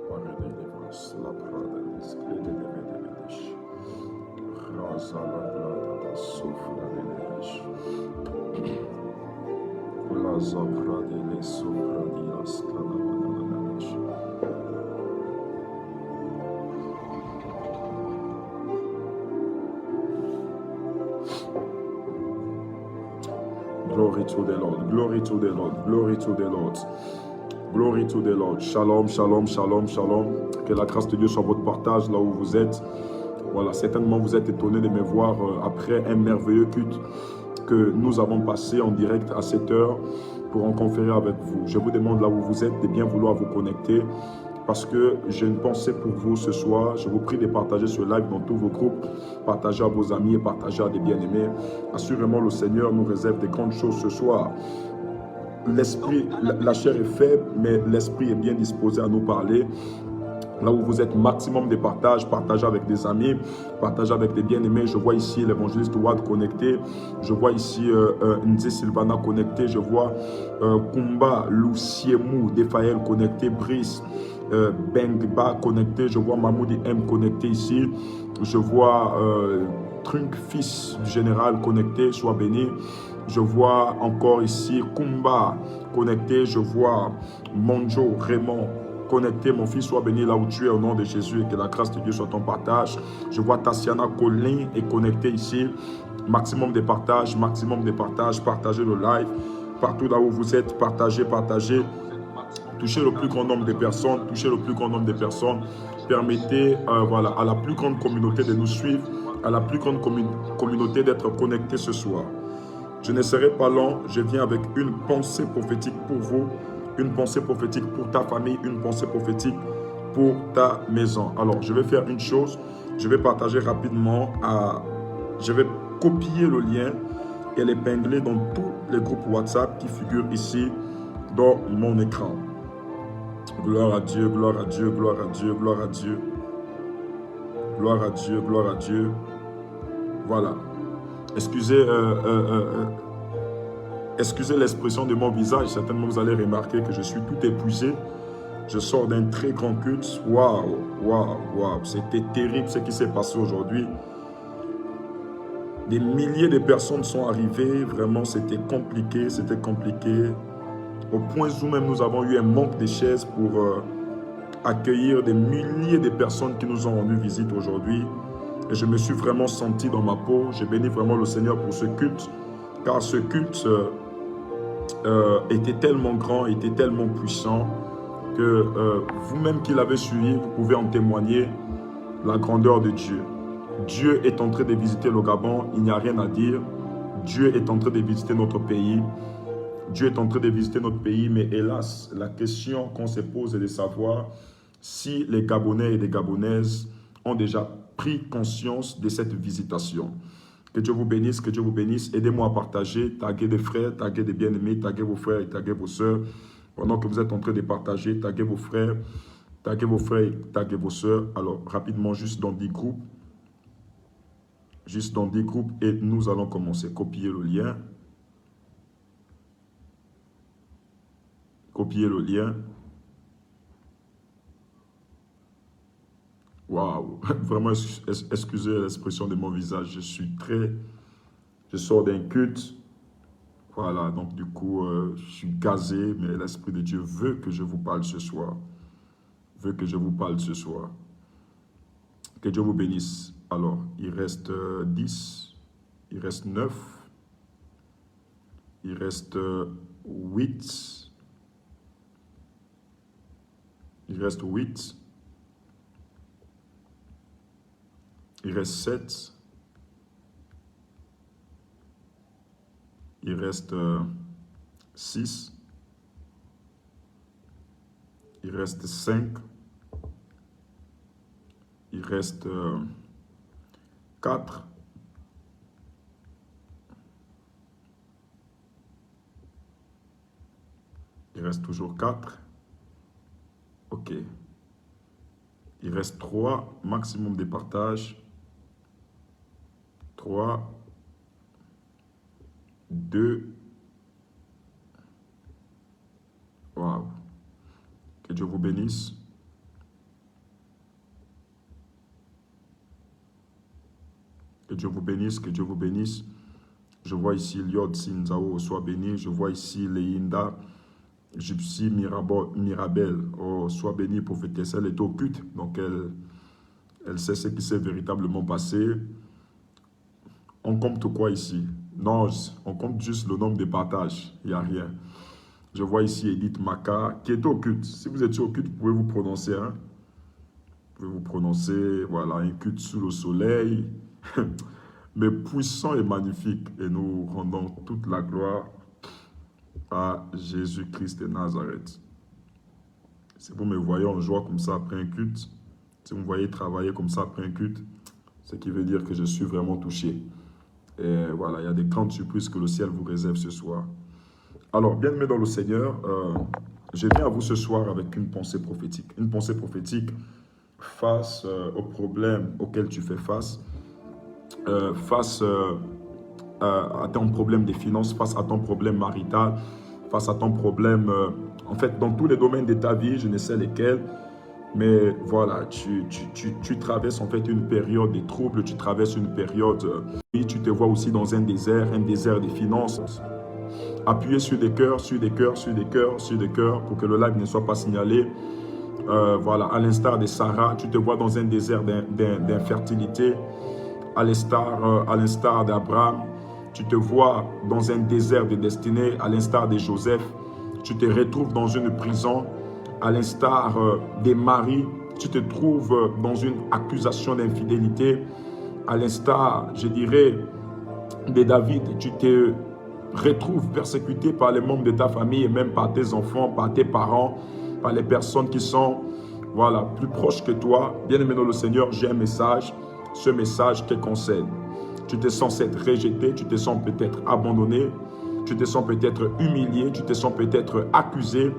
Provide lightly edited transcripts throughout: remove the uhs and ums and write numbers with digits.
Para délivrance, la prada, l'esclé de Devedesh. Raza la glada da sofra de Desh. La zabra de le sofra di ascana Desh. Glory to the Lord, glory to the Lord, glory to the Lord. Glory to the Lord. Shalom, shalom, shalom, shalom. Que la grâce de Dieu soit votre partage là où vous êtes. Voilà, certainement vous êtes étonnés de me voir après un merveilleux culte que nous avons passé en direct à 7 heures pour en conférer avec vous. Je vous demande là où vous êtes de bien vouloir vous connecter parce que j'ai une pensée pour vous ce soir. Je vous prie de partager ce live dans tous vos groupes, partager à vos amis et partager à des bien-aimés. Assurément, le Seigneur nous réserve des grandes choses ce soir. L'esprit, la chair est faible, mais l'esprit est bien disposé à nous parler. Là où vous êtes, maximum de partage, partagez avec des amis, partagez avec des bien-aimés. Je vois ici l'évangéliste Wad connecté. Je vois ici Nzi Silvana connecté. Je vois Kumba Luciemou Defael connecté. Brice Bengba connecté. Je vois Mamoudi M connecté ici. Je vois Trunk fils du général connecté. Sois béni. Je vois encore ici Kumba connecté. Je vois Monjo Raymond connecté. Mon fils, soit béni là où tu es au nom de Jésus et que la grâce de Dieu soit ton partage. Je vois Tassiana Colin est connecté ici. Maximum de partage, maximum de partage. Partagez le live. Partout là où vous êtes, partagez, partagez. Touchez le plus grand nombre de personnes. Touchez le plus grand nombre de personnes. Permettez voilà, à la plus grande communauté de nous suivre, à la plus grande communauté d'être connectée ce soir. Je ne serai pas long, je viens avec une pensée prophétique pour vous, une pensée prophétique pour ta famille, une pensée prophétique pour ta maison. Alors, je vais faire une chose, je vais partager rapidement, je vais copier le lien et l'épingler dans tous les groupes WhatsApp qui figurent ici dans mon écran. Gloire à Dieu, gloire à Dieu, gloire à Dieu, gloire à Dieu. Gloire à Dieu, gloire à Dieu. Voilà. Excusez l'expression de mon visage. Certainement, vous allez remarquer que je suis tout épuisé. Je sors d'un très grand culte. Waouh, waouh, waouh. C'était terrible ce qui s'est passé aujourd'hui. Des milliers de personnes sont arrivées. Vraiment, c'était compliqué, c'était compliqué. Au point où même nous avons eu un manque de chaises pour accueillir des milliers de personnes qui nous ont rendu visite aujourd'hui. Et je me suis vraiment senti dans ma peau. J'ai béni vraiment le Seigneur pour ce culte. Car ce culte était tellement grand, était tellement puissant que vous-même qui l'avez suivi, vous pouvez en témoigner la grandeur de Dieu. Dieu est en train de visiter le Gabon, il n'y a rien à dire. Dieu est en train de visiter notre pays. Dieu est en train de visiter notre pays, mais hélas, la question qu'on se pose est de savoir si les Gabonais et les Gabonaises ont déjà pris conscience de cette visitation. Que Dieu vous bénisse, que Dieu vous bénisse. Aidez-moi à partager, taguez des frères, taguez des bien-aimés, taguez vos frères et taguez vos sœurs. Pendant que vous êtes en train de partager, taguez vos frères et taguez vos sœurs. Alors, rapidement, juste dans 10 groupes. Juste dans 10 groupes et nous allons commencer. Copier le lien. Copier le lien. Waouh! Vraiment, excusez l'expression de mon visage. Je sors d'un culte. Voilà, donc du coup, je suis gazé, mais l'Esprit de Dieu veut que je vous parle ce soir. Veut que je vous parle ce soir. Que Dieu vous bénisse. Alors, il reste 10, il reste 9, il reste 8, il reste 8, il reste 7, il reste 6, il reste 5, il reste 4, il reste toujours 4, ok, il reste 3, maximum de partage, 3, 2, waouh, que Dieu vous bénisse. Dieu vous bénisse, que Dieu vous bénisse. Je vois ici Liod Sinzao, sois béni. Je vois ici Leinda, Gypsy Mirabel, oh, sois béni, prophétesse. Elle est au culte, donc elle sait ce qui s'est véritablement passé. On compte quoi ici? Non, on compte juste le nombre de partages, il n'y a rien. Je vois ici Edith Maka, qui est au culte. Si vous étiez au culte, vous pouvez vous prononcer. Hein? Vous pouvez vous prononcer, voilà, un culte sous le soleil. Mais puissant et magnifique. Et nous rendons toute la gloire à Jésus-Christ de Nazareth. Si vous me voyez en joie comme ça après un culte, si vous me voyez travailler comme ça après un culte, ce qui veut dire que je suis vraiment touché. Et voilà, il y a des grandes surprises que le ciel vous réserve ce soir. Alors, bien-aimés dans le Seigneur, je viens à vous ce soir avec une pensée prophétique. Une pensée prophétique face aux problèmes auxquels tu fais face, face à ton problème des finances, face à ton problème marital, face à ton problème, en fait, dans tous les domaines de ta vie, je ne sais lesquels, mais voilà, tu traverses en fait une période de troubles, tu traverses une période, tu te vois aussi dans un désert des finances. Appuyez sur des cœurs, sur des cœurs, sur des cœurs, sur des cœurs, pour que le live ne soit pas signalé. Voilà, à l'instar de Sarah, tu te vois dans un désert d'infertilité. À l'instar d'Abraham, tu te vois dans un désert de destinée. À l'instar de Joseph, tu te retrouves dans une prison. À l'instar des Marie, tu te trouves dans une accusation d'infidélité. À l'instar, je dirais, de David, tu te retrouves persécuté par les membres de ta famille et même par tes enfants, par tes parents, par les personnes qui sont voilà, plus proches que toi. Bien-aimé dans le Seigneur, j'ai un message. Ce message te concerne. Tu te sens être rejeté, tu te sens peut-être abandonné, tu te sens peut-être humilié, tu te sens peut-être accusé.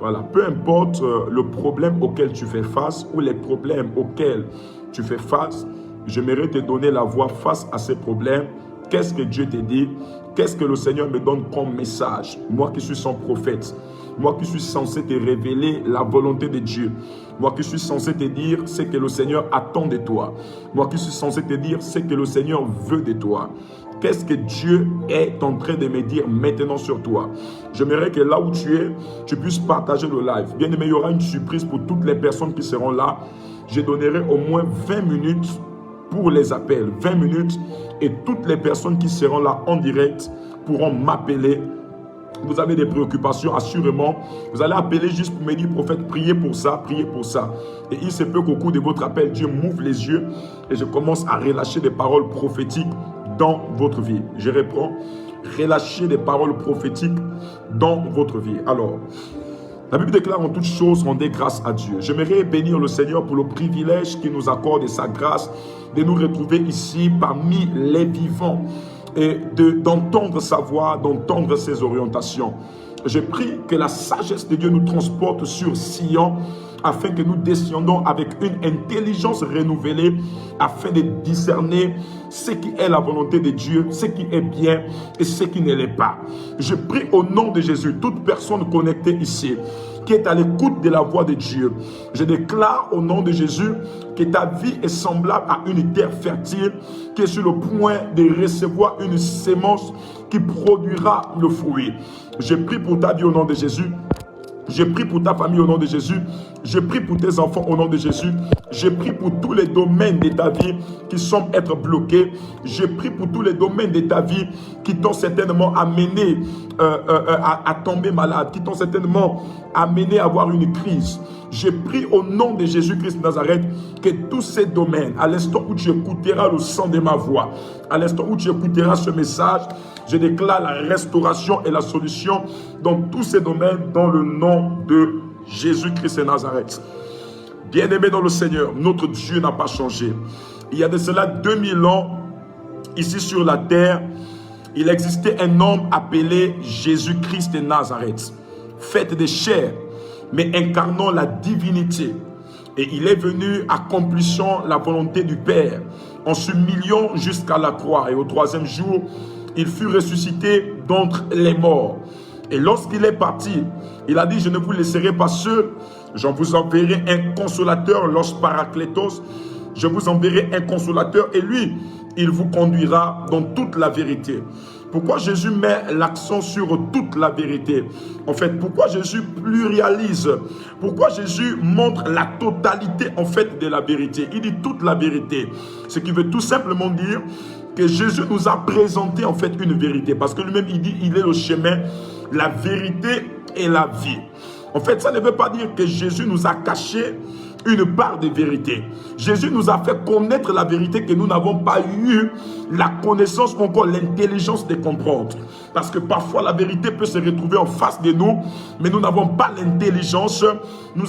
Voilà, peu importe le problème auquel tu fais face ou les problèmes auxquels tu fais face, j'aimerais te donner la voix face à ces problèmes. Qu'est-ce que Dieu te dit? Qu'est-ce que le Seigneur me donne comme message? Moi qui suis son prophète, moi qui suis censé te révéler la volonté de Dieu, moi qui suis censé te dire ce que le Seigneur attend de toi, moi qui suis censé te dire ce que le Seigneur veut de toi. Qu'est-ce que Dieu est en train de me dire maintenant sur toi? J'aimerais que là où tu es, tu puisses partager le live. Bien aimé, il y aura une surprise pour toutes les personnes qui seront là. Je donnerai au moins 20 minutes pour les appels, 20 minutes, et toutes les personnes qui seront là en direct pourront m'appeler. Vous avez des préoccupations, assurément. Vous allez appeler juste pour me dire, prophète, priez pour ça, priez pour ça. Et il se peut qu'au cours de votre appel, Dieu m'ouvre les yeux et je commence à relâcher des paroles prophétiques dans votre vie. Je reprends, relâcher des paroles prophétiques dans votre vie. Alors, la Bible déclare en toutes choses, rendez grâce à Dieu. J'aimerais bénir le Seigneur pour le privilège qu'il nous accorde et sa grâce de nous retrouver ici parmi les vivants et d'entendre sa voix, d'entendre ses orientations. Je prie que la sagesse de Dieu nous transporte sur Sion afin que nous descendons avec une intelligence renouvelée afin de discerner ce qui est la volonté de Dieu, ce qui est bien et ce qui ne l'est pas. Je prie au nom de Jésus, toute personne connectée ici, qui est à l'écoute de la voix de Dieu. Je déclare au nom de Jésus que ta vie est semblable à une terre fertile qui est sur le point de recevoir une sémence qui produira le fruit. Je prie pour ta vie au nom de Jésus. Je prie pour ta famille au nom de Jésus. Je prie pour tes enfants au nom de Jésus. Je prie pour tous les domaines de ta vie qui semblent être bloqués. Je prie pour tous les domaines de ta vie qui t'ont certainement amené à tomber malade, qui t'ont certainement amené à avoir une crise. Je prie au nom de Jésus-Christ de Nazareth que tous ces domaines, à l'instant où tu écouteras le son de ma voix, à l'instant où tu écouteras ce message, je déclare la restauration et la solution dans tous ces domaines dans le nom de Jésus-Christ de Nazareth. Bien-aimés dans le Seigneur, notre Dieu n'a pas changé. Il y a de cela 2000 ans, ici sur la terre, il existait un homme appelé Jésus-Christ de Nazareth, fait de chair, mais incarnant la divinité. Et il est venu accomplissant la volonté du Père, en s'humiliant jusqu'à la croix. Et au troisième jour, il fut ressuscité d'entre les morts. Et lorsqu'il est parti, il a dit, je ne vous laisserai pas seul, j'en vous enverrai un consolateur, l'os Paraclétos. je vous enverrai un consolateur et lui, il vous conduira dans toute la vérité. Pourquoi Jésus met l'accent sur toute la vérité? En fait, pourquoi Jésus pluralise? Pourquoi Jésus montre la totalité en fait de la vérité? Il dit toute la vérité. Ce qui veut tout simplement dire que Jésus nous a présenté en fait une vérité. Parce que lui-même, il dit, il est le chemin, la vérité et la vie. En fait, ça ne veut pas dire que Jésus nous a caché une part de vérité. Jésus nous a fait connaître la vérité que nous n'avons pas eu la connaissance ou encore l'intelligence de comprendre. Parce que parfois la vérité peut se retrouver en face de nous, mais nous n'avons pas l'intelligence, nous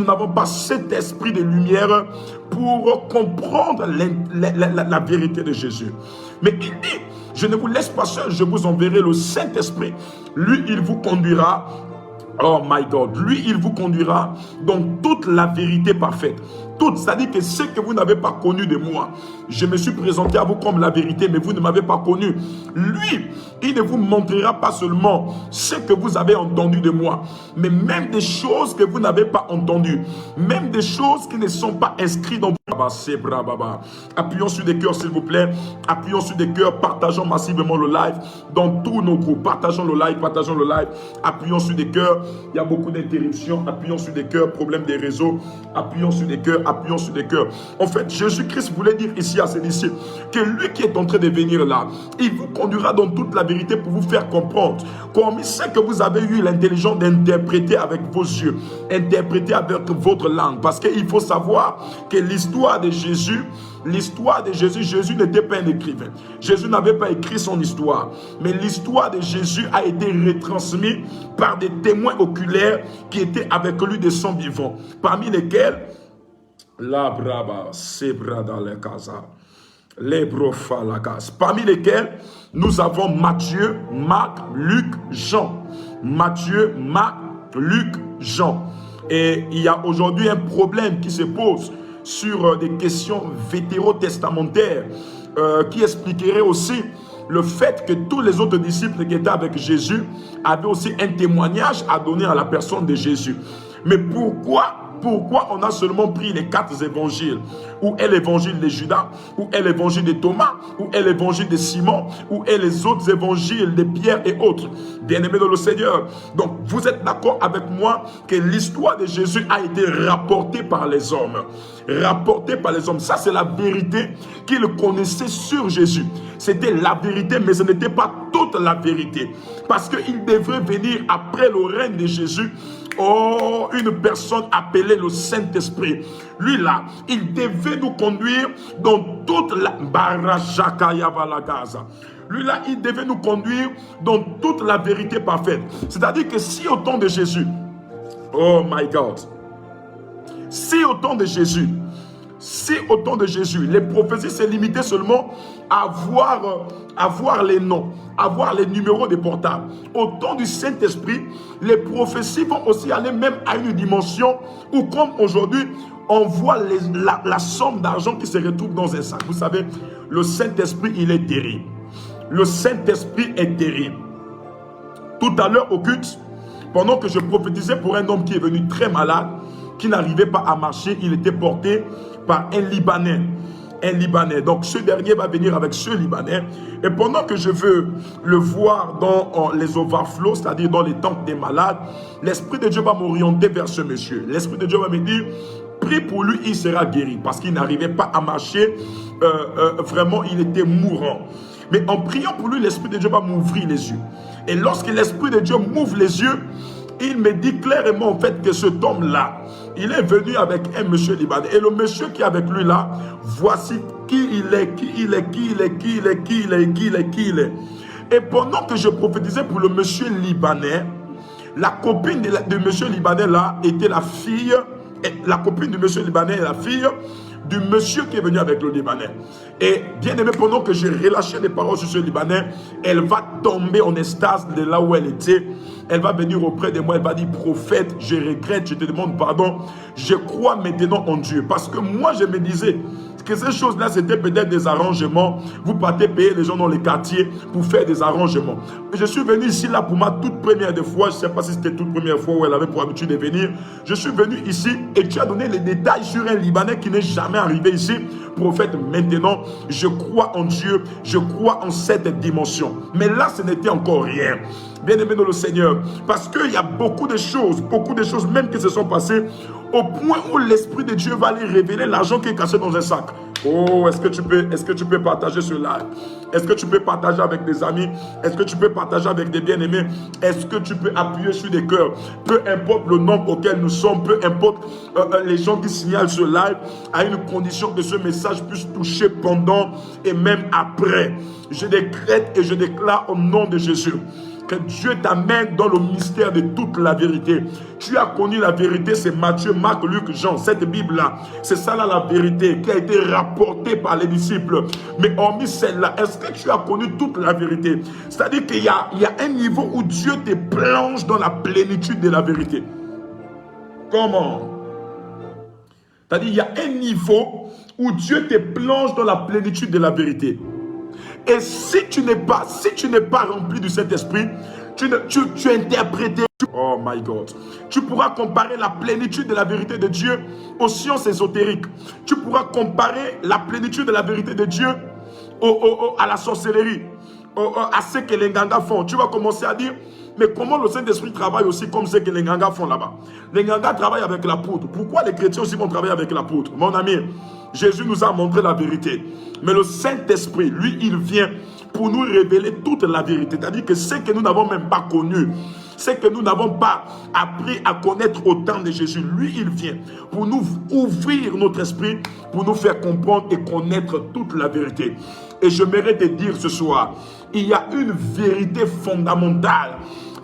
n'avons pas cet esprit de lumière pour comprendre la vérité de Jésus. Mais il dit, je ne vous laisse pas seul, je vous enverrai le Saint-Esprit. Lui, il vous conduira. Oh my God, lui, il vous conduira dans toute la vérité parfaite. Toute, c'est-à-dire que ce que vous n'avez pas connu de moi, je me suis présenté à vous comme la vérité, mais vous ne m'avez pas connu. Lui, il ne vous montrera pas seulement ce que vous avez entendu de moi, mais même des choses que vous n'avez pas entendues, même des choses qui ne sont pas inscrites dans Appuyons sur des cœurs, s'il vous plaît. Appuyons sur des cœurs. Partageons massivement le live dans tous nos groupes. Partageons le live, partageons le live. Appuyons sur des cœurs. Il y a beaucoup d'interruptions. Appuyons sur des cœurs. Problème des réseaux. Appuyons sur des cœurs. Appuyons sur des cœurs. En fait, Jésus-Christ voulait dire ici à ses disciples que lui qui est en train de venir là, il vous conduira dans toute la vérité pour vous faire comprendre. Comme c'est que vous avez eu l'intelligence d'interpréter avec vos yeux, interpréter avec votre langue. Parce qu'il faut savoir que l'histoire de Jésus, Jésus n'était pas un écrivain. Jésus n'avait pas écrit son histoire. Mais l'histoire de Jésus a été retransmise par des témoins oculaires qui étaient avec lui de son vivant. Parmi lesquels, la braba, sebrada le casa, les brofa la casa. Parmi lesquels, nous avons Matthieu, Marc, Luc, Jean. Matthieu, Marc, Luc, Jean. Et il y a aujourd'hui un problème qui se pose sur des questions vétérotestamentaires qui expliqueraient aussi le fait que tous les autres disciples qui étaient avec Jésus avaient aussi un témoignage à donner à la personne de Jésus. Mais pourquoi on a seulement pris les 4 évangiles? Où est l'évangile de Judas? Où est l'évangile de Thomas? Où est l'évangile de Simon? Où est les autres évangiles de Pierre et autres? Bien-aimés dans le Seigneur. Donc, vous êtes d'accord avec moi que l'histoire de Jésus a été rapportée par les hommes. Rapportée par les hommes. Ça, c'est la vérité qu'ils connaissaient sur Jésus. C'était la vérité, mais ce n'était pas toute la vérité. Parce qu'il devrait venir après le règne de Jésus. Oh, une personne appelée le Saint-Esprit. Lui là, il devait nous conduire dans toute la Lui là, il devait nous conduire dans toute la vérité parfaite. C'est-à-dire que si au temps de Jésus, oh my God, si au temps de Jésus, les prophéties se limitaient seulement à voir les noms, à voir les numéros des portables. Au temps du Saint-Esprit, les prophéties vont aussi aller même à une dimension où, comme aujourd'hui, on voit la somme d'argent qui se retrouve dans un sac. Vous savez, le Saint-Esprit, il est terrible. Le Saint-Esprit est terrible. Tout à l'heure au culte, pendant que je prophétisais pour un homme qui est venu très malade, qui n'arrivait pas à marcher, il était porté par un Libanais. Un Libanais. Donc ce dernier va venir avec ce Libanais. Et pendant que je veux le voir dans les overflows, c'est-à-dire dans les tentes des malades, l'Esprit de Dieu va m'orienter vers ce monsieur. L'Esprit de Dieu va me dire, prie pour lui, il sera guéri. Parce qu'il n'arrivait pas à marcher. Vraiment, il était mourant. Mais en priant pour lui, l'Esprit de Dieu va m'ouvrir les yeux. Et lorsque l'Esprit de Dieu m'ouvre les yeux, il me dit clairement en fait que cet homme-là, il est venu avec un monsieur libanais. Et le monsieur qui est avec lui là, voici qui il est. Et pendant que je prophétisais pour le monsieur libanais, la copine de monsieur libanais là était la fille, et la copine du monsieur libanais est la fille du monsieur qui est venu avec le Libanais. Et bien aimé, pendant que j'ai relâché les paroles sur ce Libanais, elle va tomber en extase de là où elle était. elle va venir auprès de moi, elle va dire, prophète, je regrette, je te demande pardon, je crois maintenant en Dieu. Parce que moi, je me disais que ces choses-là, c'était peut-être des arrangements. Vous partez payer les gens dans les quartiers pour faire des arrangements. Je suis venu ici, là, pour ma toute première fois. Je ne sais pas si c'était toute première fois où elle avait pour habitude de venir. Je suis venu ici et tu as donné les détails sur un Libanais qui n'est jamais arrivé ici. Prophète, maintenant, je crois en Dieu, je crois en cette dimension. Mais là, ce n'était encore rien. Bien-aimé dans le Seigneur, parce qu'il y a beaucoup de choses même qui se sont passées au point où l'Esprit de Dieu va aller révéler l'argent qui est caché dans un sac. Oh, est-ce que tu peux partager cela? Est-ce que tu peux partager avec des amis? Est-ce que tu peux partager avec des bien-aimés? Est-ce que tu peux appuyer sur des cœurs? Peu importe le nombre auquel nous sommes, peu importe les gens qui signalent ce live, à une condition que ce message puisse toucher pendant et même après. Je décrète et je déclare au nom de Jésus que Dieu t'amène dans le mystère de toute la vérité. Tu as connu la vérité, c'est Matthieu, Marc, Luc, Jean, cette Bible-là. C'est ça là la vérité qui a été rapportée par les disciples. Mais hormis celle-là, est-ce que tu as connu toute la vérité? C'est-à-dire qu'il y a un niveau où Dieu te plonge dans la plénitude de la vérité. Comment? C'est-à-dire qu'il y a un niveau où Dieu te plonge dans la plénitude de la vérité. Et si tu n'es pas rempli du Saint-Esprit, tu interprètes. Oh my God. Tu pourras comparer la plénitude de la vérité de Dieu aux sciences ésotériques. Tu pourras comparer la plénitude de la vérité de Dieu à la sorcellerie, à ce que les Nganga font. Tu vas commencer à dire, mais comment le Saint-Esprit travaille aussi comme ce que les Nganga font là-bas? Les Nganga travaillent avec la poudre. Pourquoi les chrétiens aussi vont travailler avec la poudre? Mon ami, Jésus nous a montré la vérité. Mais le Saint-Esprit, lui, il vient pour nous révéler toute la vérité. C'est-à-dire que ce que nous n'avons même pas connu, ce que nous n'avons pas appris à connaître au temps de Jésus, lui, il vient pour nous ouvrir notre esprit, pour nous faire comprendre et connaître toute la vérité. Et je mérite de dire ce soir, il y a une vérité fondamentale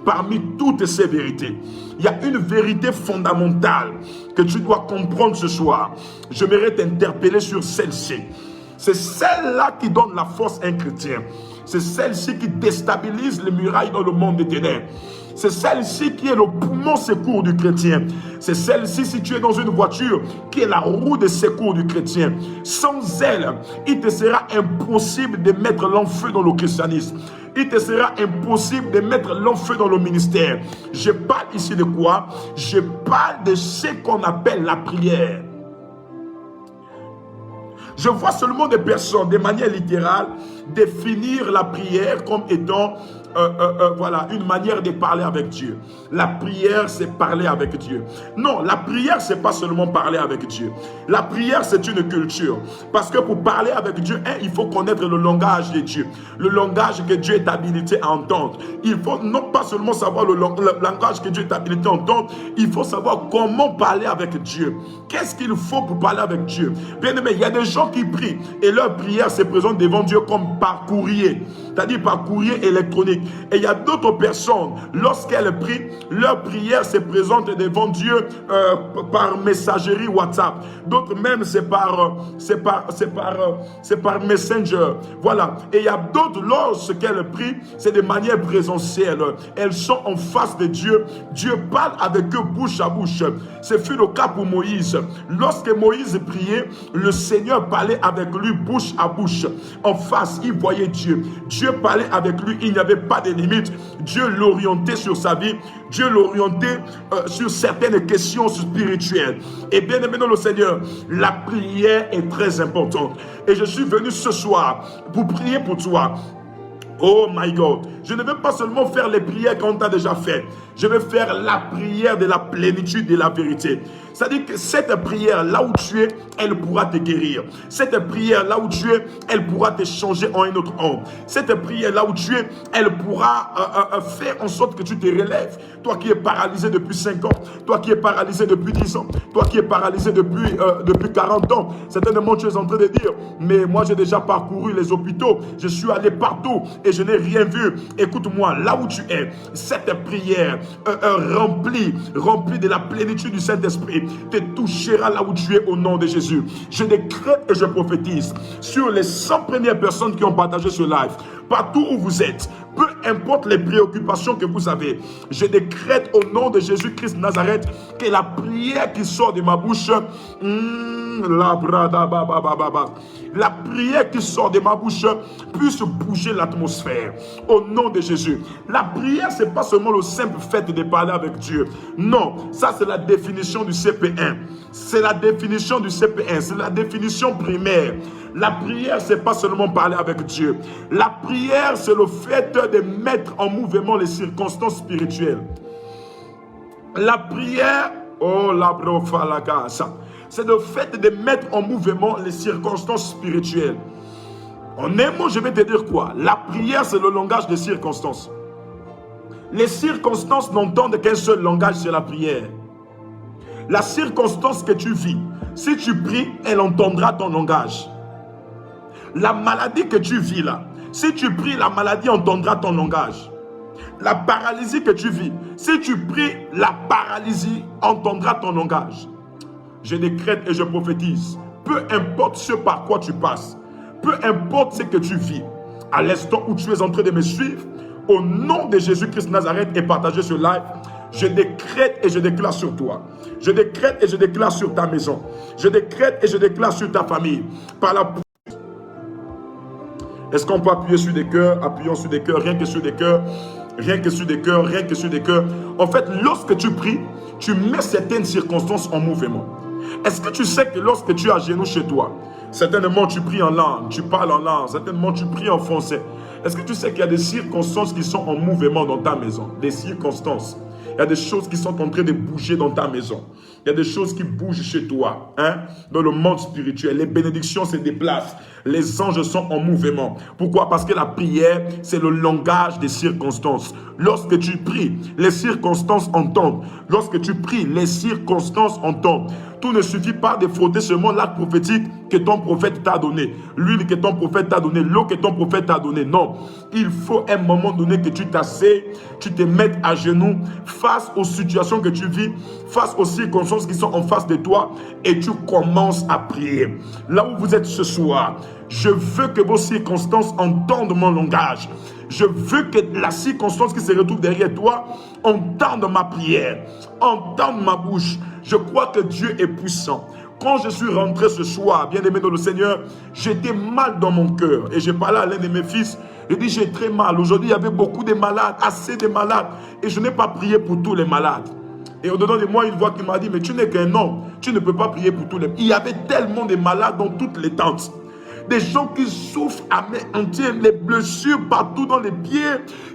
parmi toutes ces vérités. Il y a une vérité fondamentale que tu dois comprendre ce soir. Je mérite d'interpeller sur celle-ci. C'est celle-là qui donne la force à un chrétien. C'est celle-ci qui déstabilise les murailles dans le monde des ténèbres. C'est celle-ci qui est le poumon secours du chrétien. C'est celle-ci, si tu es dans une voiture, qui est la roue de secours du chrétien. Sans elle, il te sera impossible de mettre l'enfeu dans le christianisme. Il te sera impossible de mettre l'enfeu dans le ministère. Je parle ici de quoi? Je parle de ce qu'on appelle la prière. Je vois seulement des personnes, de manière littérale, définir la prière comme étant voilà, une manière de parler avec Dieu. La prière, c'est parler avec Dieu. Non, la prière, c'est pas seulement parler avec Dieu. La prière, c'est une culture. Parce que pour parler avec Dieu, il faut connaître le langage de Dieu. Le langage que Dieu est habilité à entendre. Il faut non pas seulement savoir le langage que Dieu est habilité à entendre, il faut savoir comment parler avec Dieu. Qu'est-ce qu'il faut pour parler avec Dieu? Bien aimé, il y a des gens qui prient et leur prière se présente devant Dieu comme par courrier. C'est-à-dire par courrier électronique. Et il y a d'autres personnes, lorsqu'elles prient, leur prière se présente devant Dieu par messagerie WhatsApp. D'autres même, c'est par Messenger. Voilà. Et il y a d'autres, lorsqu'elles prient, c'est de manière présentielle. Elles sont en face de Dieu. Dieu parle avec eux bouche à bouche. Ce fut le cas pour Moïse. Lorsque Moïse priait, le Seigneur parlait avec lui bouche à bouche. En face, il voyait Dieu. Dieu parlait avec lui, il n'y avait pas de limite. Dieu l'orientait sur sa vie. Dieu l'orientait sur certaines questions spirituelles. Et bien aimé dans le Seigneur, la prière est très importante. Et je suis venu ce soir pour prier pour toi. Oh my God, je ne veux pas seulement faire les prières qu'on t'a déjà fait. Je vais faire la prière de la plénitude de la vérité. C'est-à-dire que cette prière, là où tu es, elle pourra te guérir. Cette prière, là où tu es, elle pourra te changer en un autre homme. Cette prière, là où tu es, elle pourra faire en sorte que tu te relèves. Toi qui es paralysé depuis 5 ans, toi qui es paralysé depuis 10 ans, toi qui es paralysé depuis 40 ans. Certainement, tu es en train de dire, mais moi j'ai déjà parcouru les hôpitaux, je suis allé partout et je n'ai rien vu. Écoute-moi, là où tu es, cette prière remplie de la plénitude du Saint-Esprit te touchera là où tu es au nom de Jésus. Je décrète et je prophétise sur les 100 premières personnes qui ont partagé ce live. Partout où vous êtes, peu importe les préoccupations que vous avez, je décrète au nom de Jésus-Christ de Nazareth que la prière qui sort de ma bouche, la prière qui sort de ma bouche puisse bouger l'atmosphère au nom de Jésus. La prière, ce n'est pas seulement le simple fait de parler avec Dieu. Non, ça c'est la définition du CP1. C'est la définition du CP1, c'est la définition primaire. La prière, ce n'est pas seulement parler avec Dieu. La prière, c'est le fait de mettre en mouvement les circonstances spirituelles. La prière, oh la brofalaga, c'est le fait de mettre en mouvement les circonstances spirituelles. En un mot, je vais te dire quoi? La prière, c'est le langage des circonstances. Les circonstances n'entendent qu'un seul langage, c'est la prière. La circonstance que tu vis, si tu pries, elle entendra ton langage. La maladie que tu vis là, si tu pries, la maladie entendra ton langage. La paralysie que tu vis, si tu pries, la paralysie entendra ton langage. Je décrète et je prophétise, peu importe ce par quoi tu passes, peu importe ce que tu vis, à l'instant où tu es en train de me suivre, au nom de Jésus-Christ de Nazareth et partager ce live, je décrète et je déclare sur toi. Je décrète et je déclare sur ta maison. Je décrète et je déclare sur ta famille. Par la... Est-ce qu'on peut appuyer sur des cœurs? Appuyons sur des cœurs, rien que sur des cœurs. Rien que sur des cœurs, rien que sur des cœurs. En fait, lorsque tu pries, tu mets certaines circonstances en mouvement. Est-ce que tu sais que lorsque tu es à genoux chez toi, certainement tu pries en langue, tu parles en langue, certainement tu pries en français. Est-ce que tu sais qu'il y a des circonstances qui sont en mouvement dans ta maison? Des circonstances. Il y a des choses qui sont en train de bouger dans ta maison. Il y a des choses qui bougent chez toi, hein? Dans le monde spirituel. Les bénédictions se déplacent. Les anges sont en mouvement. Pourquoi? Parce que la prière, c'est le langage des circonstances. Lorsque tu pries, les circonstances entendent. Lorsque tu pries, les circonstances entendent. Tout ne suffit pas de frotter seulement l'acte prophétique que ton prophète t'a donné. L'huile que ton prophète t'a donné, l'eau que ton prophète t'a donné. Non. Il faut un moment donné que tu t'asseyes, tu te mettes à genoux face aux situations que tu vis, face aux circonstances qui sont en face de toi et tu commences à prier. Là où vous êtes ce soir, je veux que vos circonstances entendent mon langage. Je veux que la circonstance qui se retrouve derrière toi entende ma prière, entende ma bouche. Je crois que Dieu est puissant. Quand je suis rentré ce soir, bien-aimé dans le Seigneur, j'étais mal dans mon cœur. Et j'ai parlé à l'un de mes fils. Je dis, j'ai très mal. Aujourd'hui, il y avait beaucoup de malades, assez de malades. Et je n'ai pas prié pour tous les malades. Et au-dedans de moi, une voix qui m'a dit, mais tu n'es qu'un homme. Tu ne peux pas prier pour tous les... Il y avait tellement de malades dans toutes les tentes. Des gens qui souffrent à main entière, les blessures partout dans les pieds.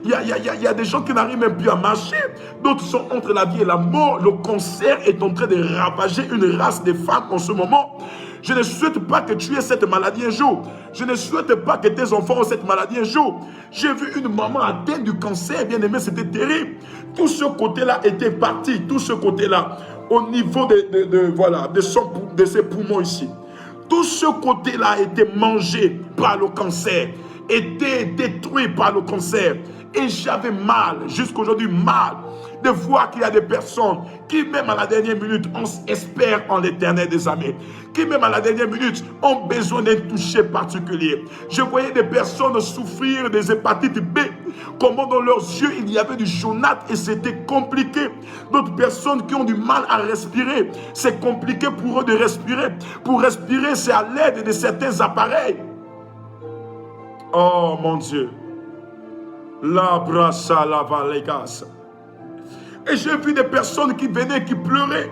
Il y a des gens qui n'arrivent même plus à marcher. D'autres sont entre la vie et la mort. Le cancer est en train de ravager une race de femmes en ce moment. Je ne souhaite pas que tu aies cette maladie un jour. Je ne souhaite pas que tes enfants aient cette maladie un jour. J'ai vu une maman atteinte du cancer, bien aimé, c'était terrible. Tout ce côté-là était parti. Tout ce côté-là, au niveau de ses poumons ici. Tout ce côté-là a été mangé par le cancer, était détruit par le cancer. Et j'avais mal, jusqu'aujourd'hui mal, de voir qu'il y a des personnes qui, même à la dernière minute, espèrent en l'Éternel des armées. Qui, même à la dernière minute, ont besoin d'un toucher particulier. Je voyais des personnes souffrir des hépatites B. Comment dans leurs yeux, il y avait du jaunâtre et c'était compliqué. D'autres personnes qui ont du mal à respirer. C'est compliqué pour eux de respirer. Pour respirer, c'est à l'aide de certains appareils. Oh mon Dieu. La brassa la valégas. Et j'ai vu des personnes qui venaient, qui pleuraient.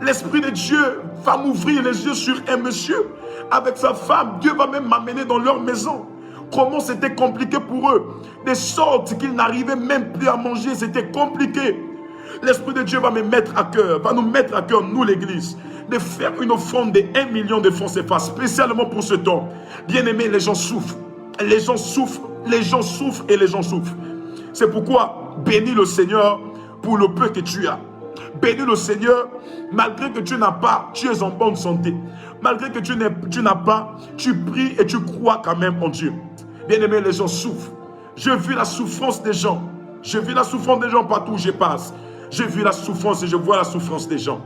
L'Esprit de Dieu va m'ouvrir les yeux sur un monsieur avec sa femme. Dieu va même m'amener dans leur maison. Comment c'était compliqué pour eux. De sorte qu'ils n'arrivaient même plus à manger. C'était compliqué. L'Esprit de Dieu va me mettre à cœur, va nous mettre à cœur, nous l'église, de faire une offrande de 1 million de francs CFA, spécialement pour ce temps. Bien aimé, les gens souffrent. Les gens souffrent, les gens souffrent et les gens souffrent. C'est pourquoi bénis le Seigneur pour le peu que tu as. Bénis le Seigneur, malgré que tu n'as pas, tu es en bonne santé. Malgré que tu n'as pas, tu pries et tu crois quand même en Dieu. Bien aimé, les gens souffrent. J'ai vu la souffrance des gens. J'ai vu la souffrance des gens partout où je passe. J'ai vu la souffrance et je vois la souffrance des gens.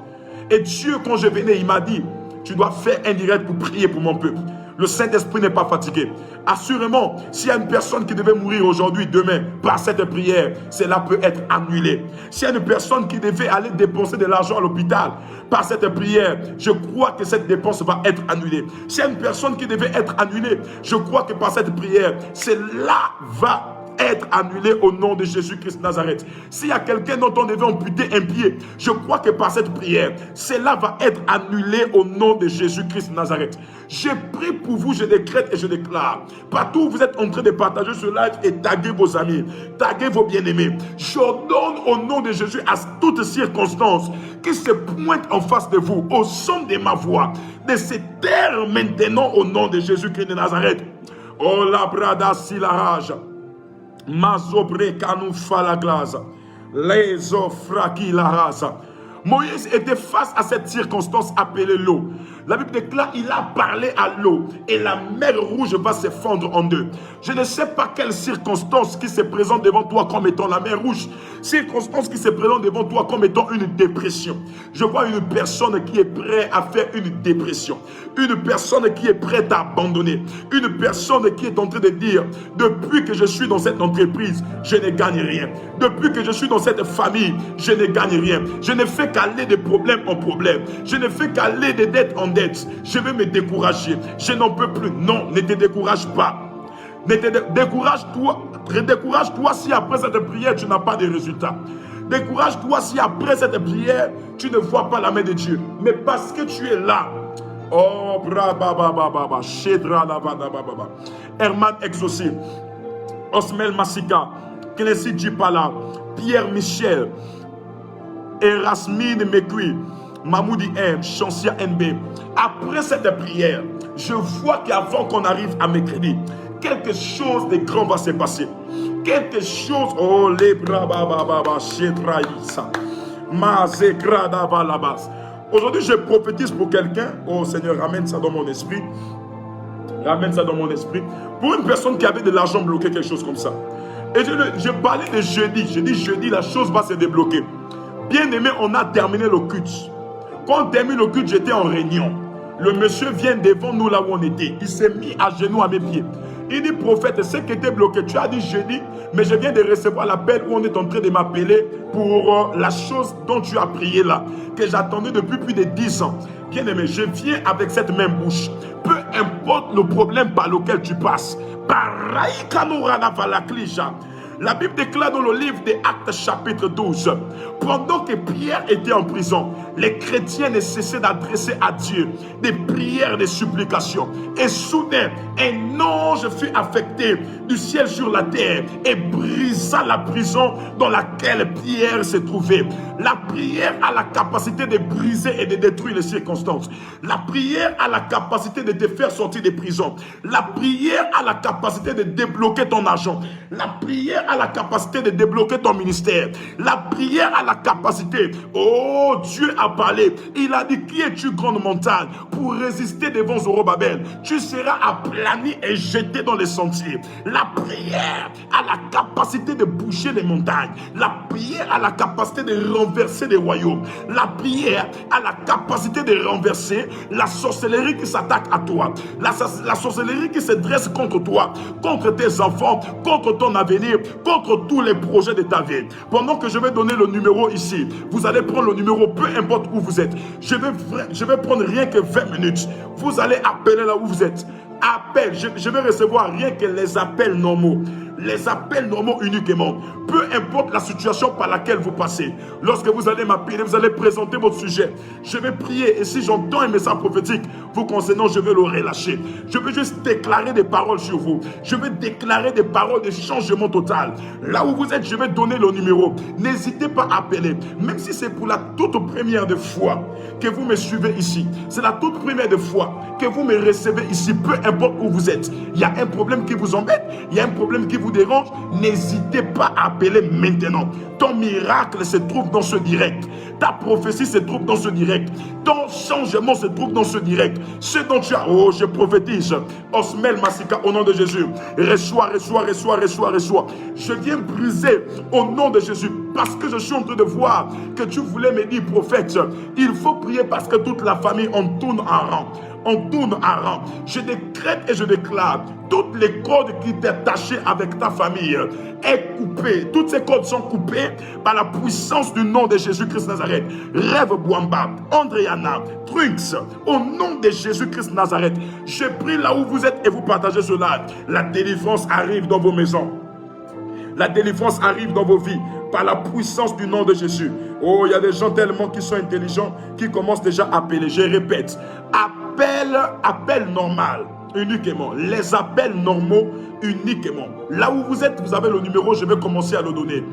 Et Dieu, quand je venais, il m'a dit, tu dois faire un direct pour prier pour mon peuple. Le Saint-Esprit n'est pas fatigué. Assurément, s'il y a une personne qui devait mourir aujourd'hui, demain, par cette prière, cela peut être annulé. S'il y a une personne qui devait aller dépenser de l'argent à l'hôpital, par cette prière, je crois que cette dépense va être annulée. S'il y a une personne qui devait être annulée, je crois que par cette prière, cela va être annulé au nom de Jésus-Christ Nazareth. S'il y a quelqu'un dont on devait amputer un pied, je crois que par cette prière, cela va être annulé au nom de Jésus-Christ Nazareth. Je prie pour vous, je décrète et je déclare. Partout où vous êtes en train de partager ce live et taguer vos amis, taguer vos bien-aimés, j'ordonne au nom de Jésus à toutes circonstances qui se pointent en face de vous, au son de ma voix, de se taire maintenant au nom de Jésus-Christ de Nazareth. Oh la brada si la rage. Mazobre kanou la glace, les offraki la race. Moïse était face à cette circonstance appelée l'eau. La Bible déclare, il a parlé à l'eau et la mer rouge va se fendre en deux. Je ne sais pas quelle circonstance qui se présente devant toi comme étant la mer rouge. Circonstance qui se présente devant toi comme étant une dépression. Je vois une personne qui est prête à faire une dépression. Une personne qui est prête à abandonner. Une personne qui est en train de dire, depuis que je suis dans cette entreprise, je ne gagne rien. Depuis que je suis dans cette famille, je ne gagne rien. Je ne fais qu'aller de problème en problème. Je ne fais qu'aller de dette en dette. Je vais me décourager. Je n'en peux plus. Non, ne te décourage pas. Décourage-toi si après cette prière, tu n'as pas de résultat. Décourage-toi si après cette prière, tu ne vois pas la main de Dieu. Mais parce que tu es là. Oh, brababababa, Shedra Lavadababa, Herman Exaucé, Osmel Massika, Knessi Djipala, Pierre Michel, Erasmine Mekui, Mamoudi M, Chansia NB. Après cette prière, je vois qu'avant qu'on arrive à mercredi, quelque chose de grand va se passer. Quelque chose, oh les brabababa, Shedraïsa, Mazekradava Labas. Aujourd'hui, je prophétise pour quelqu'un. Oh Seigneur, ramène ça dans mon esprit. Ramène ça dans mon esprit. Pour une personne qui avait de l'argent bloqué, quelque chose comme ça. Et je parlais de jeudi. Je dis jeudi, la chose va se débloquer. Bien aimé, on a terminé le culte. Quand on termine le culte, j'étais en réunion. Le monsieur vient devant nous là où on était. Il s'est mis à genoux à mes pieds. Il dit, prophète, ce qui était bloqué, tu as dit jeudi, mais je viens de recevoir l'appel où on est en train de m'appeler pour la chose dont tu as prié là, que j'attendais depuis plus de 10 ans. Bien aimé, je viens avec cette même bouche. Peu importe le problème par lequel tu passes. La Bible déclare dans le livre des Actes chapitre 12, pendant que Pierre était en prison, les chrétiens ne cessaient d'adresser à Dieu des prières, des supplications. Et soudain, un ange fut affecté du ciel sur la terre et brisa la prison dans laquelle Pierre se trouvait. La prière a la capacité de briser et de détruire les circonstances. La prière a la capacité de te faire sortir des prisons. La prière a la capacité de débloquer ton argent. La prière a la capacité de débloquer ton ministère. La prière a la capacité. Oh, Dieu a parlé. Il a dit, qui es-tu, grande montagne, pour résister devant Zorobabel? Tu seras aplani et jeté dans les sentiers. La prière a la capacité de bouger les montagnes. La prière a la capacité de renverser les royaumes. La prière a la capacité de renverser la sorcellerie qui s'attaque à toi. La sorcellerie qui se dresse contre toi, contre tes enfants, contre ton avenir, contre tous les projets de ta vie. Pendant que je vais donner le numéro ici, vous allez prendre le numéro, peu importe où vous êtes. Je vais prendre rien que 20 minutes. Vous allez appeler là où vous êtes. Appel, je vais recevoir rien que les appels normaux. Les appels normaux uniquement. Peu importe la situation par laquelle vous passez. Lorsque vous allez m'appeler, vous allez présenter votre sujet. Je vais prier et si j'entends un message prophétique vous concernant, je vais le relâcher. Je vais juste déclarer des paroles sur vous. Je vais déclarer des paroles de changement total. Là où vous êtes, je vais donner le numéro. N'hésitez pas à appeler. Même si c'est pour la toute première de fois que vous me suivez ici. C'est la toute première de fois que vous me recevez ici. Peu importe où vous êtes. Il y a un problème qui vous embête. Il y a un problème qui vous dérange. N'hésitez pas à appeler maintenant. Ton miracle se trouve dans ce direct. Ta prophétie se trouve dans ce direct. Ton changement se trouve dans ce direct. Ce dont tu as, oh, je prophétise. Osmel Massika, au nom de Jésus. Reçois. Je viens briser au nom de Jésus. Parce que je suis en train de voir que tu voulais me dire, prophète, il faut prier parce que toute la famille en tourne en rang. on tourne en rang. Je décrète et je déclare, toutes les cordes qui t'attachaient avec ta famille est coupée. Toutes ces cordes sont coupées par la puissance du nom de Jésus-Christ Nazareth. Rêve Bouamba, Andréana, Trunks, au nom de Jésus-Christ Nazareth, je prie là où vous êtes et vous partagez cela. La délivrance arrive dans vos maisons. La délivrance arrive dans vos vies par la puissance du nom de Jésus. Oh, il y a des gens tellement qui sont intelligents qui commencent déjà à appeler. Je répète, appel normal uniquement. Les appels normaux uniquement. Là où vous êtes, vous avez le numéro, je vais commencer à le donner.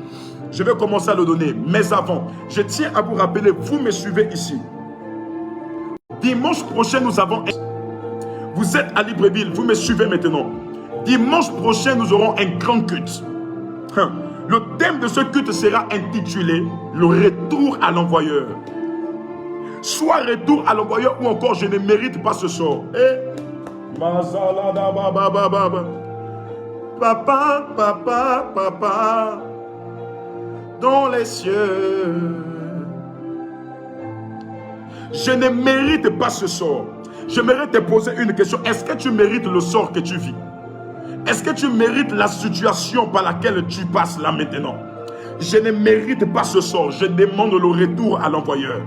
Je vais commencer à le donner. Mais avant, je tiens à vous rappeler, vous me suivez ici. Dimanche prochain, nous avons... Vous êtes à Libreville, vous me suivez maintenant. Dimanche prochain, nous aurons un grand culte. Le thème de ce culte sera intitulé « Le retour à l'envoyeur ». Soit retour à l'envoyeur ou encore « Je ne mérite pas ce sort ». Papa, papa, papa, dans les cieux. Je ne mérite pas ce sort. J'aimerais te poser une question. Est-ce que tu mérites le sort que tu vis? Est-ce que tu mérites la situation par laquelle tu passes là maintenant? Je ne mérite pas ce sort. Je demande le retour à l'envoyeur.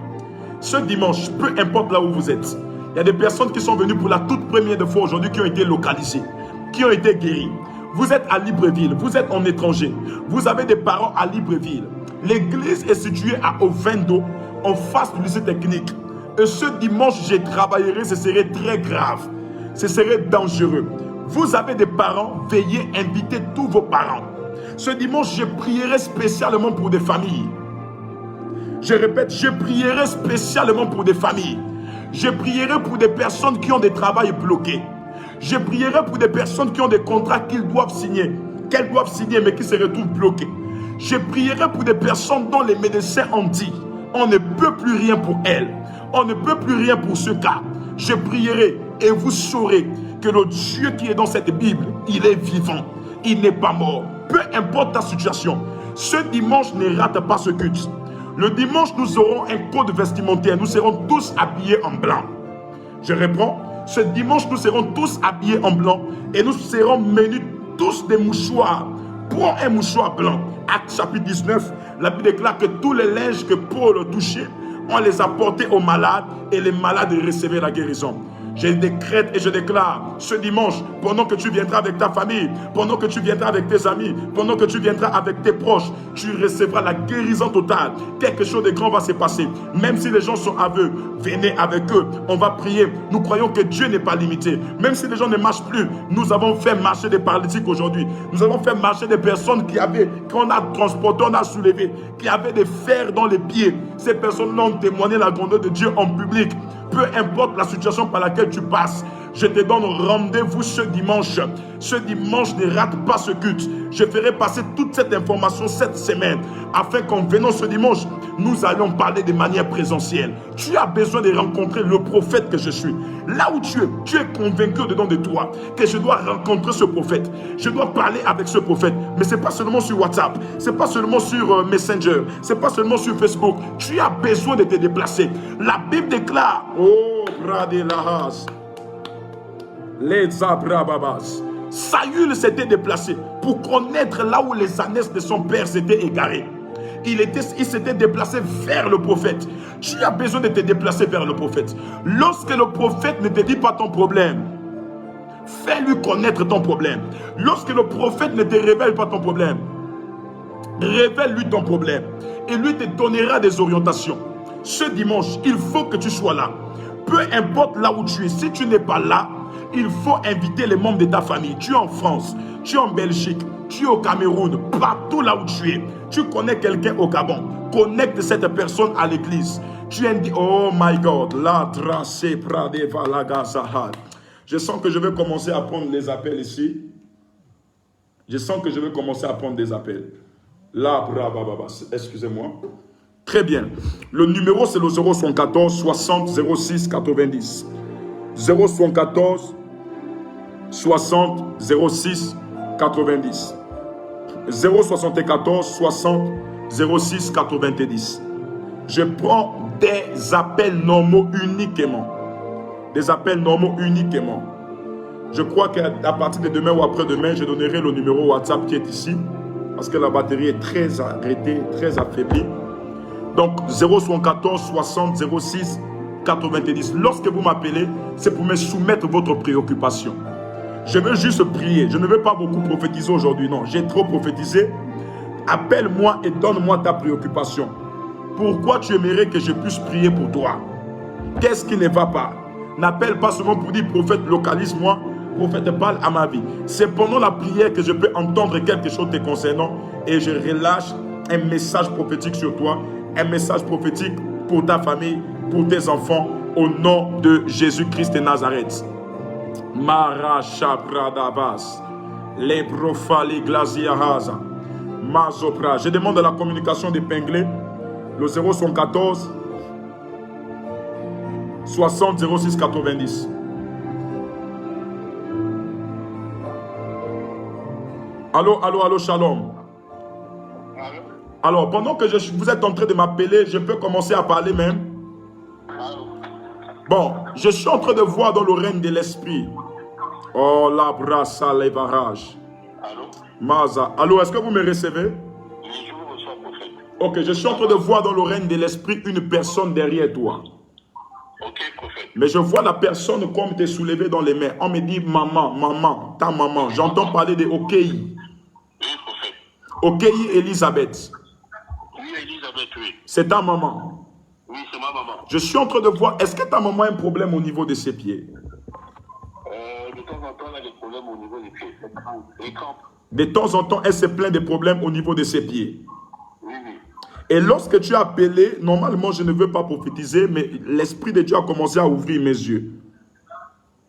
Ce dimanche, peu importe là où vous êtes, il y a des personnes qui sont venues pour la toute première fois aujourd'hui qui ont été localisées, qui ont été guéries. Vous êtes à Libreville, vous êtes en étranger, vous avez des parents à Libreville. L'église est située à Ovendo, en face du lycée technique. Et ce dimanche, je travaillerai, ce serait très grave. Ce serait dangereux. Vous avez des parents, veuillez inviter tous vos parents. Ce dimanche, je prierai spécialement pour des familles. Je répète, je prierai spécialement pour des familles. Je prierai pour des personnes qui ont des travails bloqués. Je prierai pour des personnes qui ont des contrats qu'elles doivent signer, mais qui se retrouvent bloqués. Je prierai pour des personnes dont les médecins ont dit, on ne peut plus rien pour elles. On ne peut plus rien pour ce cas. Je prierai et vous saurez que le Dieu qui est dans cette Bible, il est vivant, il n'est pas mort. Peu importe ta situation, ce dimanche ne rate pas ce culte. Le dimanche, nous aurons un code vestimentaire. Nous serons tous habillés en blanc. Je reprends. Ce dimanche, nous serons tous habillés en blanc et nous serons menus tous des mouchoirs. Prends un mouchoir blanc. Acte chapitre 19, la Bible déclare que tous les linges que Paul touchait, on les a portés aux malades et les malades recevaient la guérison. Je décrète et je déclare ce dimanche, pendant que tu viendras avec ta famille, pendant que tu viendras avec tes amis, pendant que tu viendras avec tes proches, tu recevras la guérison totale. Quelque chose de grand va se passer. Même si les gens sont aveugles, venez avec eux. On va prier. Nous croyons que Dieu n'est pas limité. Même si les gens ne marchent plus, nous avons fait marcher des paralytiques aujourd'hui. Nous avons fait marcher des personnes qu'on a transportées, on a soulevées, qui avaient des fers dans les pieds. Ces personnes-là ont témoigné la grandeur de Dieu en public. Peu importe la situation par laquelle tu passes, je te donne rendez-vous ce dimanche. Ce dimanche, ne rate pas ce culte. Je ferai passer toute cette information cette semaine, afin qu'en venant ce dimanche, nous allions parler de manière présentielle. Tu as besoin de rencontrer le prophète que je suis. Là où tu es convaincu dedans de toi que je dois rencontrer ce prophète. Je dois parler avec ce prophète. Mais ce n'est pas seulement sur WhatsApp, ce n'est pas seulement sur Messenger, ce n'est pas seulement sur Facebook. Tu as besoin de te déplacer. La Bible déclare, oh, Bradilahas, les Abrababas. Saül s'était déplacé pour connaître là où les ânesses de son père s'étaient égarées. Il s'était déplacé vers le prophète. Tu as besoin de te déplacer vers le prophète. Lorsque le prophète ne te dit pas ton problème, fais-lui connaître ton problème. Lorsque le prophète ne te révèle pas ton problème, révèle-lui ton problème. Et lui te donnera des orientations. Ce dimanche, il faut que tu sois là. Peu importe là où tu es, si tu n'es pas là, il faut inviter les membres de ta famille. Tu es en France, tu es en Belgique, tu es au Cameroun, partout là où tu es. Tu connais quelqu'un au Gabon. Connecte cette personne à l'église. Tu dis, oh my God, la tracé pradeva la gazahal. Je sens que je vais commencer à prendre les appels ici. Je sens que je vais commencer à prendre des appels. Là, brava, excusez-moi. Très bien. Le numéro, c'est le 074 60 06 90. 074 60 06 90. 074 60 06 90. Je prends des appels normaux uniquement. Des appels normaux uniquement. Je crois qu'à partir de demain ou après-demain, je donnerai le numéro WhatsApp qui est ici. Parce que la batterie est très arrêtée, très affaiblie. Donc 074 60 06 90. Lorsque vous m'appelez, c'est pour me soumettre votre préoccupation. Je veux juste prier. Je ne veux pas beaucoup prophétiser aujourd'hui. Non, j'ai trop prophétisé. Appelle-moi et donne-moi ta préoccupation. Pourquoi tu aimerais que je puisse prier pour toi? Qu'est-ce qui ne va pas? N'appelle pas seulement pour dire prophète, localise-moi. Prophète, parle à ma vie. C'est pendant la prière que je peux entendre quelque chose te concernant et je relâche un message prophétique sur toi, un message prophétique pour ta famille, pour tes enfants, au nom de Jésus-Christ de Nazareth. Marachabradavas, Lebrofali Glaziahaza, Mazopra. Je demande à la communication d'épingler le 014 60 06 90. Allô, allô, allô, shalom. Allô? Alors, pendant que vous êtes en train de m'appeler, je peux commencer à parler même. Allô? Bon, je suis en train de voir dans le règne de l'esprit. Oh, la brassa, les barrages. Allô? Maza. Allô, est-ce que vous me recevez? Oui, je vous reçois, prophète. Ok, je suis en train de voir dans le règne de l'esprit une personne derrière toi. Ok, prophète. Mais je vois la personne comme te soulever dans les mains. On me dit maman, maman, ta maman. J'entends parler de Okei. Oui, prophète. Okei Elisabeth. Oui, Elisabeth, oui. C'est ta maman. Oui, c'est ma maman. Je suis en train de voir, est-ce que ta maman a un problème au niveau de ses pieds? De temps en temps, elle a des problèmes au niveau des pieds. Les crampes. De temps en temps, elle se plaint des problèmes au niveau de ses pieds. Oui, oui. Et lorsque tu as appelé, normalement, je ne veux pas prophétiser, mais l'Esprit de Dieu a commencé à ouvrir mes yeux.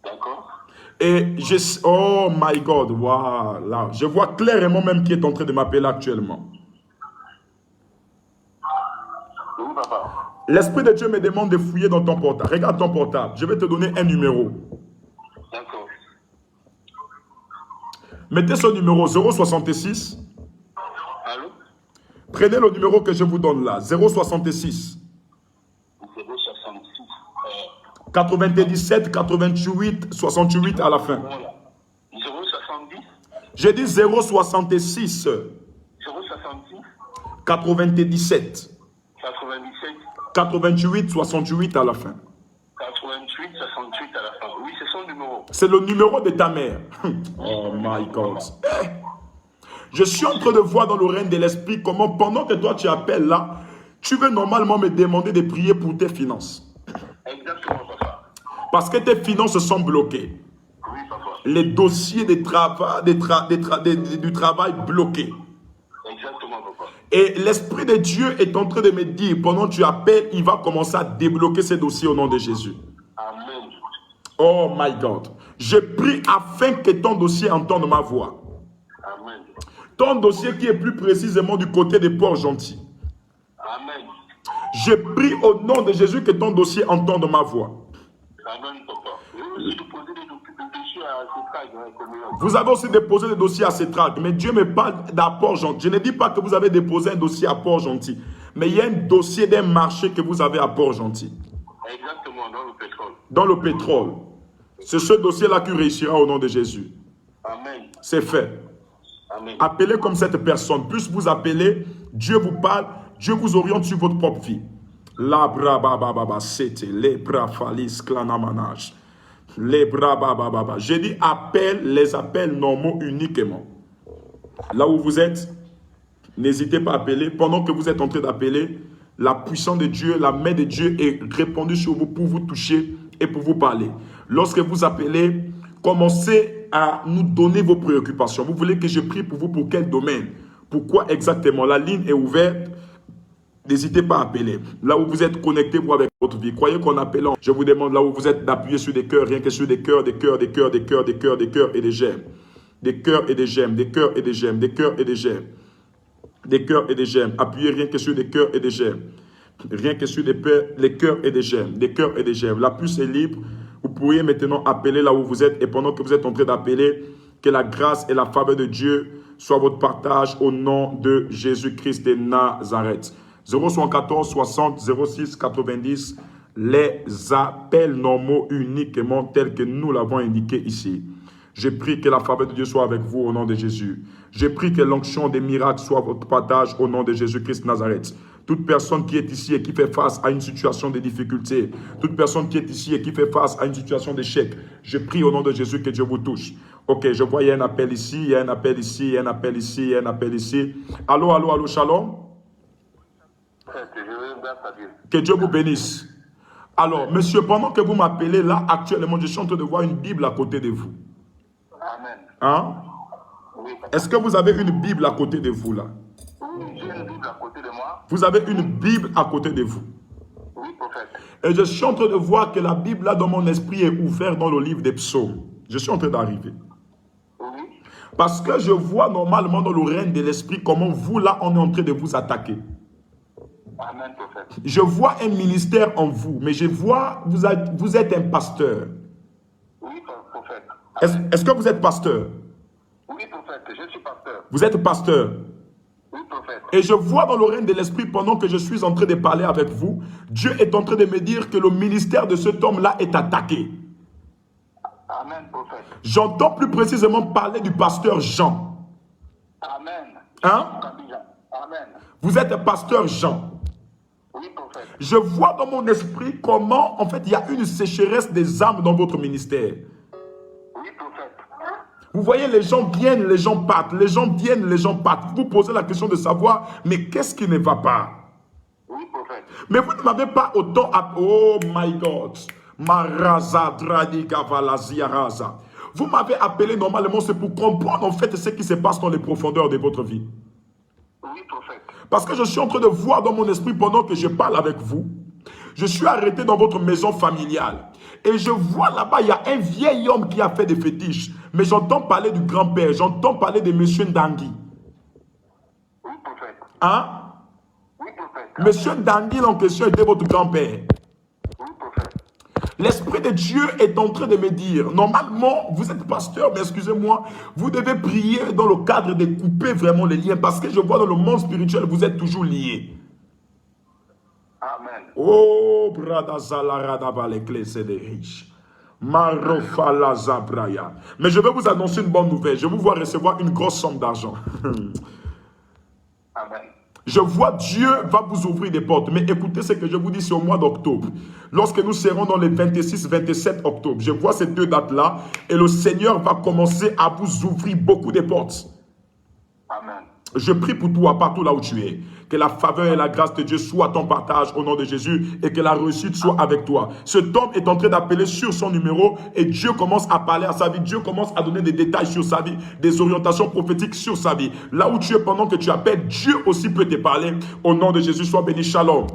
D'accord. Et oh my God, voilà. Je vois clairement même qui est en train de m'appeler actuellement. Oui, papa. L'Esprit de Dieu me demande de fouiller dans ton portable. Regarde ton portable. Je vais te donner un numéro. D'accord. Mettez ce numéro 066. Allô? Prenez le numéro que je vous donne là. 066 066. 97 88 68 à la fin. Voilà. 070. J'ai dit 066 066. 97 97. 88 68 à la fin. 88, 68 à la fin. Oui, c'est son numéro. C'est le numéro de ta mère. Oh my God. Je suis en train de voir dans le règne de l'esprit comment pendant que toi tu appelles là, tu veux normalement me demander de prier pour tes finances. Exactement, papa. Parce que tes finances sont bloquées. Oui, papa. Les dossiers du travail bloqués. Exactement, papa. Et l'Esprit de Dieu est en train de me dire, pendant que tu appelles, il va commencer à débloquer ces dossiers au nom de Jésus. Amen. Oh my God. Je prie afin que ton dossier entende ma voix. Amen. Ton dossier qui est plus précisément du côté des Port-Gentil. Amen. Je prie au nom de Jésus que ton dossier entende ma voix. Amen, papa. Je vais aussi déposer des dossiers à Cétrac, hein, Vous avez aussi déposé des dossiers à Cétrac, mais Dieu me parle d'un Port-Gentil. Je ne dis pas que vous avez déposé un dossier à Port-Gentil, mais il y a un dossier d'un marché que vous avez à Port-Gentil. Exactement, dans le pétrole. Dans le pétrole. C'est ce dossier-là qui réussira au nom de Jésus. Amen. C'est fait. Amen. Appelez comme cette personne. Plus vous appelez, Dieu vous parle, Dieu vous oriente sur votre propre vie. La bra ba ba ba ba c'était les bras falis clanamanage. Les bras ba ba ba ba. J'ai dit appel, les appels normaux uniquement. Là où vous êtes, n'hésitez pas à appeler. Pendant que vous êtes en train d'appeler, la puissance de Dieu, la main de Dieu est répandue sur vous pour vous toucher et pour vous parler. Lorsque vous appelez, commencez à nous donner vos préoccupations. Vous voulez que je prie pour vous pour quel domaine? Pourquoi exactement? La ligne est ouverte. N'hésitez pas à appeler. Là où vous êtes connecté, vous, avec votre vie. Croyez qu'en appelant, je vous demande là où vous êtes d'appuyer sur des cœurs, rien que sur des cœurs, des cœurs, des cœurs, des cœurs, des cœurs, des cœurs et des j'aime. Des cœurs et des j'aime, des cœurs et des j'aime, des cœurs et des j'aime. Des cœurs et des j'aime. Appuyez rien que sur des cœurs et des j'aime. Rien que sur les cœurs et des j'aime. Des cœurs et des j'aime. La puce est libre. Vous pourriez maintenant appeler là où vous êtes. Et pendant que vous êtes en train d'appeler, que la grâce et la faveur de Dieu soient votre partage au nom de Jésus-Christ de Nazareth. 074 60 06 90 les appels normaux uniquement tels que nous l'avons indiqué ici. Je prie que la faveur de Dieu soit avec vous au nom de Jésus. Je prie que l'onction des miracles soit votre partage au nom de Jésus-Christ Nazareth. Toute personne qui est ici et qui fait face à une situation de difficulté, toute personne qui est ici et qui fait face à une situation d'échec, je prie au nom de Jésus que Dieu vous touche. Ok, je vois, il y a un appel ici, il y a un appel ici, il y a un appel ici, il y a un appel ici. Allô, allô, allô, shalom. Que Dieu vous bénisse. Alors, monsieur, pendant que vous m'appelez, là, actuellement, je suis en train de voir une Bible à côté de vous. Amen. Hein? Oui. Est-ce que vous avez une Bible à côté de vous, là? Oui, j'ai une Bible à côté de moi. Vous avez une Bible à côté de vous. Oui, prophète. Et je suis en train de voir que la Bible, là, dans mon esprit, est ouverte dans le livre des psaumes. Je suis en train d'arriver. Oui. Parce que je vois normalement dans le règne de l'esprit comment vous, là, on est en train de vous attaquer. Amen, prophète. Je vois un ministère en vous, mais je vois, vous êtes un pasteur. Oui, prophète. Est-ce que vous êtes pasteur? Oui, prophète, je suis pasteur. Vous êtes pasteur. Oui, prophète. Et je vois dans le règne de l'esprit, pendant que je suis en train de parler avec vous, Dieu est en train de me dire que le ministère de cet homme-là est attaqué. Amen, prophète. J'entends plus précisément parler du pasteur Jean. Amen. Hein? Amen. Vous êtes pasteur Jean. Oui, prophète. Je vois dans mon esprit comment, en fait, il y a une sécheresse des âmes dans votre ministère. Oui, prophète. Vous voyez, les gens viennent, les gens partent. Les gens viennent, les gens partent. Vous posez la question de savoir, mais qu'est-ce qui ne va pas? Oui, prophète. Mais vous ne m'avez pas autant... Oh my God. Maraza Dradika Valazia Raza. Vous m'avez appelé normalement, c'est pour comprendre en fait ce qui se passe dans les profondeurs de votre vie. Oui, prophète. Parce que je suis en train de voir dans mon esprit pendant que je parle avec vous. Je suis arrêté dans votre maison familiale. Et je vois là-bas, il y a un vieil homme qui a fait des fétiches. Mais j'entends parler du grand-père. J'entends parler de monsieur Ndangui. Oui, prophète. Hein? Oui, prophète. Monsieur Ndangui en question était votre grand-père. Oui, prophète. L'Esprit de Dieu est en train de me dire, normalement, vous êtes pasteur, mais excusez-moi, vous devez prier dans le cadre de couper vraiment les liens. Parce que je vois dans le monde spirituel, vous êtes toujours liés. Amen. Oh, Bradazalaradaba, l'église des riches. Marofalazabraya. Mais je vais vous annoncer une bonne nouvelle. Je vous vois recevoir une grosse somme d'argent. Amen. Je vois Dieu va vous ouvrir des portes. Mais écoutez ce que je vous dis, c'est au mois d'octobre. Lorsque nous serons dans les 26-27 octobre, je vois ces deux dates-là. Et le Seigneur va commencer à vous ouvrir beaucoup de portes. Amen. Je prie pour toi, partout là où tu es. Que la faveur et la grâce de Dieu soient ton partage au nom de Jésus et que la réussite soit avec toi. Cet homme est en train d'appeler sur son numéro et Dieu commence à parler à sa vie. Dieu commence à donner des détails sur sa vie, des orientations prophétiques sur sa vie. Là où tu es pendant que tu appelles, Dieu aussi peut te parler. Au nom de Jésus, sois béni. Shalom.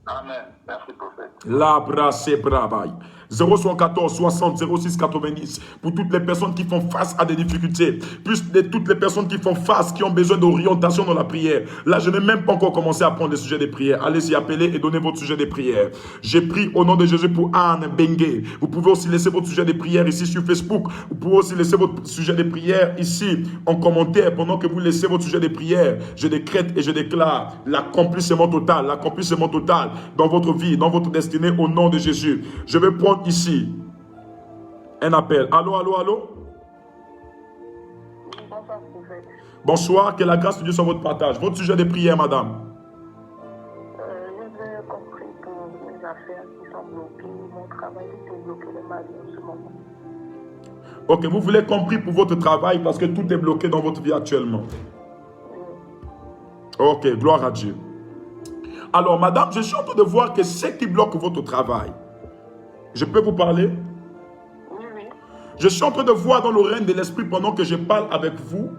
Amen. Merci, prophète. La brasse bravaille. 014 60 06 90 pour toutes les personnes qui font face à des difficultés, plus de toutes les personnes qui font face, qui ont besoin d'orientation dans la prière. Là, je n'ai même pas encore commencé à prendre les sujets de prière. Allez-y, appelez et donnez votre sujet de prière. J'ai pris au nom de Jésus pour Anne Bengue. Vous pouvez aussi laisser votre sujet de prière ici sur Facebook. Vous pouvez aussi laisser votre sujet de prière ici en commentaire. Pendant que vous laissez votre sujet de prière, je décrète et je déclare l'accomplissement total dans votre vie, dans votre destinée au nom de Jésus. Je vais prendre ici un appel. Allô, allô, allô? Bonsoir, prophète. Bonsoir, que la grâce de Dieu soit votre partage. Votre sujet de prière, madame. Je veux compris pour mes affaires qui sont bloquées, mon travail qui est bloqué, le mari en ce moment. Ok, vous voulez compris pour votre travail parce que tout est bloqué dans votre vie actuellement. Ok, gloire à Dieu. Alors, madame, je suis en train de voir que ce qui bloque votre travail, je peux vous parler? Oui, oui. Je suis en train de voir dans le règne de l'esprit pendant que je parle avec vous.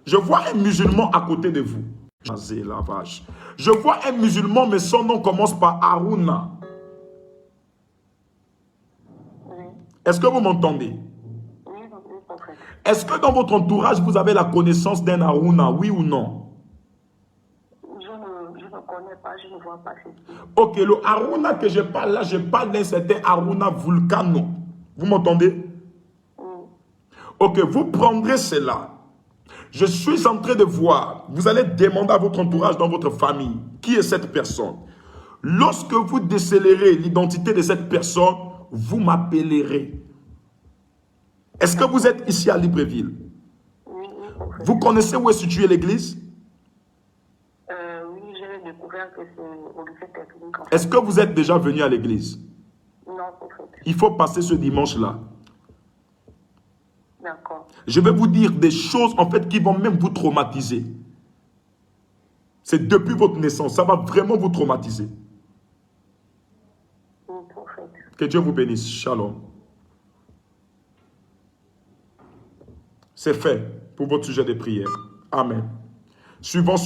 Je vois un musulman à côté de vous. La vache. Je vois un musulman, mais son nom commence par Haruna. Oui. Est-ce que vous m'entendez? Oui, oui, prophète. Est-ce que dans votre entourage, vous avez la connaissance d'un Haruna, oui ou non? Je ne connais pas, je ne vois pas ce qui. Ok, le Haruna que je parle là, je parle d'un certain Haruna Vulcano. Vous m'entendez? Oui. Ok, vous prendrez cela. Je suis en train de voir, vous allez demander à votre entourage dans votre famille, qui est cette personne? Lorsque vous décélerez l'identité de cette personne, vous m'appellerez. Est-ce que vous êtes ici à Libreville? Oui, prophète. Vous connaissez où est située l'église? Oui, j'ai découvert que c'est au lycée technique. En fait. Est-ce que vous êtes déjà venu à l'église? Non, prophète. Il faut passer ce dimanche-là. D'accord. Je vais vous dire des choses en fait qui vont même vous traumatiser. C'est depuis votre naissance, ça va vraiment vous traumatiser. Oui, prophète. Que Dieu vous bénisse. Shalom. C'est fait pour votre sujet de prière. Amen. Suivant.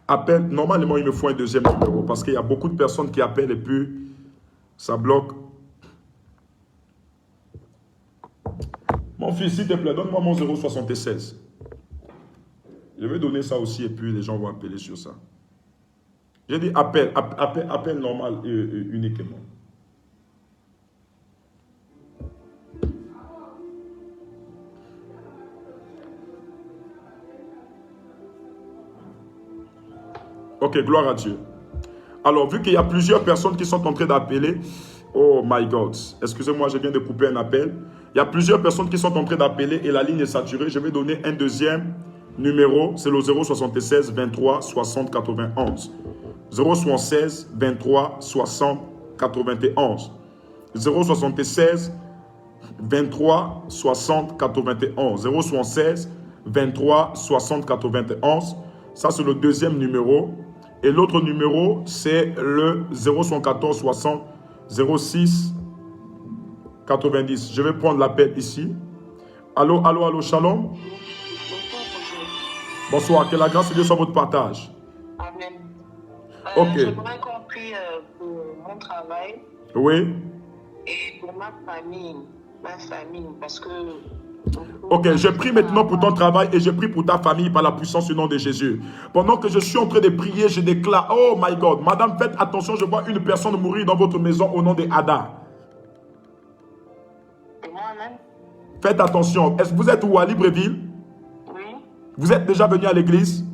Appel. Normalement, il me faut un deuxième numéro parce qu'il y a beaucoup de personnes qui appellent et puis ça bloque. Mon fils, s'il te plaît, donne-moi mon 076. Je vais donner ça aussi et puis les gens vont appeler sur ça. J'ai dit appel normal uniquement. Ok, gloire à Dieu. Alors, vu qu'il y a plusieurs personnes qui sont en train d'appeler, oh my God, excusez-moi, je viens de couper un appel. Il y a plusieurs personnes qui sont en train d'appeler et la ligne est saturée. Je vais donner un deuxième numéro, c'est le 076 23 60 91. 076 23 60 91. 076 23 60 91. 076 23 60 91. Ça, c'est le deuxième numéro. Et l'autre numéro, c'est le 014 60 06 90. Je vais prendre l'appel ici. Allô, shalom. Bonsoir, que la grâce de Dieu soit votre partage. Amen. Ok. J'aimerais qu'on prie pour mon travail Oui. et pour ma famille. Parce que... Ok, je prie maintenant pour ton travail et je prie pour ta famille par la puissance du nom de Jésus. Pendant que je suis en train de prier, je déclare, oh my God, madame, faites attention, je vois une personne mourir dans votre maison au nom de Ada. Et moi-même? Faites attention. Est-ce que vous êtes où, à Libreville? Oui. Vous êtes déjà venu à l'église?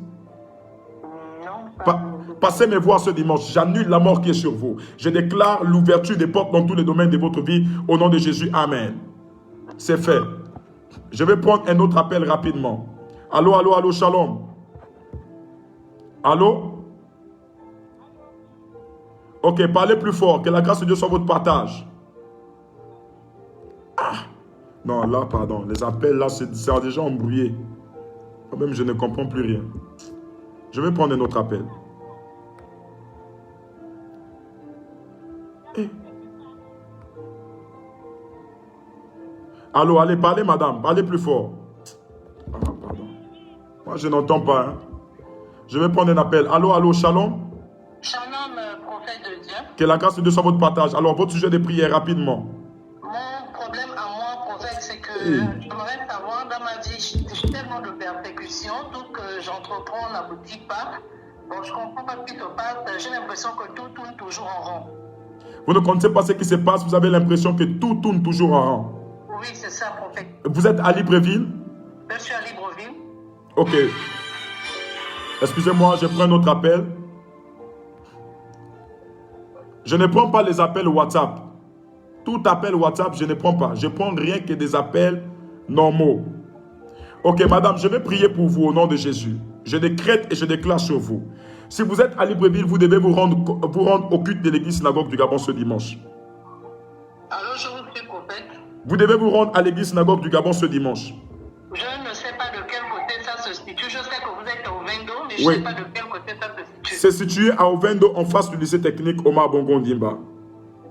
Non. Passez me voir ce dimanche. J'annule la mort qui est sur vous. Je déclare l'ouverture des portes dans tous les domaines de votre vie. Au nom de Jésus, amen. C'est fait. Je vais prendre un autre appel rapidement. Allô, shalom. Allô? Ok, parlez plus fort. Que la grâce de Dieu soit votre partage. Ah! Non, là, pardon. Les appels, là, c'est déjà embrouillé. Même, je ne comprends plus rien. Je vais prendre un autre appel. Eh. Allô, allez, parlez, madame. Parlez plus fort. Ah, pardon. Moi, je n'entends pas. Hein. Je vais prendre un appel. Allô, shalom. Shalom, prophète de Dieu. Que la grâce de Dieu soit votre partage. Alors, votre sujet de prière, rapidement. Mon problème à moi, prophète, c'est que j'aimerais savoir, dans ma vie, j'ai tellement de persécutions, tout que j'entreprends n'aboutit pas. Bon, je comprends pas ce qui se passe. J'ai l'impression que tout tourne toujours en rond. Vous ne connaissez pas ce qui se passe. Vous avez l'impression que tout tourne toujours en rond. Oui, c'est ça, prophète. Vous êtes à Libreville? Je suis à Libreville. Ok. Excusez-moi, je prends un autre appel. Je ne prends pas les appels WhatsApp. Tout appel WhatsApp, je ne prends pas. Je prends rien que des appels normaux. Ok, madame, je vais prier pour vous au nom de Jésus. Je décrète et je déclare sur vous. Si vous êtes à Libreville, vous devez vous rendre au culte de l'église synagogue du Gabon ce dimanche. Alors, je vous prie, prophète. Vous devez vous rendre à l'église synagogue du Gabon ce dimanche. Je ne sais pas de quel côté ça se situe. Je sais que vous êtes au Vendo, mais je Oui. ne sais pas de quel côté ça se situe. C'est situé à Ovendo, en face du lycée technique Omar Bongo Ndimba.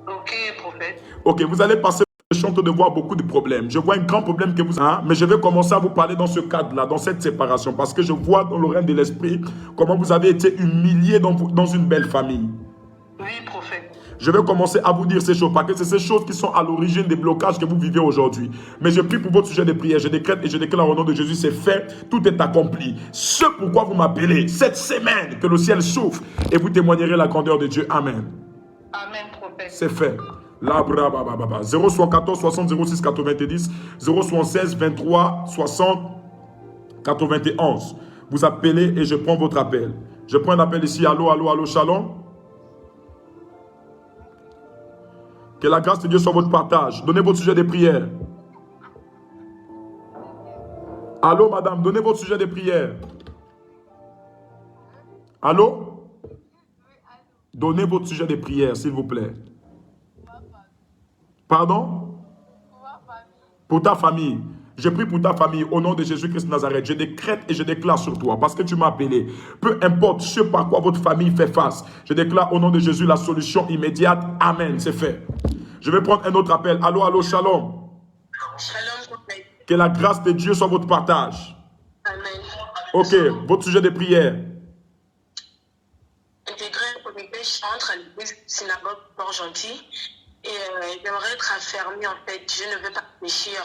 Ok, prophète. Ok, vous allez passer. Je suis en train de voir beaucoup de problèmes. Je vois un grand problème que vous avez, mais je vais commencer à vous parler dans ce cadre-là, dans cette séparation, parce que je vois dans le règne de l'esprit comment vous avez été humilié dans une belle famille. Oui, prophète. Je vais commencer à vous dire ces choses, parce que c'est ces choses qui sont à l'origine des blocages que vous vivez aujourd'hui. Mais je prie pour votre sujet de prière, je décrète et je déclare au nom de Jésus, c'est fait, tout est accompli. Ce pourquoi vous m'appelez, cette semaine, que le ciel souffle et vous témoignerez la grandeur de Dieu. Amen. Amen, prophète. C'est fait. Là, 074 60 06 90 076 23 60 91. Vous appelez et je prends votre appel. Je prends un appel ici. Allô, allô, allô, shalom. Que la grâce de Dieu soit votre partage. Donnez votre sujet de prière. Allô, madame, donnez votre sujet de prière. Allô? Donnez votre sujet de prière, s'il vous plaît. Pardon? Pour ta famille. Je prie pour ta famille au nom de Jésus-Christ de Nazareth. Je décrète et je déclare sur toi parce que tu m'as appelé. Peu importe ce par quoi votre famille fait face. Je déclare au nom de Jésus la solution immédiate. Amen. C'est fait. Je vais prendre un autre appel. Allô, allô, shalom. Shalom. Que la grâce de Dieu soit votre partage. Amen. Ok, votre sujet de prière. Intégrer un comité entre à l'église synagogue Port-Gentil et j'aimerais être affermi en fait. Je ne veux pas péchir.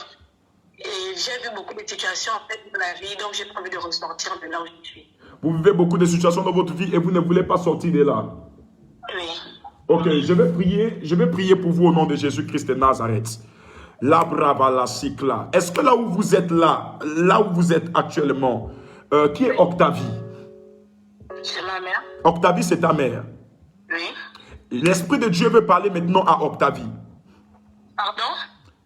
Et j'ai vu beaucoup de situations en fait dans la vie, donc j'ai pas envie de ressortir de là où je suis. Vous vivez beaucoup de situations dans votre vie et vous ne voulez pas sortir de là. Oui. Ok, je vais prier pour vous au nom de Jésus-Christ de Nazareth. La brava la cycla. Est-ce que là où vous êtes là où vous êtes actuellement, qui est Octavie? C'est ma mère. Octavie, c'est ta mère. Oui. L'Esprit de Dieu veut parler maintenant à Octavie. Pardon?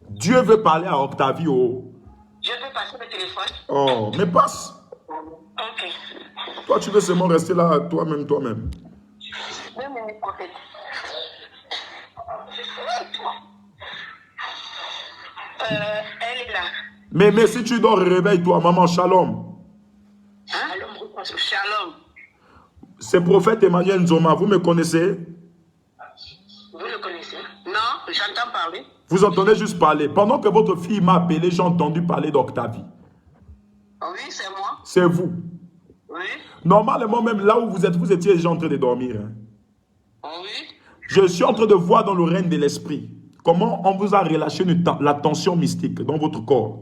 Dieu veut parler à Octavie. Oh, Je peux passer le téléphone? oh, mais passe. Ok. Toi, tu veux seulement rester là toi-même. 2 minutes, prophète. Elle est là. Mais si tu dors, réveille-toi, maman, shalom. Hein? Shalom. C'est prophète Emmanuel Nzoma, vous me connaissez? Vous le connaissez? Non, j'entends parler. Vous entendez juste parler. Pendant que votre fille m'a appelé, j'ai entendu parler d'Octavie. Oui, c'est moi. C'est vous. Oui. Normalement, même là où vous êtes, vous étiez déjà en train de dormir. Hein. Oui. Je suis en train de voir dans le règne de l'esprit comment on vous a relâché la tension mystique dans votre corps.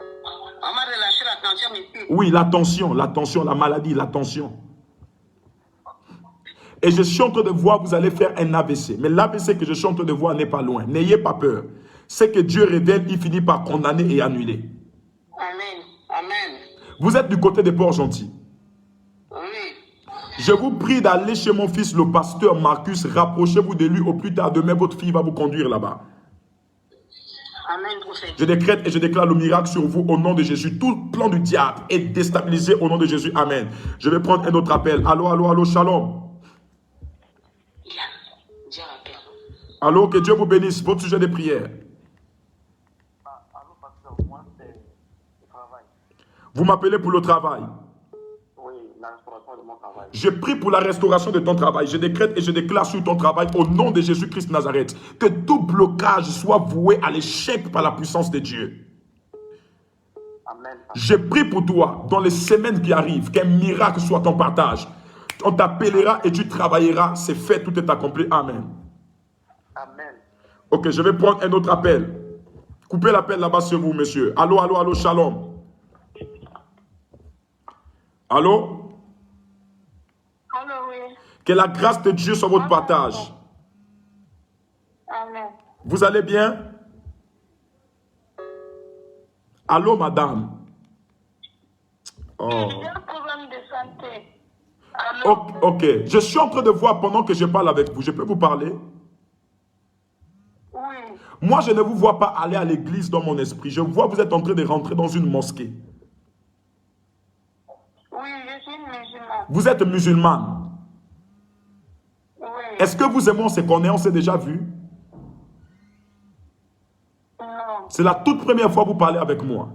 On m'a relâché la tension mystique. Oui, la tension, la maladie, la tension. Et je suis en train de voir, vous allez faire un AVC. Mais l'AVC que je suis en train de voir n'est pas loin. N'ayez pas peur. Ce que Dieu révèle, il finit par condamner et annuler. Amen. Amen. Vous êtes du côté de Port-Gentil. Oui. Je vous prie d'aller chez mon fils, le pasteur Marcus. Rapprochez-vous de lui au plus tard. Demain, votre fille va vous conduire là-bas. Amen, prophète. Je décrète et je déclare le miracle sur vous au nom de Jésus. Tout plan du diable est déstabilisé au nom de Jésus. Amen. Je vais prendre un autre appel. Allô, allô, allô, shalom. Allô, que Dieu vous bénisse. Votre sujet de prière. Allô, pasteur, moi c'est le travail. Vous m'appelez pour le travail. Oui, la restauration de mon travail. Je prie pour la restauration de ton travail. Je décrète et je déclare sur ton travail au nom de Jésus-Christ de Nazareth que tout blocage soit voué à l'échec par la puissance de Dieu. Amen. Je prie pour toi dans les semaines qui arrivent qu'un miracle soit ton partage. On t'appellera et tu travailleras. C'est fait, tout est accompli. Amen. Amen. Ok, je vais prendre un autre appel. Coupez l'appel là-bas sur vous, monsieur. Allô, allô, allô, shalom. Allô? Allô, oui. Que la grâce de Dieu soit votre partage. Amen. Vous allez bien? Allô, madame? Oh. J'ai un problème de santé. Allô? Ok, je suis en train de voir pendant que je parle avec vous. Je peux vous parler? Oui. Moi, je ne vous vois pas aller à l'église dans mon esprit. Je vois que vous êtes en train de rentrer dans une mosquée. Oui, je suis musulmane. Vous êtes musulmane. Oui. Est-ce que vous et moi, on se connaît? On s'est déjà vu? Non. C'est la toute première fois que vous parlez avec moi.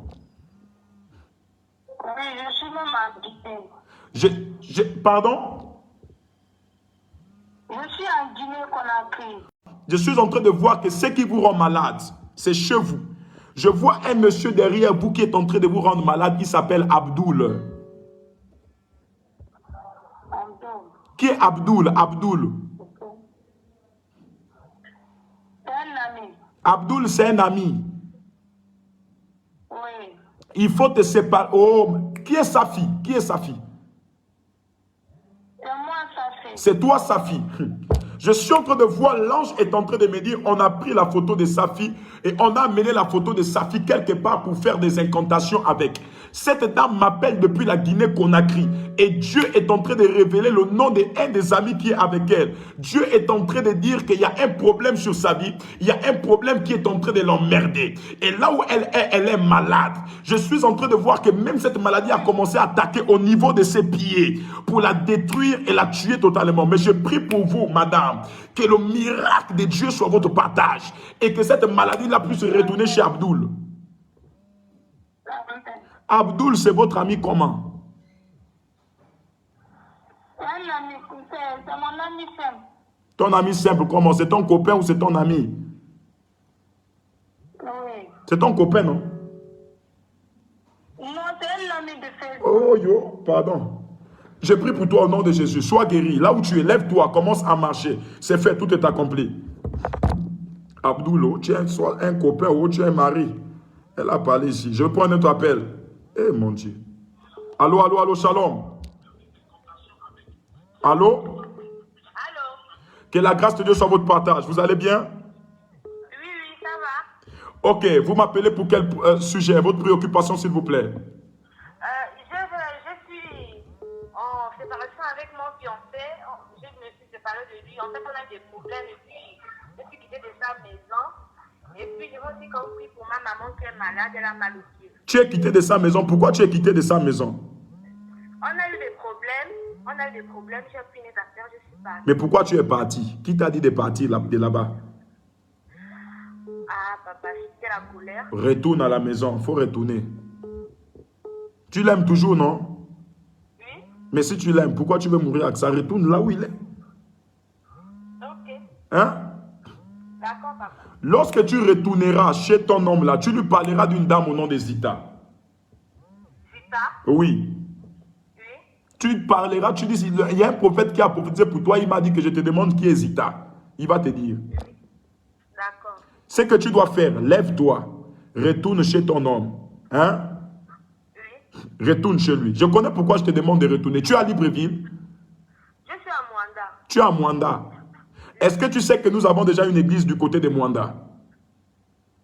Oui, je suis même en Guinée. Pardon? Je suis en Guinée-Conakry. Je suis en train de voir que ce qui vous rend malade, c'est chez vous. Je vois un monsieur derrière vous qui est en train de vous rendre malade. Il s'appelle Abdoul. Qui est Abdoul? Abdoul. C'est un ami. Abdoul, c'est un ami. Oui. Il faut te séparer. Oh, qui est sa fille? Qui est sa fille? C'est moi, sa fille. C'est toi, sa fille. Je suis en train de voir, l'ange est en train de me dire, on a pris la photo de sa fille et on a amené la photo de sa fille quelque part pour faire des incantations avec. Cette dame m'appelle depuis la Guinée-Conakry et Dieu est en train de révéler le nom d'un des amis qui est avec elle. Dieu est en train de dire qu'il y a un problème sur sa vie, il y a un problème qui est en train de l'emmerder. Et là où elle est malade. Je suis en train de voir que même cette maladie a commencé à attaquer au niveau de ses pieds pour la détruire et la tuer totalement. Mais je prie pour vous, madame, que le miracle de Dieu soit votre partage et que cette maladie-là puisse retourner chez Abdoul. Abdoul, c'est votre ami comment? Un ami, c'est mon ami simple. Ton ami simple comment? C'est ton copain ou c'est ton ami? Oui. C'est ton copain, non? Non, c'est un ami de Facebook. Oh yo, pardon. Je prie pour toi au nom de Jésus. Sois guéri. Là où tu es, lève-toi, commence à marcher. C'est fait, tout est accompli. Abdoul, tu es soit un copain ou tu es un mari. Elle a parlé ici. Je vais prendre un autre appel. Eh mon Dieu. Allô, allô, allô, shalom. Allô? Allô? Que la grâce de Dieu soit votre partage. Vous allez bien? Oui, ça va. Ok, vous m'appelez pour quel sujet? Votre préoccupation, s'il vous plaît. Je suis en séparation avec mon fiancé. Je me suis séparée de lui. En fait, on a des problèmes et puis je suis quittée de sa maison. Et puis, je vais aussi compris pour ma maman qui est malade, elle a mal au pied. Tu es quitté de sa maison. Pourquoi tu es quitté de sa maison? On a eu des problèmes. J'ai pris mes affaires, je suis partie. Mais pourquoi tu es parti? Qui t'a dit de partir de là-bas? Ah, papa, c'était la colère. Retourne à la maison. Il faut retourner. Tu l'aimes toujours, non? Oui? Mais si tu l'aimes, pourquoi tu veux mourir avec ça? Retourne là où il est. Ok. Hein? D'accord, papa. Lorsque tu retourneras chez ton homme là, tu lui parleras d'une dame au nom de Zita. Zita? Oui. Oui? Tu parleras, tu dis, il y a un prophète qui a prophétisé pour toi, il m'a dit que je te demande qui est Zita. Il va te dire. D'accord. Ce que tu dois faire, lève-toi, retourne chez ton homme. Hein? Oui? Retourne chez lui. Je connais pourquoi je te demande de retourner. Tu es à Libreville? Je suis à Mwanda. Tu es à Mwanda. Est-ce que tu sais que nous avons déjà une église du côté de Mwanda?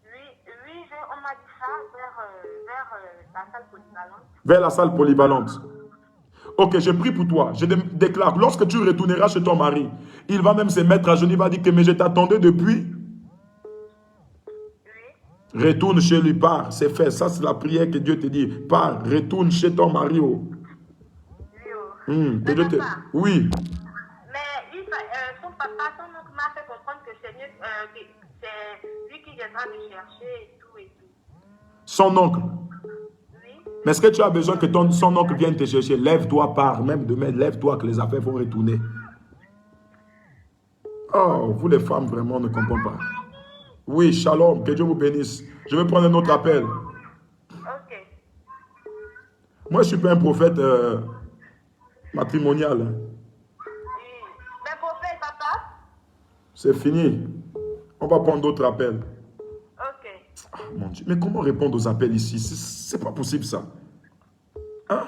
Oui, on m'a dit ça vers la salle polyvalente. Vers la salle polyvalente. Ok, je prie pour toi. Je déclare, lorsque tu retourneras chez ton mari, il va même se mettre à genoux, il va dire que mais je t'attendais depuis. Oui? Retourne chez lui, pars, c'est fait. Ça, c'est la prière que Dieu te dit. Pars, retourne chez ton mari. Oh. Oui, oh. Que Dieu te... Papa. Oui. Mais son oncle m'a fait comprendre que c'est mieux, que c'est lui qui viendra me chercher et tout et tout. Son oncle. Oui? Mais est-ce que tu as besoin que son oncle vienne te chercher? Lève-toi, pars. Même demain, lève-toi que les affaires vont retourner. Oh, vous les femmes, vraiment, ne comprenez pas. Oui, shalom, que Dieu vous bénisse. Je vais prendre un autre appel. Ok. Moi, je ne suis pas un prophète matrimonial. Oui. Mais prophète, papa? C'est fini. On va prendre d'autres appels. Ok. Ah, mon Dieu, mais comment répondre aux appels ici? C'est pas possible ça. Hein?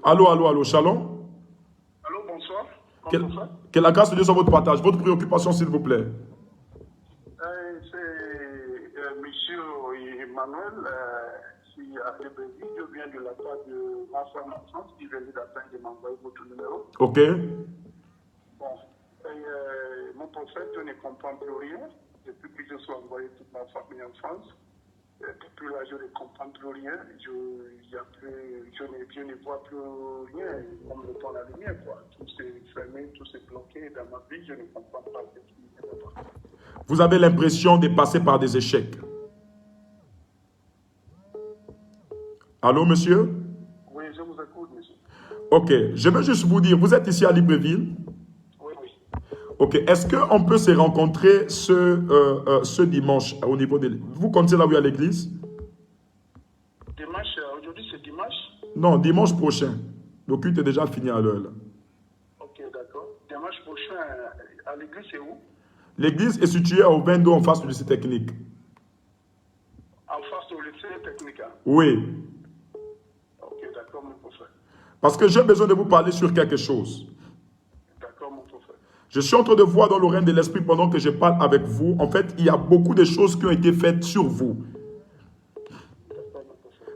Allô, allô, allô, shalom. Allô, bonsoir. Que la grâce de Dieu soit votre partage. Votre préoccupation, s'il vous plaît. C'est monsieur Emmanuel, qui a fait Brésil. Je viens de la part de ma femme en France qui vient d'attendre de m'envoyer votre numéro. Ok. Bon, mon prophète, je ne comprends plus rien. Depuis que je suis envoyé toute ma famille en France, depuis là, je ne comprends plus rien. Je ne vois plus rien comme le temps la lumière, quoi. Tout s'est fermé, tout s'est bloqué dans ma vie. Je ne comprends pas ce qui me passe. Vous avez l'impression de passer par des échecs. Allô, monsieur? Oui, je vous écoute, monsieur. Ok, je veux juste vous dire, vous êtes ici à Libreville? Oui, oui. Ok, est-ce qu'on peut se rencontrer ce dimanche au niveau de... Vous connaissez là où il y a l'église? Dimanche, aujourd'hui c'est dimanche? Non, dimanche prochain. Le culte est déjà fini à l'heure. Ok, d'accord. Dimanche prochain, à l'église, c'est où? L'église est située au 22 en face du lycée technique. En face au lycée technique. Hein? Oui. Ok, d'accord, mon prophète. Parce que j'ai besoin de vous parler sur quelque chose. D'accord, mon prophète. Je suis en train de voir dans le règne de l'esprit pendant que je parle avec vous. En fait, il y a beaucoup de choses qui ont été faites sur vous.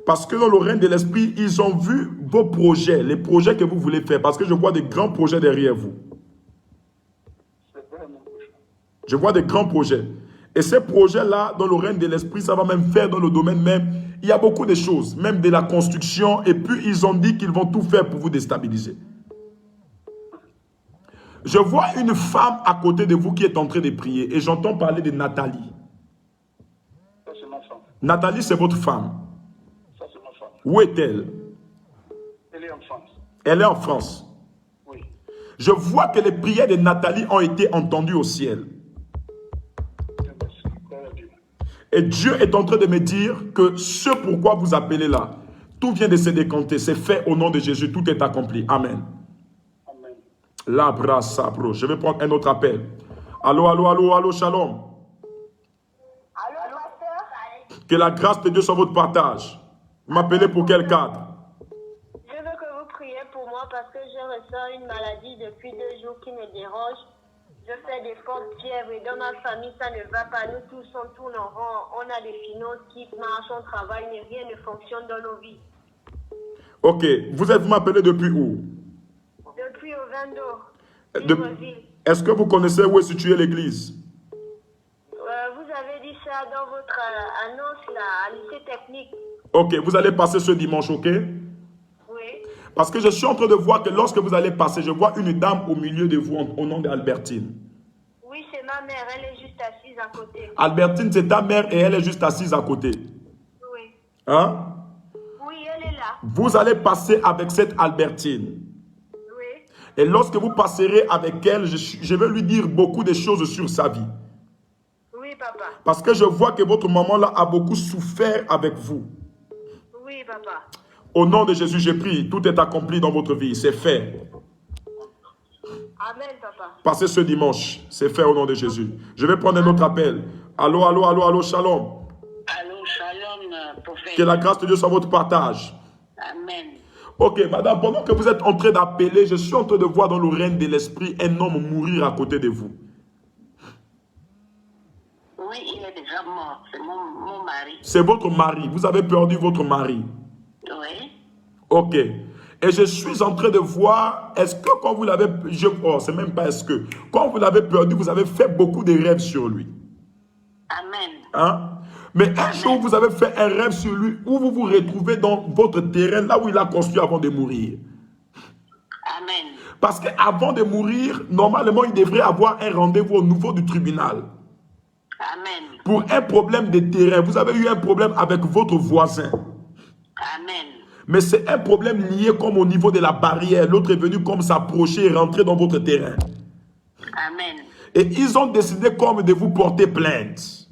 Parce que dans le règne de l'esprit, ils ont vu vos projets, les projets que vous voulez faire. Parce que je vois des grands projets derrière vous. Je vois des grands projets. Et ces projets-là, dans le règne de l'esprit, ça va même faire dans le domaine même. Il y a beaucoup de choses, même de la construction. Et puis, ils ont dit qu'ils vont tout faire pour vous déstabiliser. Je vois une femme à côté de vous qui est en train de prier. Et j'entends parler de Nathalie. Ça, c'est ma femme. Nathalie, c'est votre femme. Ça, c'est ma femme. Où est-elle? Elle est en France. Elle est en France. Oui. Je vois que les prières de Nathalie ont été entendues au ciel. Et Dieu est en train de me dire que ce pourquoi vous appelez là, tout vient de se décanter. C'est fait au nom de Jésus. Tout est accompli. Amen. Amen. La brassa, bro. Je vais prendre un autre appel. Allô, allô, allô, allô, shalom. Allô, pasteur? Que la grâce de Dieu soit votre partage. Vous m'appelez pour quel cadre? Je veux que vous priez pour moi parce que je ressens une maladie depuis 2 jours qui me dérange. Je fais des fortes fièvres et dans ma famille, ça ne va pas. Nous tous, on tourne en rond. On a des finances qui marchent, on travaille, mais rien ne fonctionne dans nos vies. Ok. Vous m'appelez depuis où? Depuis au Libreville. Est-ce que vous connaissez où est située l'église? Vous avez dit ça dans votre annonce là, à lycée technique. Ok. Vous allez passer ce dimanche, ok? Oui. Parce que je suis en train de voir que lorsque vous allez passer, je vois une dame au milieu de vous au nom d'Albertine. Oui, c'est ma mère, elle est juste assise à côté. Albertine, c'est ta mère et elle est juste assise à côté. Oui. Hein? Oui, elle est là. Vous allez passer avec cette Albertine. Oui. Et lorsque vous passerez avec elle, je vais lui dire beaucoup de choses sur sa vie. Oui, papa. Parce que je vois que votre maman là a beaucoup souffert avec vous. Oui, papa. Au nom de Jésus, j'ai prie. Tout est accompli dans votre vie. C'est fait. Amen, papa. Passez ce dimanche. C'est fait au nom de Jésus. Je vais prendre un autre appel. Allô, allô, allô, allô, shalom. Allô, shalom, prophète. Que la grâce de Dieu soit votre partage. Amen. Ok, madame, pendant que vous êtes en train d'appeler, je suis en train de voir dans le règne de l'esprit un homme mourir à côté de vous. Oui, il est déjà mort. C'est mon mari. C'est votre mari. Vous avez perdu votre mari. Oui. Ok. Et je suis en train de voir, est-ce que quand vous l'avez... Oh, c'est même pas est-ce que. Quand vous l'avez perdu, vous avez fait beaucoup de rêves sur lui. Amen. Hein? Mais un jour, vous avez fait un rêve sur lui où vous vous retrouvez dans votre terrain, là où il a construit avant de mourir. Amen. Parce qu'avant de mourir, normalement, il devrait avoir un rendez-vous au niveau du tribunal. Amen. Pour un problème de terrain, vous avez eu un problème avec votre voisin. Amen. Mais c'est un problème lié comme au niveau de la barrière. L'autre est venu comme s'approcher et rentrer dans votre terrain. Amen. Et ils ont décidé comme de vous porter plainte.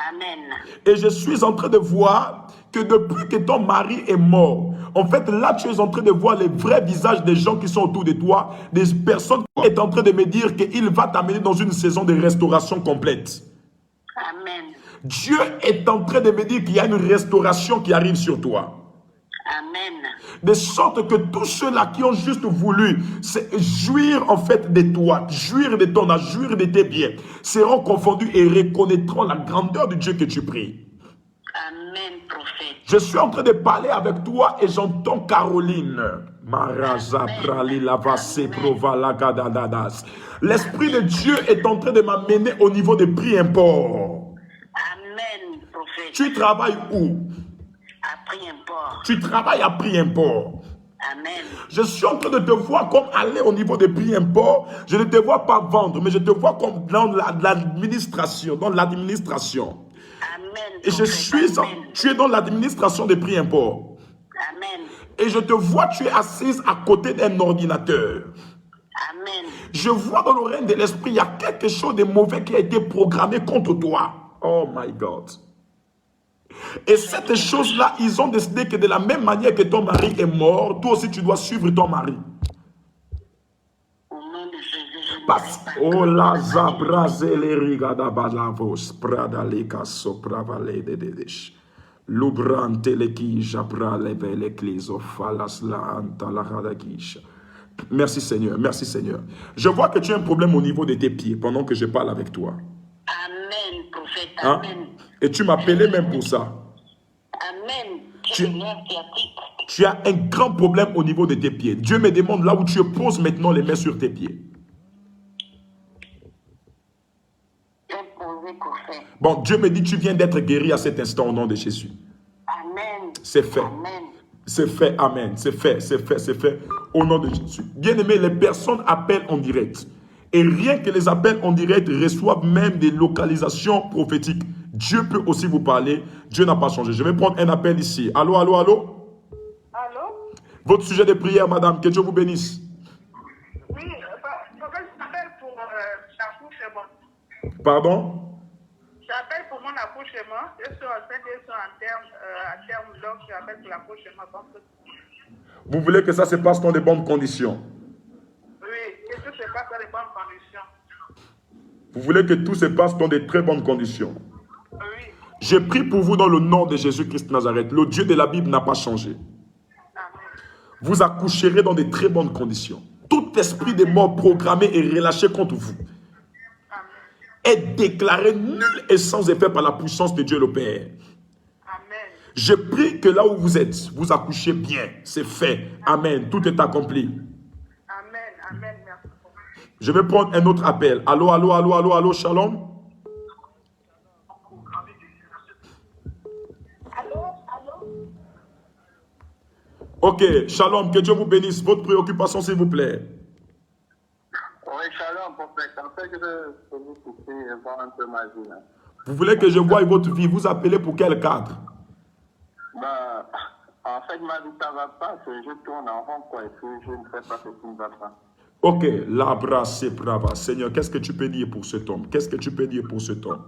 Amen. Et je suis en train de voir que depuis que ton mari est mort, en fait là tu es en train de voir les vrais visages des gens qui sont autour de toi, des personnes qui sont en train de me dire qu'il va t'amener dans une saison de restauration complète. Amen. Dieu est en train de me dire qu'il y a une restauration qui arrive sur toi. Amen. De sorte que tous ceux-là qui ont juste voulu jouir en fait de toi, jouir de ton âge, jouir de tes biens, seront confondus et reconnaîtront la grandeur du Dieu que tu pries. Amen, prophète. Je suis en train de parler avec toi et j'entends Caroline. L'Esprit de Dieu est en train de m'amener au niveau des prix imports. Amen, prophète. Tu travailles où? À prix import. Tu travailles à prix import. Amen. Je suis en train de te voir comme aller au niveau des prix import. Je ne te vois pas vendre, mais je te vois comme dans l'administration. Dans l'administration. Amen. Et je suis, tu es dans l'administration des prix import. Amen. Et je te vois, tu es assise à côté d'un ordinateur. Amen. Je vois dans le règne de l'esprit, il y a quelque chose de mauvais qui a été programmé contre toi. Oh my God. Et cette chose-là, ils ont décidé que de la même manière que ton mari est mort, toi aussi tu dois suivre ton mari. Au nom de Jésus, je Parce oh la zabrazele rigada balavos pradaleka sopravale de dedesh. Lubrante le ki jabra leve le kliso falas la anta la radagisha. Merci Seigneur, merci Seigneur. Je vois que tu as un problème au niveau de tes pieds pendant que je parle avec toi. Amen, prophète, Hein? amen. Et tu m'appelais même pour ça. Amen. Tu- J'ai une nerf sciatique. Tu as un grand problème au niveau de tes pieds. Dieu me demande là où tu poses maintenant les mains sur tes pieds. J'ai posé, prophète. Bon, Dieu me dit tu viens d'être guéri à cet instant au nom de Jésus. Amen. C'est fait. Amen. C'est fait, amen. C'est fait, c'est fait, c'est fait. Au nom de Jésus. Bien aimé, les personnes appellent en direct. Et rien que les appels en direct reçoivent même des localisations prophétiques. Dieu peut aussi vous parler. Dieu n'a pas changé. Je vais prendre un appel ici. Allô, allô, allô? Allô? Votre sujet de prière, madame. Que Dieu vous bénisse. Oui, j'appelle pour l'accouchement. Pardon? J'appelle pour mon accouchement. Je suis enceinte et à terme, donc j'appelle pour l'accouchement. Vous voulez que ça se passe dans de bonnes conditions? Oui, que tout se passe dans de bonnes conditions. Vous voulez que tout se passe dans de très bonnes conditions? Oui. Je prie pour vous dans le nom de Jésus-Christ de Nazareth. Le Dieu de la Bible n'a pas changé. Amen. Vous accoucherez dans de très bonnes conditions. Tout esprit de mort programmé et relâché contre vous Amen. est déclaré nul et sans effet par la puissance de Dieu le Père. Amen. Je prie que là où vous êtes, vous accouchez bien. C'est fait. Amen. Tout est accompli. Amen. Amen. Merci beaucoup. Je vais prendre un autre appel. Allô, allô, allô, allô, allô, shalom. Ok, shalom, que Dieu vous bénisse. Votre préoccupation, s'il vous plaît. Oui, shalom, prophète. En fait, je veux vous couper et voir un peu ma vie. Là. Vous voulez que je voie votre vie. Vous appelez pour quel cadre? Bah, en fait, ma vie, ça va pas. Je tourne en rond, quoi. Et puis, je ne sais pas ce qui ne va pas. Ok, labra c'est brava. Seigneur, qu'est-ce que tu peux dire pour cet homme? Qu'est-ce que tu peux dire pour cet homme?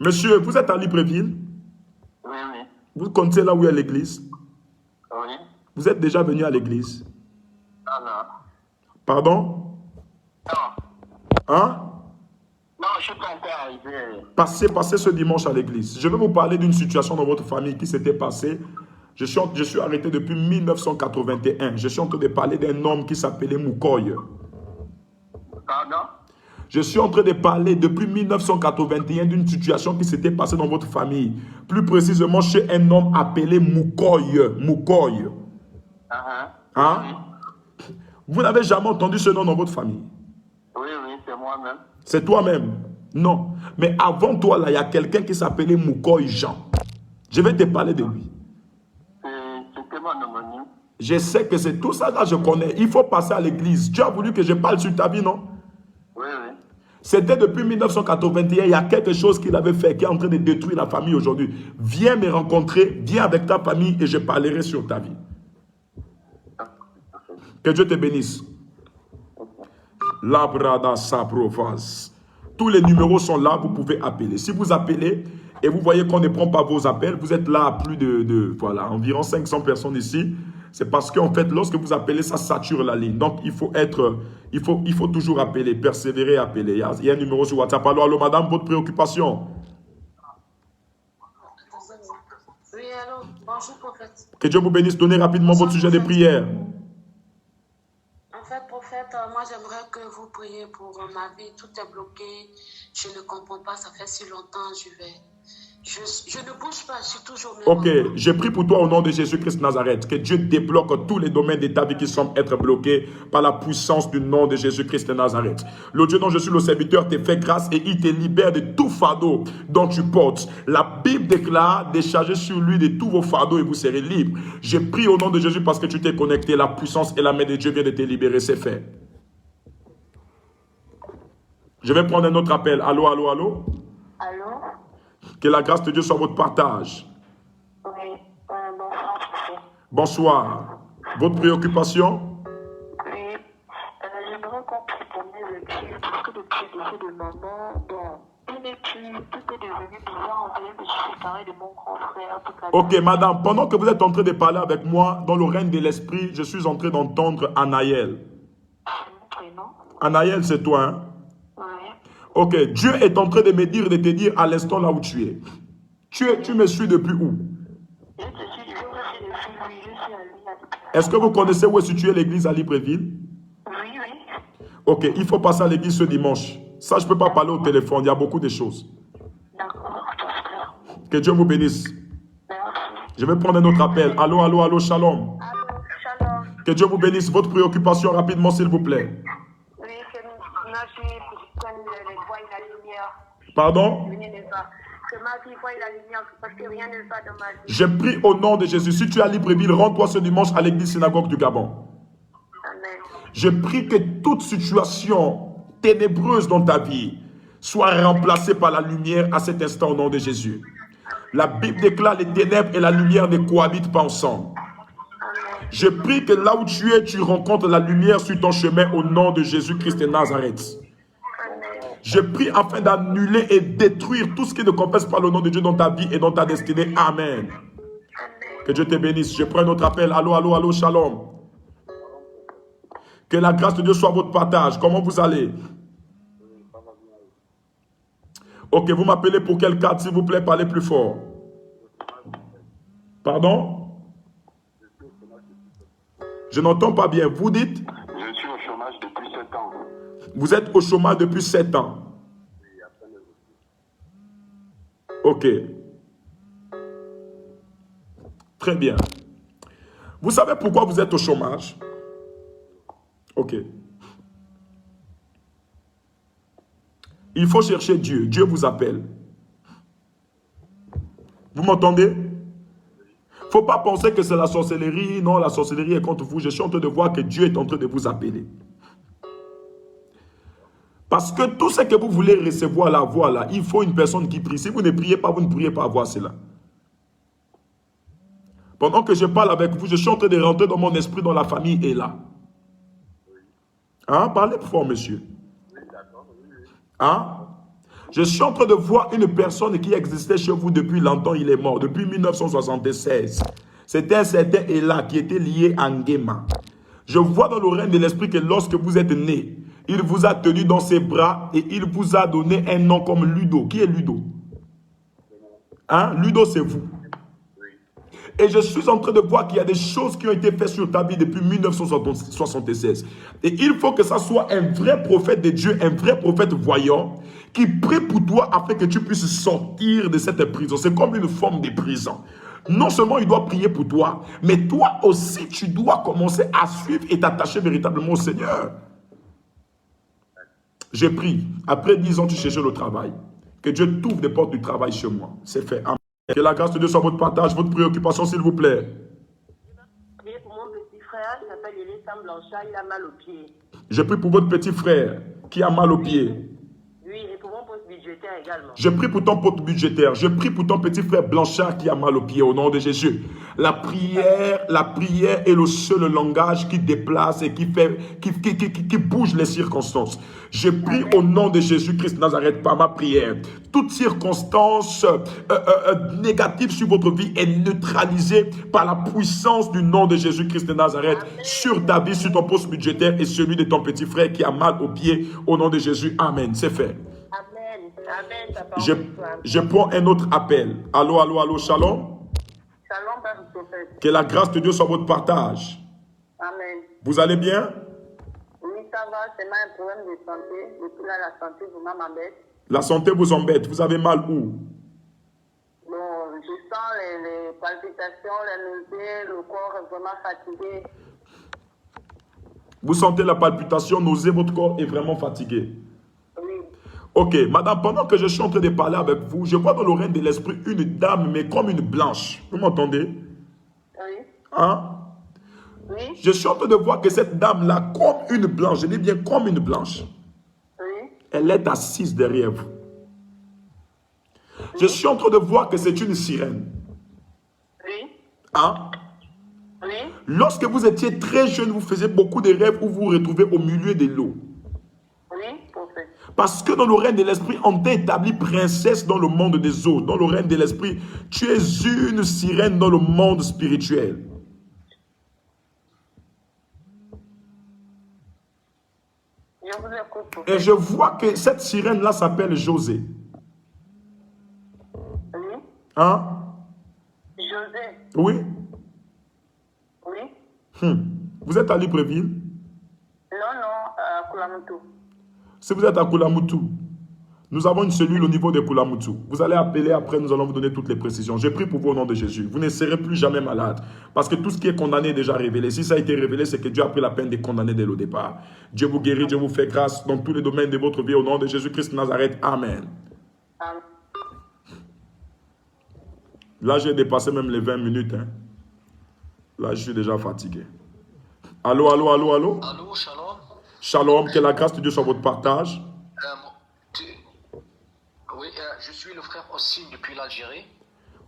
Monsieur, vous êtes à Libreville? Oui, oui. Vous comptez là où est l'église? Oui. Vous êtes déjà venu à l'église? Non, non. Pardon? Non. Hein? Non, je suis pas encore arrivé. Passez ce dimanche à l'église. Je vais vous parler d'une situation dans votre famille qui s'était passée. Je suis arrêté depuis 1981. Je suis en train de parler d'un homme qui s'appelait Moukoy. Pardon? Je suis en train de parler depuis 1981 d'une situation qui s'était passée dans votre famille. Plus précisément chez un homme appelé Moukoy. Moukoy. Hein? Vous n'avez jamais entendu ce nom dans votre famille? Oui, oui, c'est moi-même. C'est toi-même? Non. Mais avant toi, là, il y a quelqu'un qui s'appelait Moukoy Jean. Je vais te parler de lui. C'était mon homonyme. Je sais que c'est tout ça là, je connais. Il faut passer à l'église. Dieu a voulu que je parle sur ta vie, non? Oui, oui. C'était depuis 1981, il y a quelque chose qu'il avait fait qui est en train de détruire la famille aujourd'hui. Viens me rencontrer, viens avec ta famille et je parlerai sur ta vie. Que Dieu te bénisse. Labrada Saprovaz. Tous les numéros sont là, vous pouvez appeler. Si vous appelez et vous voyez qu'on ne prend pas vos appels, vous êtes là à plus de voilà, environ 500 personnes ici. C'est parce qu'en fait, lorsque vous appelez, ça sature la ligne. Donc, il faut toujours appeler, persévérer, appeler. Il y a un numéro sur WhatsApp. Allô, allô, madame, votre préoccupation? Oui, allô, bonjour, prophète. Que Dieu vous bénisse. Donnez rapidement votre sujet de prière. En fait, prophète, moi, j'aimerais que vous priez pour ma vie. Tout est bloqué. Je ne comprends pas. Ça fait si longtemps. Je ne bouge pas. Je suis toujours même. Ok, je prie pour toi au nom de Jésus-Christ de Nazareth. Que Dieu débloque tous les domaines de ta vie qui semblent être bloqués par la puissance du nom de Jésus-Christ de Nazareth. Le Dieu dont je suis le serviteur te fait grâce et il te libère de tout fardeau dont tu portes. La Bible déclare: déchargez sur lui de tous vos fardeaux et vous serez libres. Je prie au nom de Jésus parce que tu t'es connecté. La puissance et la main de Dieu vient de te libérer. C'est fait. Je vais prendre un autre appel. Allô, allô, allô? Allô? Que la grâce de Dieu soit votre partage. Oui, bonsoir. Bonsoir. Votre préoccupation? Oui, j'aimerais qu'on prie pour mes études, parce que depuis le décès de maman, bon, tout est devenu bizarre, on dirait que je suis séparée de mon grand frère. Ok, madame, pendant que vous êtes en train de parler avec moi, dans le règne de l'esprit, je suis en train d'entendre Anaël. C'est mon prénom? Anaël, c'est toi, hein? Oui. Ok, Dieu est en train de me dire, de te dire à l'instant là où tu es. Tu me suis depuis où? Je te suis, je suis à lui, Est-ce que vous connaissez où est située l'église à Libreville? Oui, oui. Ok, il faut passer à l'église ce dimanche. Ça, je ne peux pas parler au téléphone, il y a beaucoup de choses. D'accord, pasteur. Que Dieu vous bénisse. Merci. Je vais prendre un autre appel. Allô, allô, allô, shalom. Allô, shalom. Que Dieu vous bénisse. Votre préoccupation rapidement, s'il vous plaît. Oui, que ma fille prenne voie et la lumière. Pardon? Rien ne va. Que ma fille voie la lumière parce que rien ne va dans ma vie. Je prie au nom de Jésus. Si tu es à Libreville, rends-toi ce dimanche à l'église synagogue du Gabon. Amen. Je prie que toute situation ténébreuse dans ta vie soit remplacée par la lumière à cet instant au nom de Jésus. La Bible déclare les ténèbres et la lumière ne cohabitent pas ensemble. Je prie que là où tu es, tu rencontres la lumière sur ton chemin au nom de Jésus-Christ de Nazareth. Je prie afin d'annuler et détruire tout ce qui ne compense pas le nom de Dieu dans ta vie et dans ta destinée. Amen. Que Dieu te bénisse. Je prends notre appel. Allô, allô, allô, shalom. Que la grâce de Dieu soit votre partage. Comment vous allez? Ok, vous m'appelez pour quel cadre, s'il vous plaît? Parlez plus fort. Pardon? Je n'entends pas bien. Vous dites? Je suis au chômage depuis 7 ans. Vous êtes au chômage depuis 7 ans. Ok. Très bien. Vous savez pourquoi vous êtes au chômage? Ok. Il faut chercher Dieu. Dieu vous appelle. Vous m'entendez? Il ne faut pas penser que c'est la sorcellerie. Non, la sorcellerie est contre vous. Je suis en train de voir que Dieu est en train de vous appeler. Parce que tout ce que vous voulez recevoir, la voix là, il faut une personne qui prie. Si vous ne priez pas, vous ne pourriez pas avoir cela. Pendant que je parle avec vous, je suis en train de rentrer dans mon esprit, dans la famille est là. Hein? Parlez fort, monsieur. Hein? Je suis en train de voir une personne qui existait chez vous depuis longtemps, il est mort, depuis 1976. C'était un certain Ela qui était lié à Ngema. Je vois dans le règne de l'esprit que lorsque vous êtes né, il vous a tenu dans ses bras et il vous a donné un nom comme Ludo. Qui est Ludo? Hein? Ludo, c'est vous. Et je suis en train de voir qu'il y a des choses qui ont été faites sur ta vie depuis 1976. Et il faut que ça soit un vrai prophète de Dieu, un vrai prophète voyant, qui prie pour toi afin que tu puisses sortir de cette prison. C'est comme une forme de prison. Non seulement il doit prier pour toi, mais toi aussi tu dois commencer à suivre et t'attacher véritablement au Seigneur. J'ai prié. Après 10 ans, tu cherchais le travail. Que Dieu t'ouvre des portes du travail chez moi. C'est fait. Amen. Que la grâce de Dieu soit votre partage, votre préoccupation, s'il vous plaît. Priez pour mon petit frère, il s'appelle Elisam Blanchard, il a mal au pied. Je prie pour votre petit frère qui a mal au pied. Oui, et pour mon poste budgétaire également. Je prie pour ton pote budgétaire. Je prie pour ton petit frère Blanchard qui a mal au pied au nom de Jésus. La prière est le seul langage qui déplace et qui bouge les circonstances. Je prie au nom de Jésus-Christ de Nazareth par ma prière. Toute circonstance négative sur votre vie est neutralisée par la puissance du nom de Jésus-Christ de Nazareth sur ta vie, sur ton poste budgétaire et celui de ton petit frère qui a mal au pied au nom de Jésus. Amen. C'est fait. Amen. Amen. Je prends un autre appel. Allô, allô, allô, shalom. Shalom, Père prophète. Que la grâce de Dieu soit votre partage. Amen. Vous allez bien? Oui, ça va, c'est un problème de santé. Depuis là, la santé vraiment m'embête. La santé vous embête. Vous avez mal où? Bon, je sens les palpitations, les nausées, le corps est vraiment fatigué. Vous sentez la palpitation, nausée, votre corps est vraiment fatigué. Oui. Ok, madame, pendant que je suis en train de parler avec vous, je vois dans le règne de l'esprit une dame, mais comme une blanche. Vous m'entendez? Oui. Hein? Oui. Je suis en train de voir que cette dame-là, comme une blanche, je dis bien comme une blanche, Oui. elle est assise derrière vous. Je suis en train de voir que c'est une sirène. Oui. Hein? Oui. Lorsque vous étiez très jeune, vous faisiez beaucoup de rêves où vous vous retrouvez au milieu de l'eau. Oui, prophète. Parce que dans le règne de l'esprit, on t'a établi princesse dans le monde des eaux. Dans le règne de l'esprit, tu es une sirène dans le monde spirituel. Je vous écoute, prophète. Et je vois que cette sirène-là s'appelle José. Oui. Hein? José. Oui? Oui. Vous êtes à Libreville? Non, à Kulamutu. Si vous êtes à Kulamutu, nous avons une cellule au niveau de Kulamutu. Vous allez appeler après, nous allons vous donner toutes les précisions. J'ai pris pour vous au nom de Jésus. Vous ne serez plus jamais malade. Parce que tout ce qui est condamné est déjà révélé. Si ça a été révélé, c'est que Dieu a pris la peine de condamner dès le départ. Dieu vous guérit, Dieu vous fait grâce dans tous les domaines de votre vie au nom de Jésus-Christ de Nazareth. Amen. Amen. Là, j'ai dépassé même les 20 minutes. Hein. Là, je suis déjà fatigué. Allô, allô, allô, allô? Allô, shalom. Shalom, que la grâce de Dieu soit votre partage. Oui, je suis le frère Ossine depuis l'Algérie.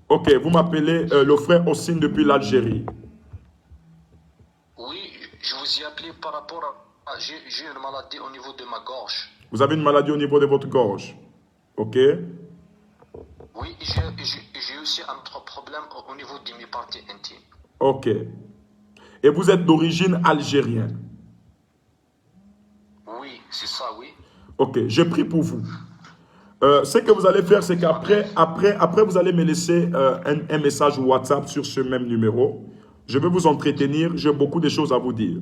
Ok, vous m'appelez le frère Ossine depuis l'Algérie. Oui, je vous ai appelé par rapport à... J'ai une maladie au niveau de ma gorge. Vous avez une maladie au niveau de votre gorge. Ok. Oui, j'ai aussi un autre problème au niveau de mes parties intimes. Ok. Et vous êtes d'origine algérienne? Oui, c'est ça, oui. Ok, je prie pour vous. Ce que vous allez faire, c'est qu'après vous allez me laisser un message WhatsApp sur ce même numéro. Je vais vous entretenir, j'ai beaucoup de choses à vous dire.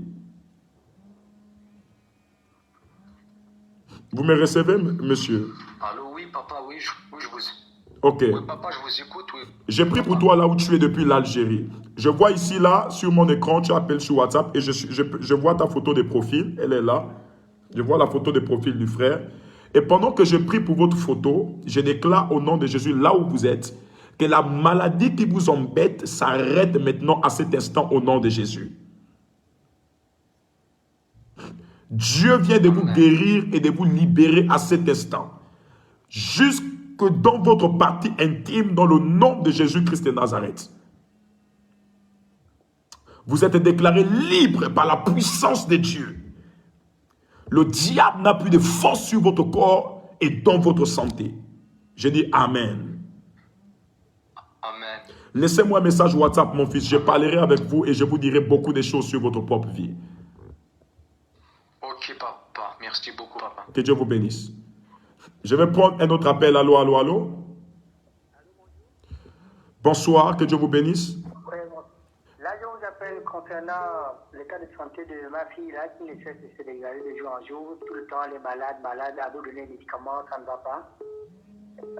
Vous me recevez, monsieur? Allô, oui, papa, oui, je vous... Ok. Oui, papa, je vous écoute, oui. J'ai pris pour toi là où tu es depuis l'Algérie. Je vois ici, là, sur mon écran, tu appelles sur WhatsApp et je vois ta photo de profil. Elle est là. Je vois la photo de profil du frère. Et pendant que je prie pour votre photo, je déclare au nom de Jésus, là où vous êtes, que la maladie qui vous embête s'arrête maintenant à cet instant au nom de Jésus. Dieu vient de vous guérir et de vous libérer à cet instant. Jusque dans votre partie intime, dans le nom de Jésus-Christ de Nazareth. Vous êtes déclaré libre par la puissance de Dieu. Le diable n'a plus de force sur votre corps et dans votre santé. Je dis Amen. Amen. Laissez-moi un message WhatsApp, mon fils. Je parlerai avec vous et je vous dirai beaucoup de choses sur votre propre vie. Ok, papa. Merci beaucoup, papa. Que Dieu vous bénisse. Je vais prendre un autre appel. Allô, allô, allô. Bonsoir, que Dieu vous bénisse. Là, je vous appelle concernant l'état de santé de ma fille là, qui ne cesse de se dégrader de jour en jour. Tout le temps, elle est malade, à vous donner des médicaments, ça ne va pas.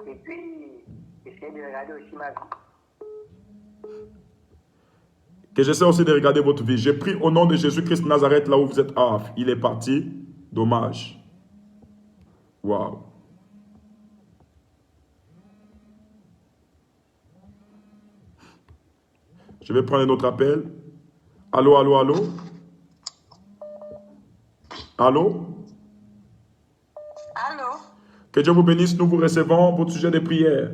Et puis, essayez de regarder aussi ma vie. Que j'essaie aussi de regarder votre vie. J'ai pris au nom de Jésus-Christ Nazareth là où vous êtes. Ah, il est parti. Dommage. Waouh. Je vais prendre un autre appel. Allô, allô, allô. Allô. Allô? Que Dieu vous bénisse. Nous vous recevons votre sujet de prière.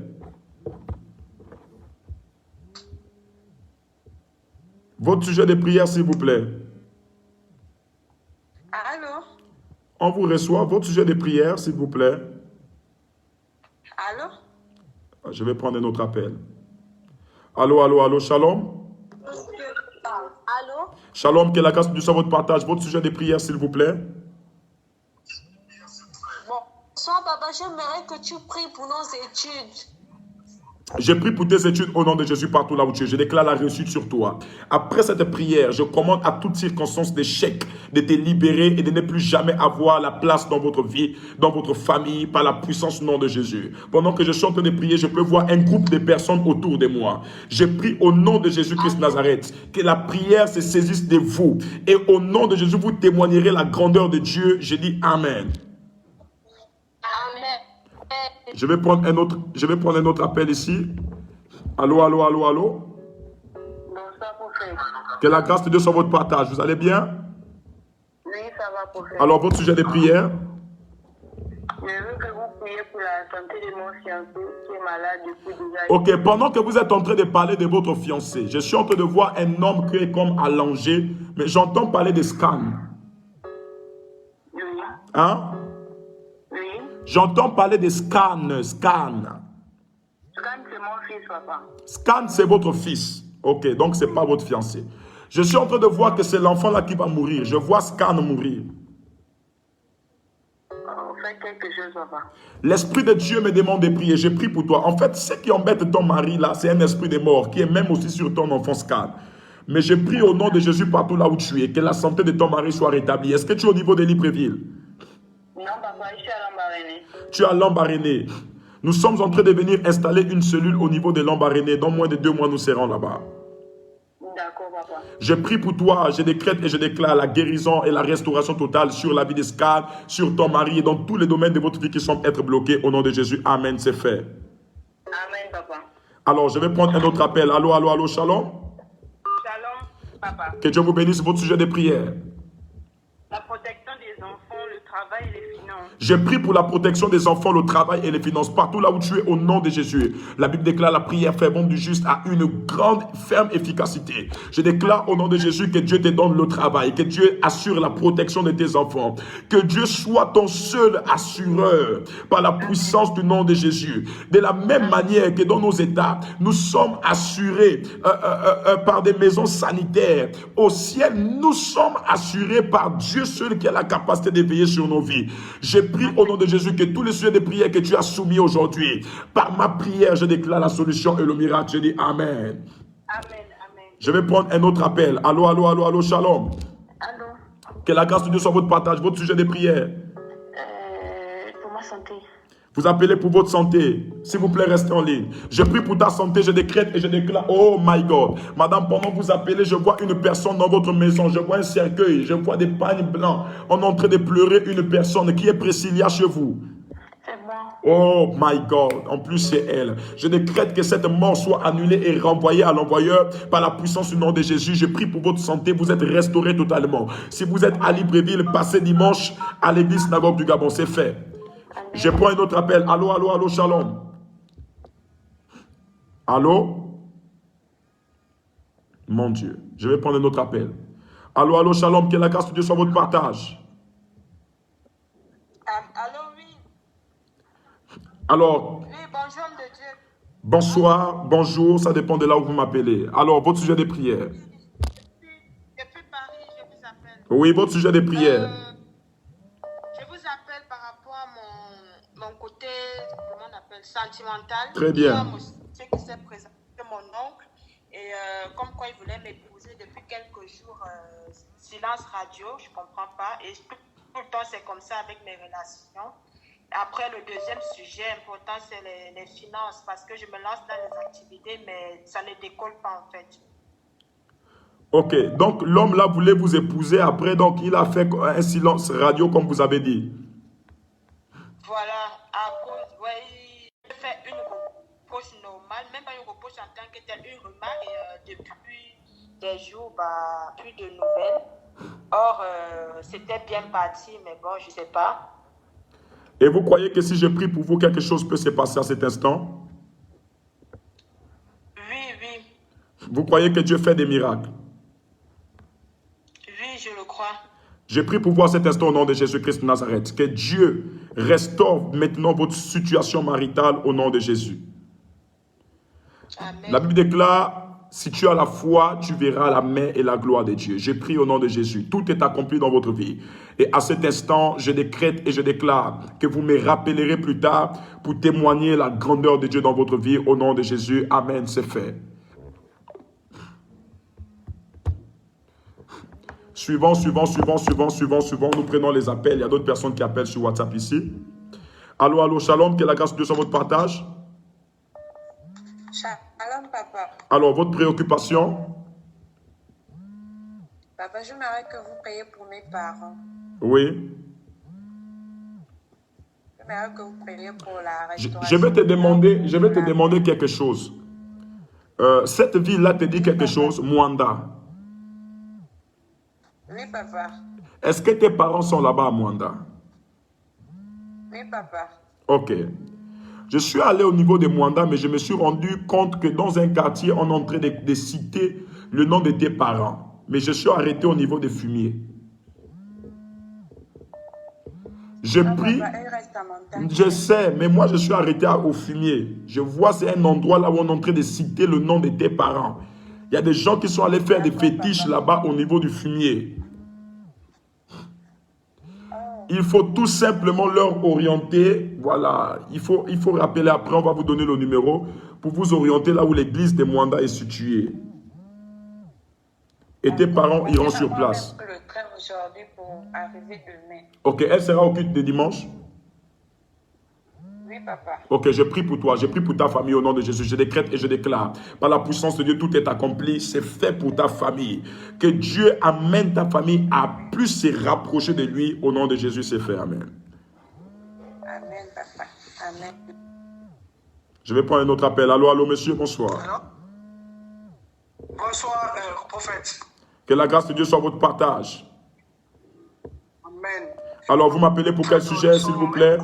Votre sujet de prière, s'il vous plaît. Allô? On vous reçoit. Votre sujet de prière, s'il vous plaît. Allô? Je vais prendre un autre appel. Allô, allô, allô, shalom. Allô? Shalom, que la grâce de Dieu soit votre partage. Votre sujet de prière, s'il vous plaît. Bonsoir, papa. J'aimerais que tu pries pour nos études. J'ai pris pour tes études au nom de Jésus partout là où tu es. Je déclare la réussite sur toi. Après cette prière, je commande à toutes circonstances d'échec de te libérer et de ne plus jamais avoir la place dans votre vie, dans votre famille, par la puissance du nom de Jésus. Pendant que je suis en train de prier, je peux voir un groupe de personnes autour de moi. Je prie au nom de Jésus-Christ Nazareth que la prière se saisisse de vous. Et au nom de Jésus, vous témoignerez la grandeur de Dieu. Je dis Amen. Je vais prendre un autre appel ici. Allô, allô, allô, allô. Bonsoir, prophète. Que la grâce de Dieu soit votre partage. Vous allez bien? Oui, ça va, prophète. Alors, votre sujet de prière? Je veux que vous priez pour la santé de mon fiancé qui est malade depuis déjà. Ok, pendant que vous êtes en train de parler de votre fiancé, je suis en train de voir un homme qui est comme allongé, mais j'entends parler de scan. Oui. Hein? Oui. J'entends parler de scan. Scan, c'est mon fils, papa. Scan, c'est votre fils. Ok, donc ce n'est pas votre fiancé. Je suis en train de voir que c'est l'enfant là qui va mourir. Je vois Scan mourir. Faites quelque chose, papa. L'Esprit de Dieu me demande de prier. Je prie pour toi. En fait, ce qui embête ton mari là, c'est un esprit de mort qui est même aussi sur ton enfant Scan. Mais je prie au nom de Jésus partout là où tu es, que la santé de ton mari soit rétablie. Est-ce que tu es au niveau de Libreville? Non, papa, je suis à Lambaréné. Tu es à Lambaréné. Nous sommes en train de venir installer une cellule au niveau de Lambaréné. Dans moins de 2 mois, nous serons là-bas. D'accord, papa. Je prie pour toi, je décrète et je déclare la guérison et la restauration totale sur la vie d'Escale, sur ton mari et dans tous les domaines de votre vie qui semblent être bloqués. Au nom de Jésus, Amen, c'est fait. Amen, papa. Alors, je vais prendre un autre appel. Allô, allô, allô, shalom. Shalom, papa. Que Dieu vous bénisse, votre sujet de prière. La protection des enfants, le travail et les finances. Je prie pour la protection des enfants, le travail et les finances. Partout là où tu es, au nom de Jésus. La Bible déclare la prière fervente du juste a une grande, ferme efficacité. Je déclare au nom de Jésus que Dieu te donne le travail, que Dieu assure la protection de tes enfants. Que Dieu soit ton seul assureur par la puissance du nom de Jésus. De la même manière que dans nos États, nous sommes assurés par des maisons sanitaires. Au ciel, nous sommes assurés par Dieu seul qui a la capacité de veiller sur nos vies. Je prie au nom de Jésus que tous les sujets de prière que tu as soumis aujourd'hui, par ma prière, je déclare la solution et le miracle. Je dis Amen. Amen, amen. Je vais prendre un autre appel. Allô, allô, allô, allô, shalom. Allô, Que la grâce de Dieu soit votre partage, votre sujet de prière. pour ma santé. Vous appelez pour votre santé. S'il vous plaît, restez en ligne. Je prie pour ta santé, je décrète et je déclare. Oh my God. Madame, pendant que vous appelez, je vois une personne dans votre maison. Je vois un cercueil. Je vois des pagnes blancs. On est en train de pleurer une personne qui est Priscilla chez vous. C'est bon. Oh my God. En plus, c'est elle. Je décrète que cette mort soit annulée et renvoyée à l'envoyeur par la puissance du nom de Jésus. Je prie pour votre santé. Vous êtes restaurés totalement. Si vous êtes à Libreville, passez dimanche à l'église synagogue du Gabon. C'est fait. Je prends un autre appel. Allô, allô, allô, shalom. Allô? Mon Dieu. Je vais prendre un autre appel. Allô, allô, shalom. Que la grâce de Dieu soit votre partage. Allô, oui. Alors, Oui, bonjour, homme de Dieu. bonsoir, bonjour, ça dépend de là où vous m'appelez. Alors, votre sujet de prière. Depuis Paris, je vous appelle. Oui, votre sujet de prière. Je vous appelle par rapport à mon côté, comment on appelle, sentimental. Très bien. Ce qui s'est présenté mon oncle. Et comme quoi il voulait m'épouser depuis quelques jours, silence radio, je ne comprends pas. Et tout le temps, c'est comme ça avec mes relations. Après, le deuxième sujet important, c'est les finances. Parce que je me lance dans les activités, mais ça ne décolle pas en fait. Ok, donc l'homme là voulait vous épouser. Après, donc il a fait un silence radio comme vous avez dit. Voilà, à cause, ouais, il fait une repose normale, même pas une repose en tant que telle, une remarque. Et depuis des jours, bah, plus de nouvelles. Or, c'était bien parti, mais bon, je ne sais pas. Et vous croyez que si je prie pour vous, quelque chose peut se passer à cet instant? Oui, oui. Vous croyez que Dieu fait des miracles? Oui, je le crois. Je prie pour vous à cet instant au nom de Jésus-Christ de Nazareth. Que Dieu restaure maintenant votre situation maritale au nom de Jésus. Amen. La Bible déclare, si tu as la foi, tu verras la main et la gloire de Dieu. Je prie au nom de Jésus. Tout est accompli dans votre vie. Et à cet instant, je décrète et je déclare que vous me rappellerez plus tard pour témoigner la grandeur de Dieu dans votre vie. Au nom de Jésus, Amen, c'est fait. Suivant, nous prenons les appels. Il y a d'autres personnes qui appellent sur WhatsApp ici. Allô, allô, shalom, que la grâce de Dieu soit votre partage. Shalom, papa. Alors, votre préoccupation? Papa, j'aimerais que vous priez pour mes parents. Oui. J'aimerais que vous priez pour la restauration. Je vais te demander quelque chose. Cette ville-là te dit quelque chose, Mwanda. Oui, papa. Est-ce que tes parents sont là-bas à Mwanda? Oui, papa. Ok. Je suis allé au niveau de Mwanda, mais je me suis rendu compte que dans un quartier, on est en train de citer le nom de tes parents. Mais je suis arrêté au niveau des fumiers. Je prie, je sais, mais moi je suis arrêté au fumier. Je vois, c'est un endroit là où on est en train de citer le nom de tes parents. Il y a des gens qui sont allés faire des fétiches là-bas au niveau du fumier. Il faut tout simplement leur orienter. Voilà, il faut rappeler après, on va vous donner le numéro pour vous orienter là où l'église de Mwanda est située. Et tes parents iront Maman sur avait place. pris le train aujourd'hui pour arriver demain. Ok, elle sera au culte de dimanche? Oui, papa. Ok, je prie pour toi, je prie pour ta famille au nom de Jésus. Je décrète et je déclare, par la puissance de Dieu, tout est accompli. C'est fait pour ta famille. Que Dieu amène ta famille à plus se rapprocher de lui. Au nom de Jésus, c'est fait. Amen. Amen, papa. Amen. Je vais prendre un autre appel. Allô, allô, monsieur, bonsoir. Alors? Bonsoir, prophète. Que la grâce de Dieu soit votre partage. Amen. Alors, vous m'appelez pour quel sujet, s'il vous plaît?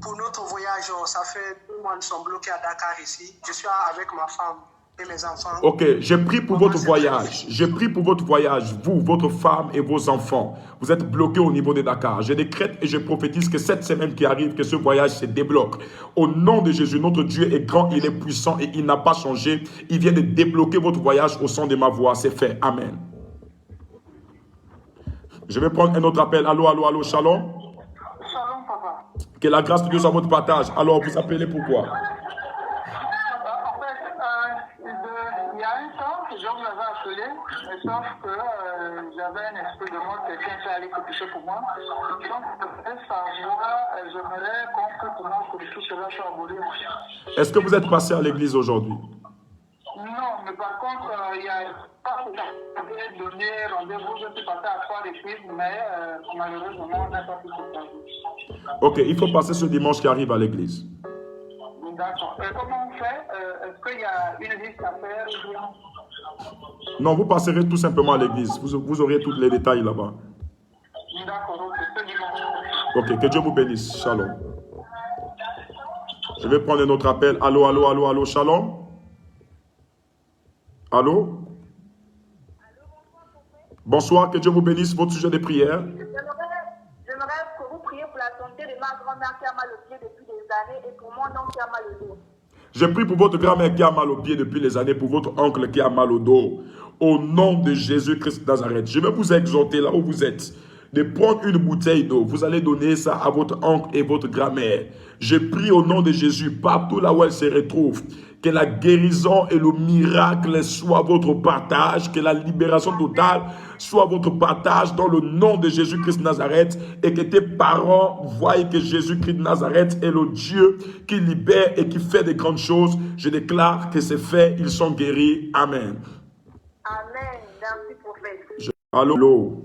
Pour notre voyage, ça fait 2 mois, nous sommes bloqués à Dakar ici. Je suis avec ma femme et mes enfants. Ok, je prie pour votre voyage. Je prie pour votre voyage, vous, votre femme et vos enfants. Vous êtes bloqués au niveau de Dakar. Je décrète et je prophétise que cette semaine qui arrive, que ce voyage se débloque. Au nom de Jésus, notre Dieu est grand, il est puissant et il n'a pas changé. Il vient de débloquer votre voyage au son de ma voix. C'est fait. Amen. Je vais prendre un autre appel. Allô, allô, allô, shalom. Shalom, papa. Que la grâce de Dieu soit votre partage. Alors, vous appelez pourquoi? En fait, il y a un temps, je vous avais appelé, mais sauf que j'avais un esprit de mort, quelqu'un qui allait copicher pour moi. Donc, je voudrais savoir, j'aimerais qu'on prie pour moi que tout cela soit aboli. Est-ce que vous êtes passé à l'église aujourd'hui? Non, mais par contre, il y a pas de donné rendez-vous, je suis passé à 3 reprises, mais malheureusement, on n'a pas pu se faire. Ok, il faut passer ce dimanche qui arrive à l'église. D'accord. Comment on fait? Est-ce qu'il y a une liste à faire? Non, vous passerez tout simplement à l'église. Vous aurez tous les détails là-bas. D'accord, ok, c'est dimanche. Ok, que Dieu vous bénisse. Shalom. Je vais prendre un autre appel. Allô, allô, allô, allô, shalom. Allô? Bonsoir, que Dieu vous bénisse. Votre sujet de prière. J'aimerais que vous priez pour la santé de ma grand-mère qui a mal au pied depuis des années et pour mon oncle qui a mal au dos. Je prie pour votre grand-mère qui a mal au pied depuis les années, pour votre oncle qui a mal au dos. Au nom de Jésus-Christ de Nazareth, je vais vous exhorter là où vous êtes de prendre une bouteille d'eau. Vous allez donner ça à votre oncle et votre grand-mère. Je prie au nom de Jésus, partout là où elle se retrouve, que la guérison et le miracle soient votre partage, que la libération totale soit votre partage dans le nom de Jésus-Christ de Nazareth, et que tes parents voient que Jésus-Christ de Nazareth est le Dieu qui libère et qui fait de grandes choses. Je déclare que c'est fait, ils sont guéris. Amen. Amen. Merci, prophète. Allô?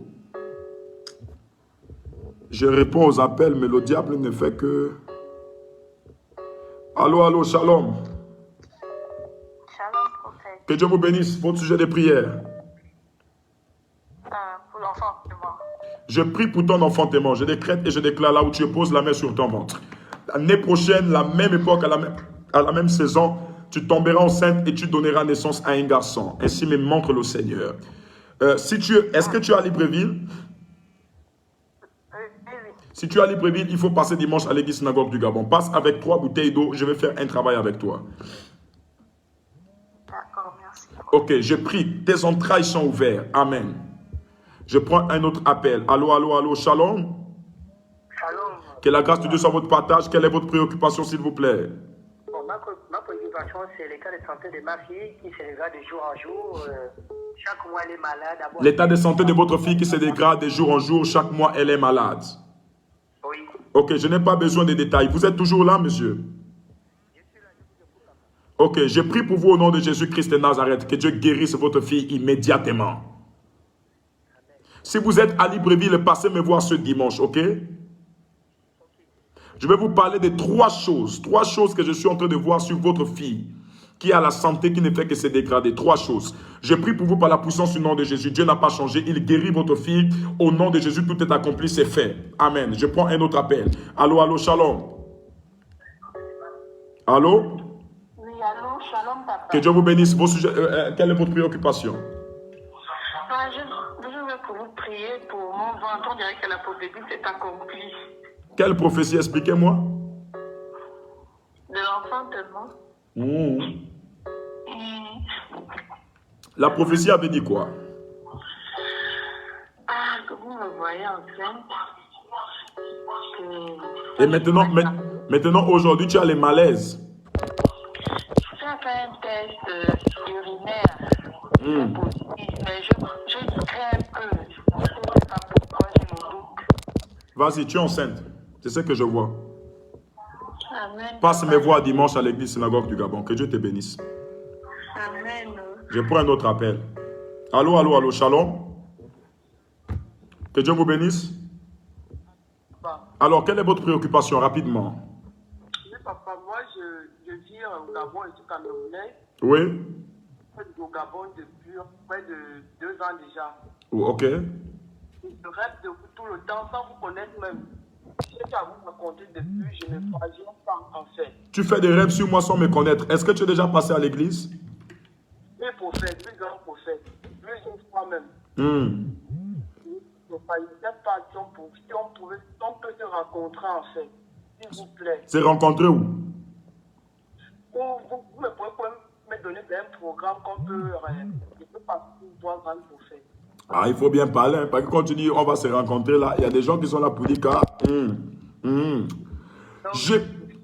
Je réponds aux appels, mais le diable ne fait que... Allô, allô, shalom. Shalom, prophète. Que Dieu vous bénisse. Votre sujet de prière. Pour l'enfant, c'est moi. Je prie pour ton enfant témoin. Je décrète et je déclare là où tu poses la main sur ton ventre. L'année prochaine, la même époque, à la même saison, tu tomberas enceinte et tu donneras naissance à un garçon. Ainsi me montre le Seigneur. Est-ce que tu es à Libreville? Si tu es à Libreville, il faut passer dimanche à l'église synagogue du Gabon. Passe avec 3 bouteilles d'eau. Je vais faire un travail avec toi. D'accord, merci. Ok, je prie. Tes entrailles sont ouvertes. Amen. Je prends un autre appel. Allô, allô, allô, shalom. Shalom. Que la grâce de Dieu soit votre partage. Quelle est votre préoccupation, s'il vous plaît? Bon, ma préoccupation, c'est l'état de santé de ma fille qui se dégrade de jour en jour. Chaque mois, elle est malade. L'état de santé de votre fille qui se dégrade de jour en jour. Chaque mois, elle est malade. Oui. Ok, je n'ai pas besoin de détails. Vous êtes toujours là, monsieur? Ok, je prie pour vous au nom de Jésus-Christ de Nazareth. Que Dieu guérisse votre fille immédiatement. Si vous êtes à Libreville, passez me voir ce dimanche, ok? Je vais vous parler de 3 choses. 3 choses que je suis en train de voir sur votre fille qui a la santé qui ne fait que se dégrader. 3 choses. Je prie pour vous par la puissance du nom de Jésus. Dieu n'a pas changé. Il guérit votre fille. Au nom de Jésus, tout est accompli, c'est fait. Amen. Je prends un autre appel. Allô, allô, shalom. Allô? Oui, allô, shalom, papa. Que Dieu vous bénisse. Vos sujets, quelle est votre préoccupation? Je veux que vous priez pour mon ventre. On dirait que la prophétie s'est accomplie. Quelle prophétie? Expliquez-moi. De l'enfantement. La prophétie avait dit quoi? Que vous me voyez enceinte. Et maintenant aujourd'hui, tu as les malaises. J'ai fait un test urinaire. C'est positif, mais je crains un peu. Je ne sais pas pourquoi j'ai mon doute. Vas-y, tu es enceinte. C'est ce que je vois. Amen. Passe mes voix dimanche à l'église synagogue du Gabon. Que Dieu te bénisse. Amen. Je prends un autre appel. Allô, allô, allô, shalom. Que Dieu vous bénisse. Alors, quelle est votre préoccupation rapidement? Oui, papa, moi, je vis au Gabon, je suis camerounais. Oui. Je suis au Gabon depuis près de 2 ans déjà. Ok. Je rêve de vous tout le temps sans vous connaître même. Je sais qu'à vous raconter depuis, je ne croyais pas en fait. Tu fais des rêves sur moi sans me connaître. Est-ce que tu es déjà passé à l'église? Oui, prophète, oui, grand prophète. Plusieurs fois même. Je ne sais pas si on peut se rencontrer en fait. S'il vous plaît. C'est rencontré où? Vous pouvez me donner un programme qu'on peut. Je peux passer pour voir grand prophète. Ah, il faut bien parler, hein, parce que quand tu dis on va se rencontrer là, il y a des gens qui sont là pour dire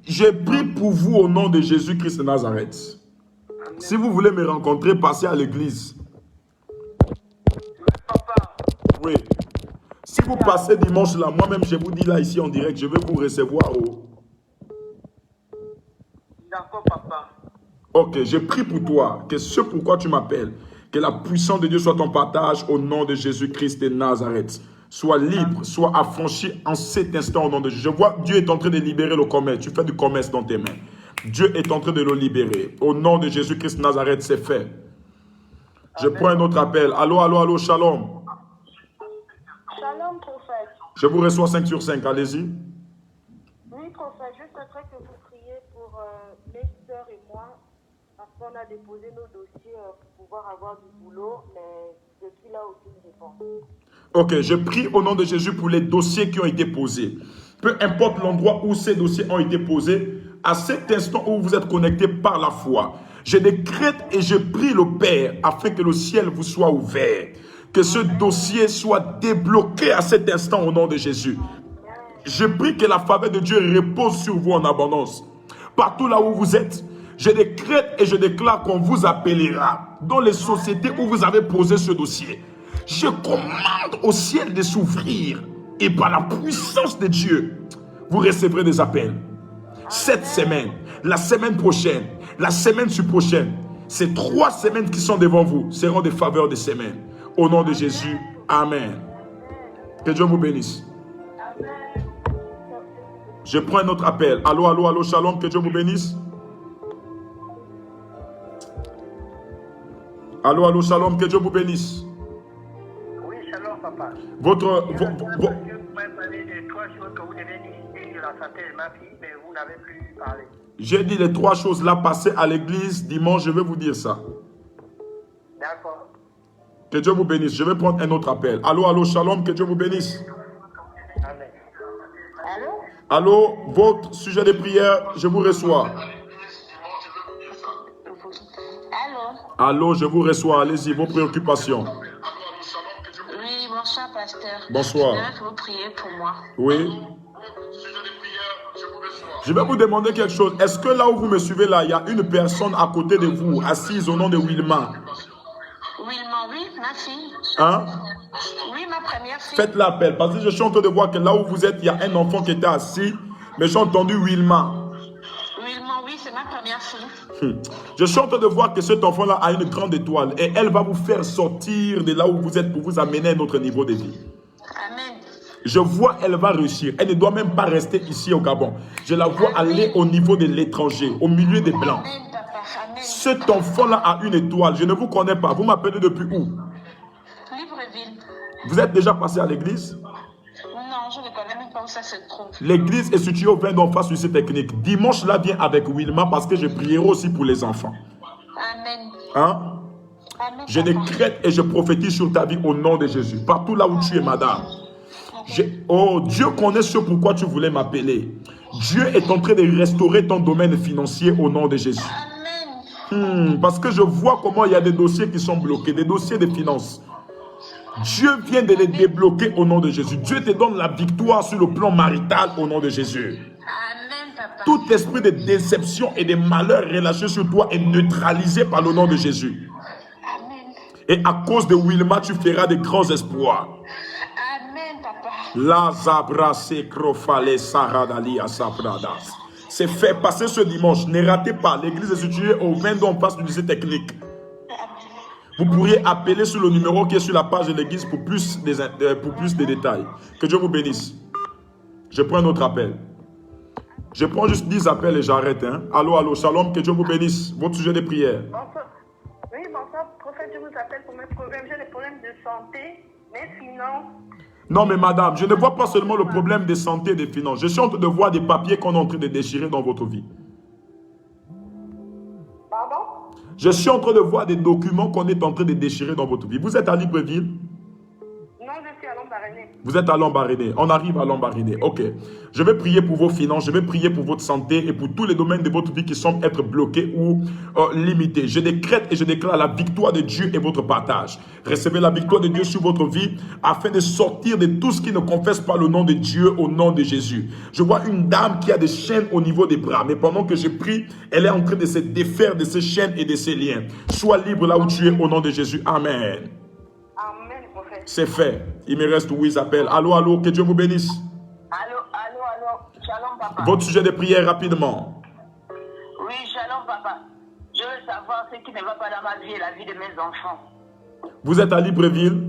j'ai pris pour vous au nom de Jésus-Christ de Nazareth. Amen. Si vous voulez me rencontrer, passez à l'église. Oui. Si vous passez dimanche là, moi-même je vous dis là ici en direct, je vais vous recevoir au... D'accord, papa. Ok, je prie pour toi, que ce pourquoi tu m'appelles, que la puissance de Dieu soit ton partage au nom de Jésus-Christ de Nazareth. Sois libre, sois affranchi en cet instant au nom de Jésus. Je vois Dieu est en train de libérer le commerce. Tu fais du commerce dans tes mains. Dieu est en train de le libérer. Au nom de Jésus-Christ de Nazareth, c'est fait. Je prends un autre appel. Allô, allô, allô, shalom. Shalom, prophète. Je vous reçois 5 sur 5, allez-y. Oui, prophète, je souhaiterais que vous priez pour mes sœurs et moi, parce qu'on a déposé nos dossiers pour pouvoir avoir du boulot, mais depuis là, aucune réponse. Ok, je prie au nom de Jésus pour les dossiers qui ont été posés. Peu importe l'endroit où ces dossiers ont été posés, à cet instant où vous êtes connectés par la foi, je décrète et je prie le Père afin que le ciel vous soit ouvert. Que ce dossier soit débloqué à cet instant au nom de Jésus. Je prie que la faveur de Dieu repose sur vous en abondance. Partout là où vous êtes, je décrète et je déclare qu'on vous appellera dans les sociétés où vous avez posé ce dossier. Je commande au ciel de s'ouvrir et par la puissance de Dieu, vous recevrez des appels. Cette semaine, la semaine prochaine, la semaine prochaine, ces 3 semaines qui sont devant vous seront des faveurs de semaine. Au nom de Jésus, Amen. Que Dieu vous bénisse. Je prends un autre appel. Allô, allô, allô, shalom, que Dieu vous bénisse. Allô, allô, shalom, que Dieu vous bénisse. Oui, shalom, papa. Vous pouvez parler de 3 choses que vous devez discuter de la santé de ma fille, mais vous n'avez plus parlé. J'ai dit les 3 choses là, passez à l'église dimanche, je vais vous dire ça. D'accord. Que Dieu vous bénisse. Je vais prendre un autre appel. Allô, allô, shalom, que Dieu vous bénisse. Amen. Allô? Allô, votre sujet de prière, je vous reçois. Allô? Allô, je vous reçois. Allez-y, vos préoccupations. Oui, bonsoir, pasteur. Bonsoir. Je voudrais que vous priez pour moi. Oui. Je vais vous demander quelque chose. Est-ce que là où vous me suivez là, il y a une personne à côté de vous, assise au nom de Wilma? Wilma, oui, ma fille. Hein? Oui, ma première fille. Faites l'appel, parce que je suis en train de voir que là où vous êtes, il y a un enfant qui était assis, mais j'ai entendu Wilma. Wilma, oui, c'est ma première fille. Je suis en train de voir que cet enfant-là a une grande étoile et elle va vous faire sortir de là où vous êtes pour vous amener à un autre niveau de vie. Amen. Je vois elle va réussir. Elle ne doit même pas rester ici au Gabon. Je la vois aller au niveau de l'étranger, au milieu des Blancs. Amen, papa. Amen. Cet enfant-là a une étoile. Je ne vous connais pas. Vous m'appelez depuis où? Libreville. Vous êtes déjà passé à l'église? Non, je ne connais même pas où ça se trouve. L'église est située au 20 d'en face sur cette technique. Dimanche là, viens avec Wilma parce que je prierai aussi pour les enfants. Amen. Hein? Amen, Je papa. décrète et je prophétise sur ta vie au nom de Jésus. Partout là où tu es, madame. Oh, Dieu connaît ce pourquoi tu voulais m'appeler. Dieu est en train de restaurer ton domaine financier au nom de Jésus. Parce que je vois comment il y a des dossiers qui sont bloqués, des dossiers de finances. Dieu vient de les débloquer au nom de Jésus. Dieu te donne la victoire sur le plan marital au nom de Jésus. Amen, papa. Tout esprit de déception et de malheur relâché sur toi est neutralisé par le nom de Jésus. Amen. Et à cause de Wilma, tu feras de grands espoirs. Amen, papa. La zabra se crofale saradali à sabradas. C'est fait. Passez ce dimanche. Ne ratez pas. L'église est située au 22 en face du lycée technique. Vous pourriez appeler sur le numéro qui est sur la page de l'église pour plus de détails. Que Dieu vous bénisse. Je prends un autre appel. Je prends juste 10 appels et j'arrête. Hein. Allô, allô, shalom, que Dieu vous bénisse. Votre sujet de prière. Bonsoir. Oui, bonsoir, prophète, je vous appelle pour mes problèmes. J'ai des problèmes de santé, mes finances. Non, mais madame, je ne vois pas seulement le problème de santé et des finances. Je suis en train de voir des papiers qu'on est en train de déchirer dans votre vie. Pardon? Je suis en train de voir des documents qu'on est en train de déchirer dans votre vie. Vous êtes à Libreville? Non, je suis à Lambaréné. Vous êtes à Lambaréné. On arrive à Lambaréné. Ok. Je vais prier pour vos finances. Je vais prier pour votre santé et pour tous les domaines de votre vie qui semblent être bloqués ou limités. Je décrète et je déclare la victoire de Dieu et votre partage. Recevez la victoire de Dieu sur votre vie afin de sortir de tout ce qui ne confesse pas le nom de Dieu au nom de Jésus. Je vois une dame qui a des chaînes au niveau des bras. Mais pendant que je prie, elle est en train de se défaire de ces chaînes et de ces liens. Sois libre là où tu es au nom de Jésus. Amen. Amen, prophète. C'est fait. Il me reste 8 appels. Allô, allô, que Dieu vous bénisse. Allô, allô, allô. Shalom, papa. Votre sujet de prière rapidement. Oui, shalom, papa. Je veux savoir ce qui ne va pas dans ma vie et la vie de mes enfants. Vous êtes à Libreville?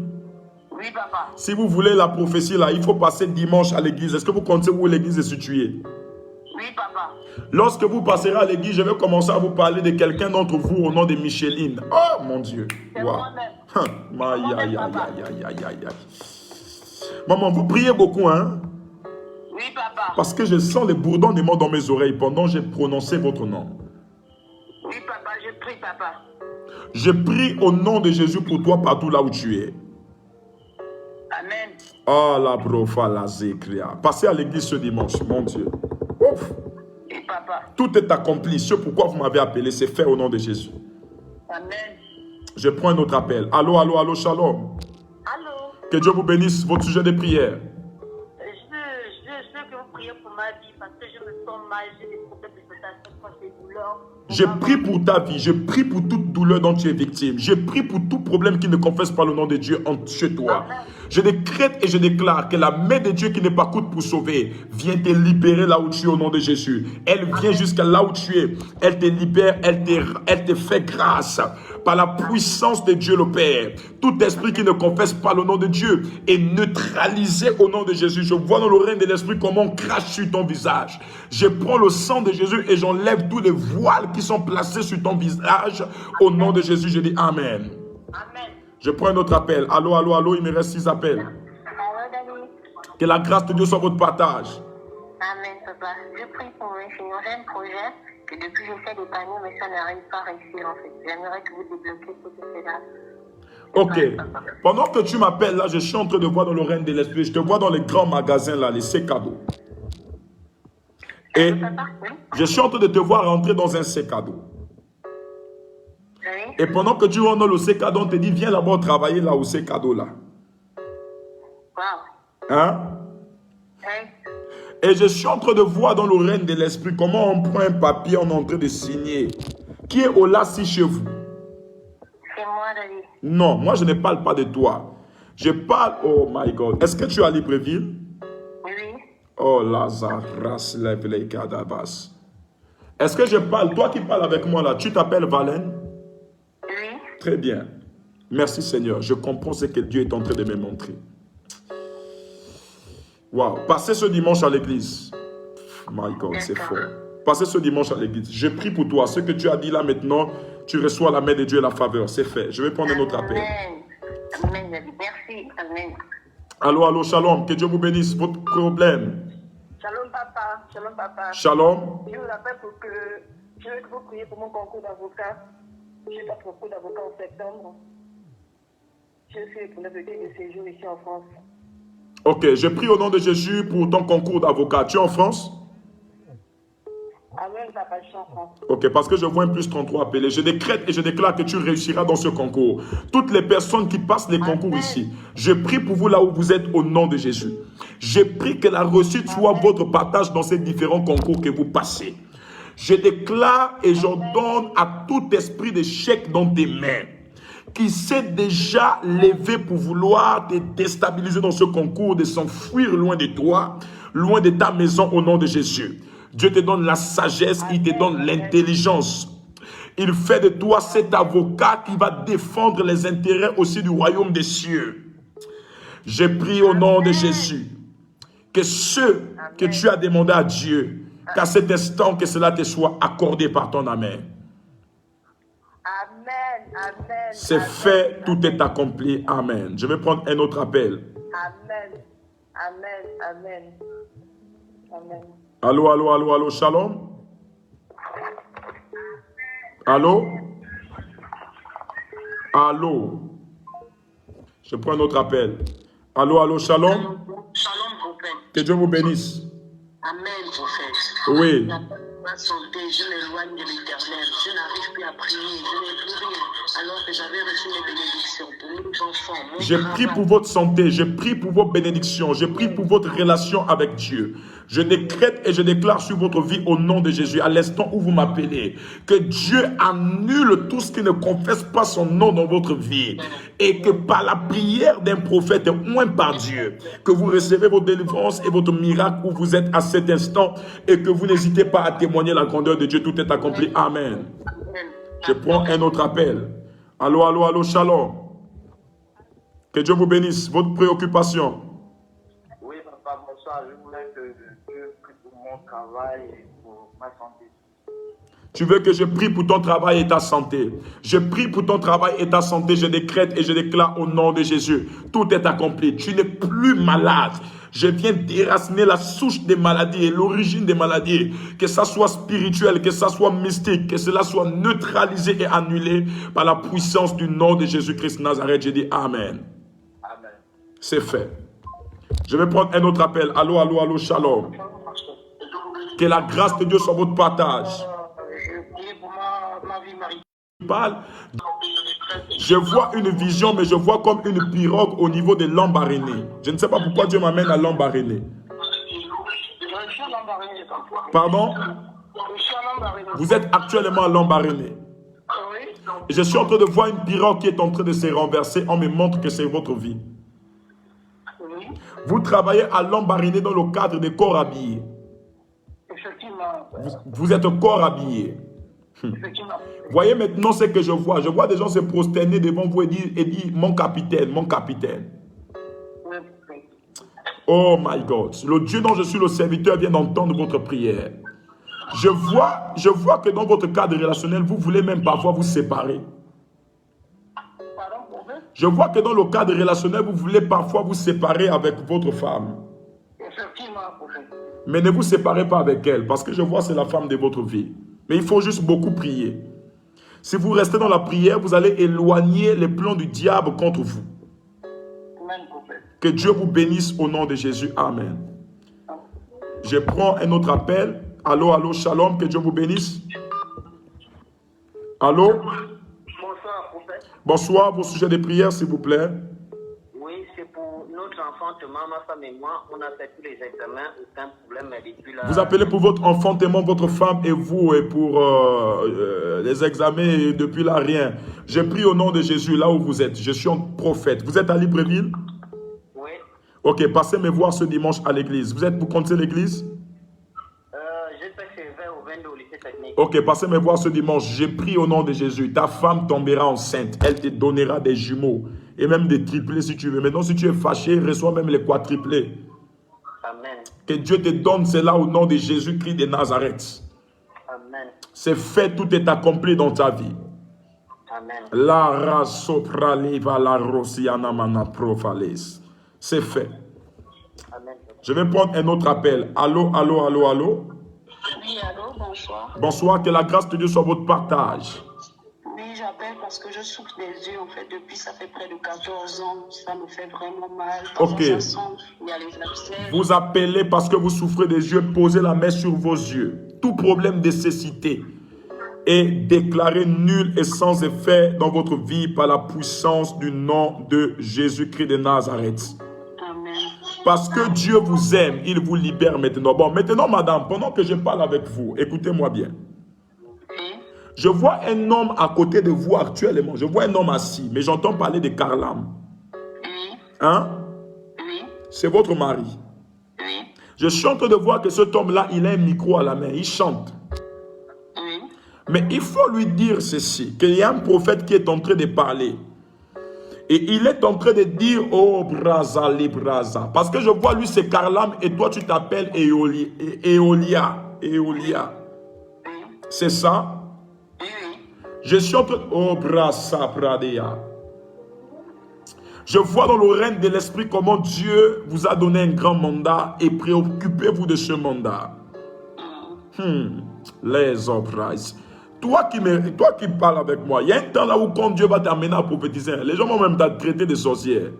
Oui, papa. Si vous voulez la prophétie là, il faut passer dimanche à l'église. Est-ce que vous comptez où l'église est située? Oui, papa. Lorsque vous passerez à l'église, je vais commencer à vous parler de quelqu'un d'entre vous au nom de Micheline. Oh mon Dieu. Wow. Aïe, aïe, aïe, aïe, aïe, aïe. Maman, vous priez beaucoup, hein? Oui, papa. Parce que je sens les bourdonnements dans mes oreilles pendant que j'ai prononcé votre nom. Oui, papa, je prie, papa. Je prie au nom de Jésus pour toi partout là où tu es. Amen. Ah, la brofa, la zécria. Passez à l'église ce dimanche, mon Dieu. Ouf. Oui, papa. Tout est accompli. Ce pourquoi vous m'avez appelé, c'est fait au nom de Jésus. Amen. Je prends un autre appel. Allô, allô, allô, shalom. Allô? Que Dieu vous bénisse. Votre sujet de prière. Je veux que vous priez pour ma vie parce que je me sens mal, j'ai des problèmes de santé, des douleurs. Je prie pour ta vie. Je prie pour toute douleur dont tu es victime. Je prie pour tout problème qui ne confesse pas le nom de Dieu chez toi. Amen. Je décrète et je déclare que la main de Dieu qui n'est pas coûte pour sauver vient te libérer là où tu es au nom de Jésus. Elle vient jusqu'à là où tu es. Elle te libère, elle te fait grâce. Par la puissance de Dieu le Père. Tout esprit qui ne confesse pas le nom de Dieu est neutralisé au nom de Jésus. Je vois dans le règne de l'esprit comment on crache sur ton visage. Je prends le sang de Jésus et j'enlève tous les voiles qui sont placés sur ton visage. Au nom de Jésus, je dis Amen. Amen. Je prends un autre appel. Allô, allô, allô, il me reste 6 appels. Allô, Dani. Que la grâce de Dieu soit votre partage. Amen, papa. Je prie pour mes finances. J'ai un projet que depuis je fais des paniers, mais ça n'arrive pas à réussir en fait. J'aimerais que vous débloquiez ce que c'est là. Ok. Pendant que tu m'appelles là, je suis en train de voir dans le règne de l'esprit. Je te vois dans les grands magasins là, les C-cadeaux. Et je suis en train de te voir rentrer dans un C-cadeau. Et pendant que tu rentres dans le C-cadeau, on te dit, viens là-bas travailler là au C-cadeau là. Hein? Et je suis en train de voir dans le règne de l'esprit comment on prend un papier, on est en train de signer. Qui est au Lassi chez vous? C'est moi, Dani. Non, moi je ne parle pas de toi. Je parle, oh my God. Est-ce que tu es à Libreville? Oui. Oh Lazarus, lève cadavres. Est-ce que je parle, toi qui parles avec moi là, tu t'appelles Valène? Oui. Très bien. Merci Seigneur. Je comprends ce que Dieu est en train de me montrer. Waouh. Passez ce dimanche à l'église. My God, c'est fort. Passez ce dimanche à l'église. Je prie pour toi. Ce que tu as dit là maintenant, tu reçois la main de Dieu et la faveur. C'est fait. Je vais prendre un autre appel. Amen. Merci. Amen. Allô, allô, shalom. Que Dieu vous bénisse. Votre problème. Shalom, papa. Shalom, papa. Shalom. Je vous appelle pour que je veux que vous priez pour mon concours d'avocat. Je passe mon concours d'avocat en septembre. Je suis pour le de séjour ici en France. Ok, je prie au nom de Jésus pour ton concours d'avocat. Tu es en France? Amen, papa, je suis en France. Ok, parce que je vois un plus 33 appelé. Je décrète et je déclare que tu réussiras dans ce concours. Toutes les personnes qui passent les concours ici, je prie pour vous là où vous êtes au nom de Jésus. Je prie que la réussite soit votre partage dans ces différents concours que vous passez. Je déclare et j'ordonne à tout esprit d'échec dans tes mains qui s'est déjà levé pour vouloir te déstabiliser dans ce concours, de s'enfuir loin de toi, loin de ta maison au nom de Jésus. Dieu te donne la sagesse, il te donne l'intelligence. Il fait de toi cet avocat qui va défendre les intérêts aussi du royaume des cieux. J'ai prié au nom de Jésus que ce que tu as demandé à Dieu, qu'à cet instant que cela te soit accordé par ton Amen. C'est fait, tout est accompli. Amen. Je vais prendre un autre appel. Amen. Amen. Amen. Amen. Allô, allô, allô, allô, shalom. Allô? Allô? Je prends un autre appel. Allô, allô, shalom. Shalom, prophète. Que Dieu vous bénisse. Amen, prophète. Oui. Ma santé, je m'éloigne de l'éternel. Je n'arrive plus à prier. Je n'ai plus rien. Alors que j'avais reçu mes bénédictions pour mes enfants. Je prie pour votre santé. Je prie pour vos bénédictions. Je prie pour votre relation avec Dieu. Je décrète et je déclare sur votre vie au nom de Jésus, à l'instant où vous m'appelez, que Dieu annule tout ce qui ne confesse pas son nom dans votre vie. Et que par la prière d'un prophète oint par Dieu, que vous recevez votre délivrance et votre miracle où vous êtes à cet instant et que vous n'hésitez pas à témoigner la grandeur de Dieu. Tout est accompli. Amen. Je prends un autre appel. Allô, allô, allô, shalom. Que Dieu vous bénisse. Votre préoccupation. Oui, papa, bonsoir. Je voulais que Dieu prie pour mon travail et pour ma santé. Tu veux que je prie pour ton travail et ta santé. Je prie pour ton travail et ta santé. Je décrète et je déclare au nom de Jésus. Tout est accompli. Tu n'es plus malade. Je viens déraciner la souche des maladies et l'origine des maladies. Que ça soit spirituel, que ça soit mystique, que cela soit neutralisé et annulé par la puissance du nom de Jésus-Christ Nazareth. Je dis Amen. Amen. C'est fait. Je vais prendre un autre appel. Allô, allô, allô, shalom. Que la grâce de Dieu soit votre partage. Je vois une vision, mais je vois comme une pirogue au niveau des Lambaréné. Je ne sais pas pourquoi Dieu m'amène à Lambaréné. Pardon? Vous êtes actuellement à Lambaréné. Et je suis en train de voir une pirogue qui est en train de se renverser. On me montre que c'est votre vie. Vous travaillez à Lambaréné dans le cadre des corps habillés. Vous êtes corps habillé. Voyez maintenant ce que je vois. Je vois des gens se prosterner devant vous et dire mon capitaine, mon capitaine. Oh my God. Le Dieu dont je suis le serviteur vient d'entendre votre prière. Je vois que dans votre cadre relationnel, vous voulez même parfois vous séparer. Je vois que dans le cadre relationnel, vous voulez parfois vous séparer avec votre femme. Mais ne vous séparez pas avec elle, parce que je vois que c'est la femme de votre vie. Mais il faut juste beaucoup prier. Si vous restez dans la prière, vous allez éloigner les plans du diable contre vous. Que Dieu vous bénisse au nom de Jésus. Amen. Je prends un autre appel. Allô, allô, shalom. Que Dieu vous bénisse. Allô? Bonsoir, prophète. Bonsoir, vos sujets de prière, s'il vous plaît. Oui, c'est pour notre enfant, ma femme et moi. On a fait tous les examens, aucun problème. Mais depuis là... Vous appelez pour votre enfant, témoin, votre femme et vous, et pour les examens, et depuis là, rien. Je prie au nom de Jésus, là où vous êtes. Je suis un prophète. Vous êtes à Libreville? Oui. Ok, passez me voir ce dimanche à l'église. Vous connaissez l'église? J'ai fait CV au 22 au lycée technique. Ok, passez me voir ce dimanche. J'ai pris au nom de Jésus. Ta femme tombera enceinte. Elle te donnera des jumeaux. Et même des triplés si tu veux. Maintenant, si tu es fâché, reçois même les quadruplés. Amen. Que Dieu te donne cela au nom de Jésus-Christ de Nazareth. Amen. C'est fait, tout est accompli dans ta vie. Amen. La rasopraliva la rosiana mana profales. C'est fait. Amen. Je vais prendre un autre appel. Allô, allô, allô, allô. Oui, allô, bonsoir. Bonsoir, que la grâce de Dieu soit votre partage. Oui, j'appelle parce que je souffre des yeux, en fait, depuis ça fait près de 14 ans. Ça me fait vraiment mal. Ok. Ça sent, il y a les abcès. Vous appelez parce que vous souffrez des yeux, posez la main sur vos yeux. Tout problème de cécité est déclaré nul et sans effet dans votre vie par la puissance du nom de Jésus-Christ de Nazareth. Amen. Parce que Dieu vous aime, il vous libère maintenant. Bon, maintenant, madame, pendant que je parle avec vous, écoutez-moi bien. Je vois un homme à côté de vous actuellement. Je vois un homme assis, mais j'entends parler de Karlam. Hein? C'est votre mari. Je suis en train de voir que cet homme-là, il a un micro à la main. Il chante. Mais il faut lui dire ceci, qu'il y a un prophète qui est en train de parler. Et il est en train de dire, oh, Braza, les Braza. Parce que je vois, lui, c'est Karlam, et toi, tu t'appelles Eolia. C'est ça? Je suis en train de... Oh, Braza, Pradea. Je vois dans le règne de l'esprit comment Dieu vous a donné un grand mandat et préoccupez-vous de ce mandat. Les obras. Toi qui parles avec moi, il y a un temps là où quand Dieu va t'amener à prophétiser, les gens vont même traiter de sorcière.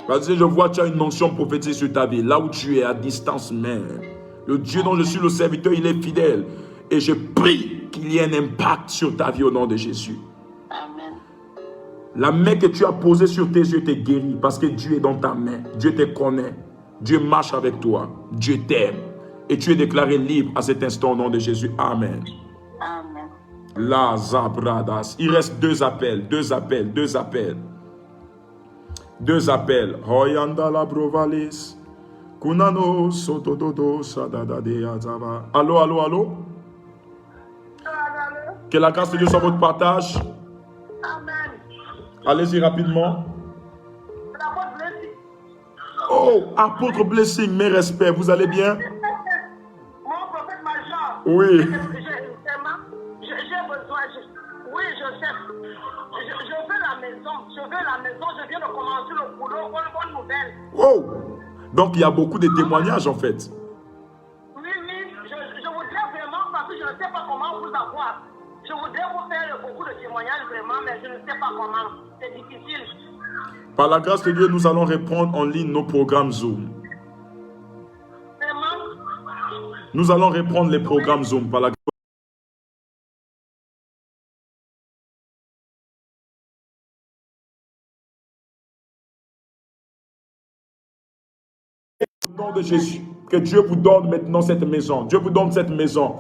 Parce que je vois que tu as une onction prophétique sur ta vie, là où tu es à distance même. Le Dieu dont je suis le serviteur, il est fidèle. Et je prie qu'il y ait un impact sur ta vie au nom de Jésus. La main que tu as posée sur tes yeux te guérit parce que Dieu est dans ta main. Dieu te connaît. Dieu marche avec toi. Dieu t'aime. Et tu es déclaré libre à cet instant au nom de Jésus. Amen. Amen. La Zabradas. Il reste deux appels. Hoyanda la brovalis. Kunano sotododo sadadade azava. Allô? Que la grâce de Dieu soit votre partage. Allez-y rapidement. Oh, apôtre Blessing, mes respects, vous allez bien? Mon prophète major. Oui. J'ai besoin. Oui, je sais. Je veux la maison. Je viens de commencer le boulot. Bonne nouvelle. Oh. Donc, il y a beaucoup de témoignages en fait. Oui. Je voudrais vraiment, parce que je ne sais pas comment vous avoir. Je voudrais vous faire beaucoup de témoignages vraiment, mais je ne sais pas comment. C'est difficile. Par la grâce de Dieu, nous allons reprendre en ligne nos programmes Zoom. Vraiment? Nous allons reprendre les programmes Zoom par la grâce. Au nom de Jésus, que Dieu vous donne maintenant cette maison. Dieu vous donne cette maison.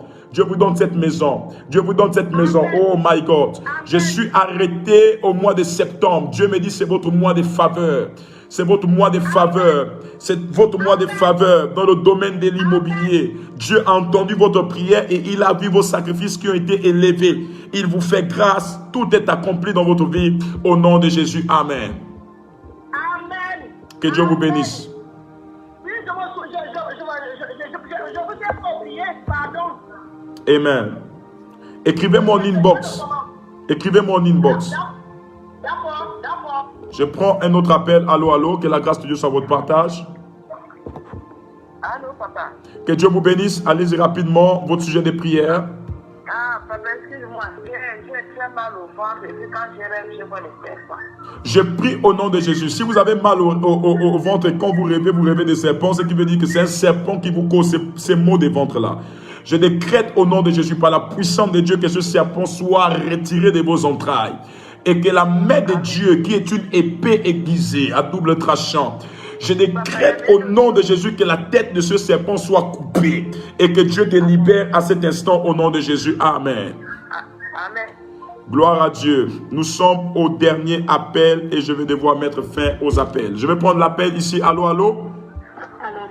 Oh my God. Je suis arrêté au mois de septembre. Dieu me dit c'est votre mois de faveur. C'est votre mois de faveur. C'est votre mois de faveur dans le domaine de l'immobilier. Dieu a entendu votre prière et il a vu vos sacrifices qui ont été élevés. Il vous fait grâce. Tout est accompli dans votre vie. Au nom de Jésus. Amen. Amen. Que Dieu vous bénisse. Oui, je vous ai oublié, pardon. Amen. Écrivez-moi en inbox. D'accord. Je prends un autre appel. Allô. Que la grâce de Dieu soit votre partage. Allô, papa. Que Dieu vous bénisse. Allez-y rapidement. Votre sujet de prière. Ah, papa, excuse-moi. J'ai très mal au ventre et puis quand je rêve, je vois les serpents. Je prie au nom de Jésus. Si vous avez mal au ventre et quand vous rêvez des serpents, ce qui veut dire que c'est un serpent qui vous cause ces maux de ventre-là. Je décrète au nom de Jésus, par la puissance de Dieu, que ce serpent soit retiré de vos entrailles. Et que la main de Dieu, qui est une épée aiguisée à double tranchant, je décrète au nom de Jésus que la tête de ce serpent soit coupée. Et que Dieu te libère à cet instant au nom de Jésus. Amen. Amen. Gloire à Dieu. Nous sommes au dernier appel et je vais devoir mettre fin aux appels. Je vais prendre l'appel ici. Allô. Alors,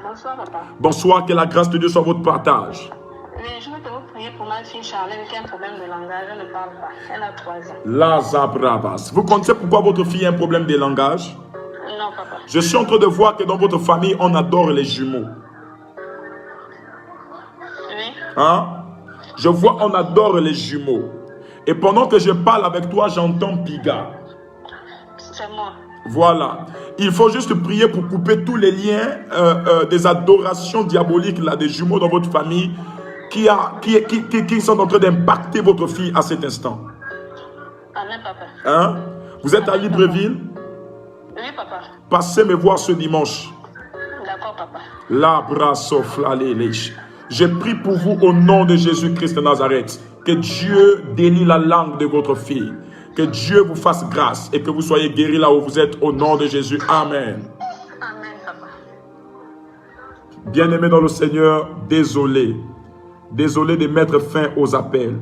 bonsoir, papa. Bonsoir, que la grâce de Dieu soit votre partage. Oui, je veux vous prier pour ma fille Charlotte qui a un problème de langage. Elle ne parle pas. Elle a 3 ans. La Zabravas. Vous connaissez pourquoi votre fille a un problème de langage? Non, papa. Je suis en train de voir que dans votre famille, on adore les jumeaux. Oui. Hein? Je vois, on adore les jumeaux. Et pendant que je parle avec toi, j'entends Piga. C'est moi. Voilà. Il faut juste prier pour couper tous les liens des adorations diaboliques là, des jumeaux dans votre famille qui sont en train d'impacter votre fille à cet instant. Amen, papa. Hein? Vous êtes à Libreville? Oui, papa. Passez me voir ce dimanche. D'accord, papa. Je prie pour vous au nom de Jésus-Christ de Nazareth. Que Dieu délie la langue de votre fille. Que Dieu vous fasse grâce et que vous soyez guéris là où vous êtes au nom de Jésus. Amen. Amen, papa. Bien-aimés dans le Seigneur, désolé de mettre fin aux appels.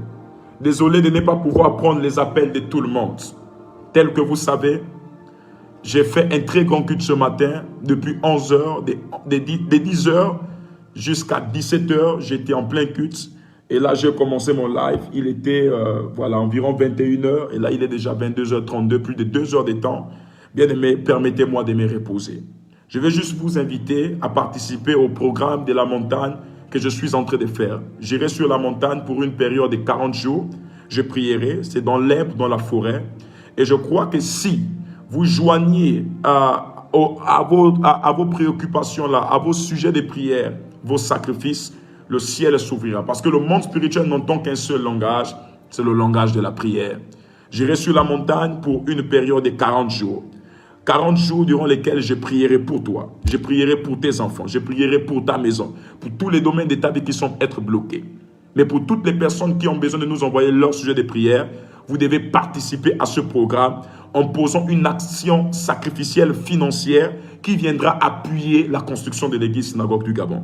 Désolé de ne pas pouvoir prendre les appels de tout le monde. Tel que vous savez, j'ai fait un très grand culte ce matin, depuis 11 h, de 10 h jusqu'à 17 h, j'étais en plein culte. Et là, j'ai commencé mon live, il était voilà, environ 21 h, et là, il est déjà 22 h 32, plus de 2 heures de temps. Bien aimé, permettez-moi de me reposer. Je vais juste vous inviter à participer au programme de la montagne que je suis en train de faire. J'irai sur la montagne pour une période de 40 jours. Je prierai, c'est dans l'herbe, dans la forêt. Et je crois que si vous joignez à vos préoccupations là, à vos sujets de prière, vos sacrifices, le ciel s'ouvrira. Parce que le monde spirituel n'entend qu'un seul langage, c'est le langage de la prière. J'irai sur la montagne pour une période de 40 jours. 40 jours durant lesquels je prierai pour toi, je prierai pour tes enfants, je prierai pour ta maison, pour tous les domaines de ta vie qui sont être bloqués. Mais pour toutes les personnes qui ont besoin de nous envoyer leur sujet de prière, vous devez participer à ce programme en posant une action sacrificielle financière qui viendra appuyer la construction de l'église synagogue du Gabon.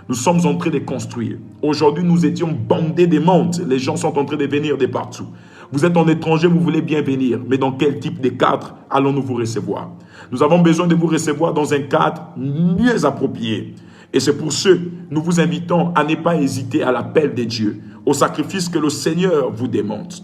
Nous sommes en train de construire. Aujourd'hui, nous étions bandés des mondes. Les gens sont en train de venir de partout. Vous êtes en étranger, vous voulez bien venir. Mais dans quel type de cadre allons-nous vous recevoir? Nous avons besoin de vous recevoir dans un cadre mieux approprié. Et c'est pour ce, nous vous invitons à ne pas hésiter à l'appel de Dieu, au sacrifice que le Seigneur vous demande.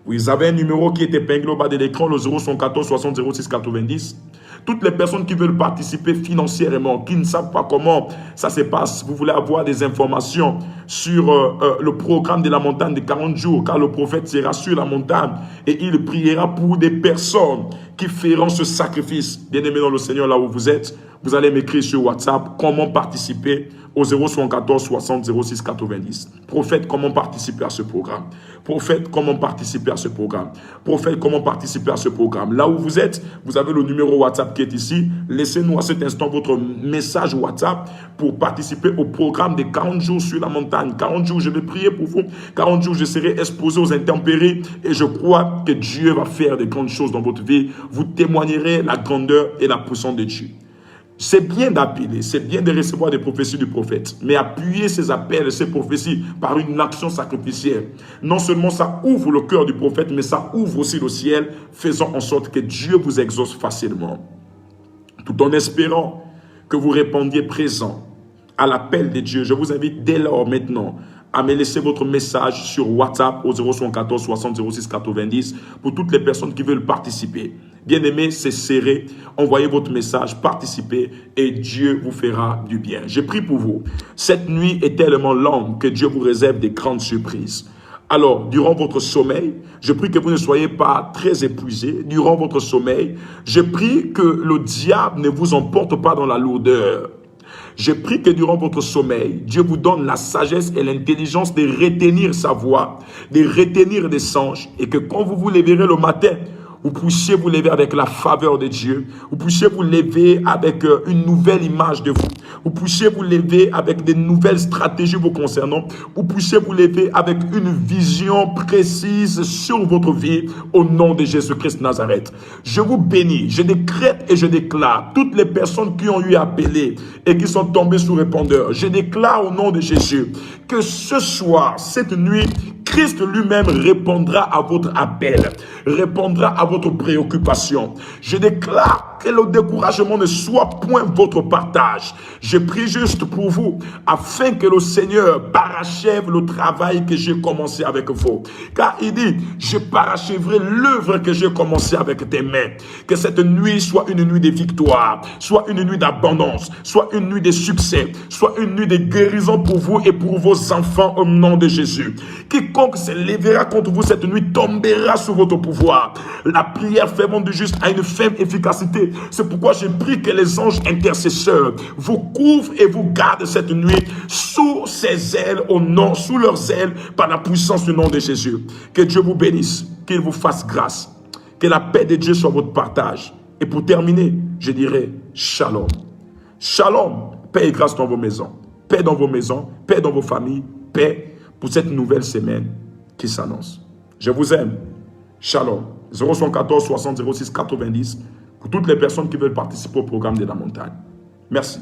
Vous avez un numéro qui est épinglé au bas de l'écran, le 014 60 06 90. Toutes les personnes qui veulent participer financièrement, qui ne savent pas comment ça se passe, vous voulez avoir des informations sur le programme de la montagne de 40 jours, car le prophète sera sur la montagne et il priera pour des personnes qui feront ce sacrifice. Bien-aimés dans le Seigneur, là où vous êtes, vous allez m'écrire sur WhatsApp comment participer au 074 60 06 90. Prophète, comment participer à ce programme? Prophète, comment participer à ce programme? Prophète, comment participer à ce programme? Là où vous êtes, vous avez le numéro WhatsApp qui est ici. Laissez-nous à cet instant votre message WhatsApp pour participer au programme de 40 jours sur la montagne. 40 jours, je vais prier pour vous. 40 jours, je serai exposé aux intempéries et je crois que Dieu va faire de grandes choses dans votre vie. Vous témoignerez la grandeur et la puissance de Dieu. C'est bien d'appeler, c'est bien de recevoir des prophéties du prophète, mais appuyer ces appels, ces prophéties par une action sacrificielle. Non seulement ça ouvre le cœur du prophète, mais ça ouvre aussi le ciel, faisant en sorte que Dieu vous exauce facilement. Tout en espérant que vous répondiez présent à l'appel de Dieu, je vous invite dès lors maintenant à me laisser votre message sur WhatsApp au 074 60 06 90 pour toutes les personnes qui veulent participer. Bien-aimés, c'est serré. Envoyez votre message, participez et Dieu vous fera du bien. Je prie pour vous. Cette nuit est tellement longue que Dieu vous réserve des grandes surprises. Alors, durant votre sommeil, je prie que vous ne soyez pas très épuisés. Durant votre sommeil, je prie que le diable ne vous emporte pas dans la lourdeur. Je prie que durant votre sommeil, Dieu vous donne la sagesse et l'intelligence de retenir sa voix, de retenir des songes et que quand vous vous lèverez le matin, vous puissiez vous lever avec la faveur de Dieu. Vous puissiez vous lever avec une nouvelle image de vous. Vous puissiez vous lever avec des nouvelles stratégies vous concernant. Vous puissiez vous lever avec une vision précise sur votre vie au nom de Jésus-Christ Nazareth. Je vous bénis, je décrète et je déclare toutes les personnes qui ont eu appelé et qui sont tombées sous répondeur. Je déclare au nom de Jésus que ce soir, cette nuit, Christ lui-même répondra à votre appel, répondra à votre préoccupation. Je déclare que le découragement ne soit point votre partage. Je prie juste pour vous, afin que le Seigneur parachève le travail que j'ai commencé avec vous. Car il dit, je parachèverai l'œuvre que j'ai commencé avec tes mains. Que cette nuit soit une nuit de victoire, soit une nuit d'abondance, soit une nuit de succès, soit une nuit de guérison pour vous et pour vos enfants au nom de Jésus. Quiconque se lèvera contre vous cette nuit tombera sous votre pouvoir. La prière fervente du juste a une ferme efficacité. C'est pourquoi je prie que les anges intercesseurs vous couvrent et vous gardent cette nuit sous ses ailes au nom, sous leurs ailes par la puissance du nom de Jésus. Que Dieu vous bénisse, qu'il vous fasse grâce, que la paix de Dieu soit votre partage. Et pour terminer, je dirais shalom. Shalom, paix et grâce dans vos maisons, paix dans vos maisons, paix dans vos familles, paix pour cette nouvelle semaine qui s'annonce. Je vous aime. Shalom. 014 60 06 90 pour toutes les personnes qui veulent participer au programme de la montagne. Merci.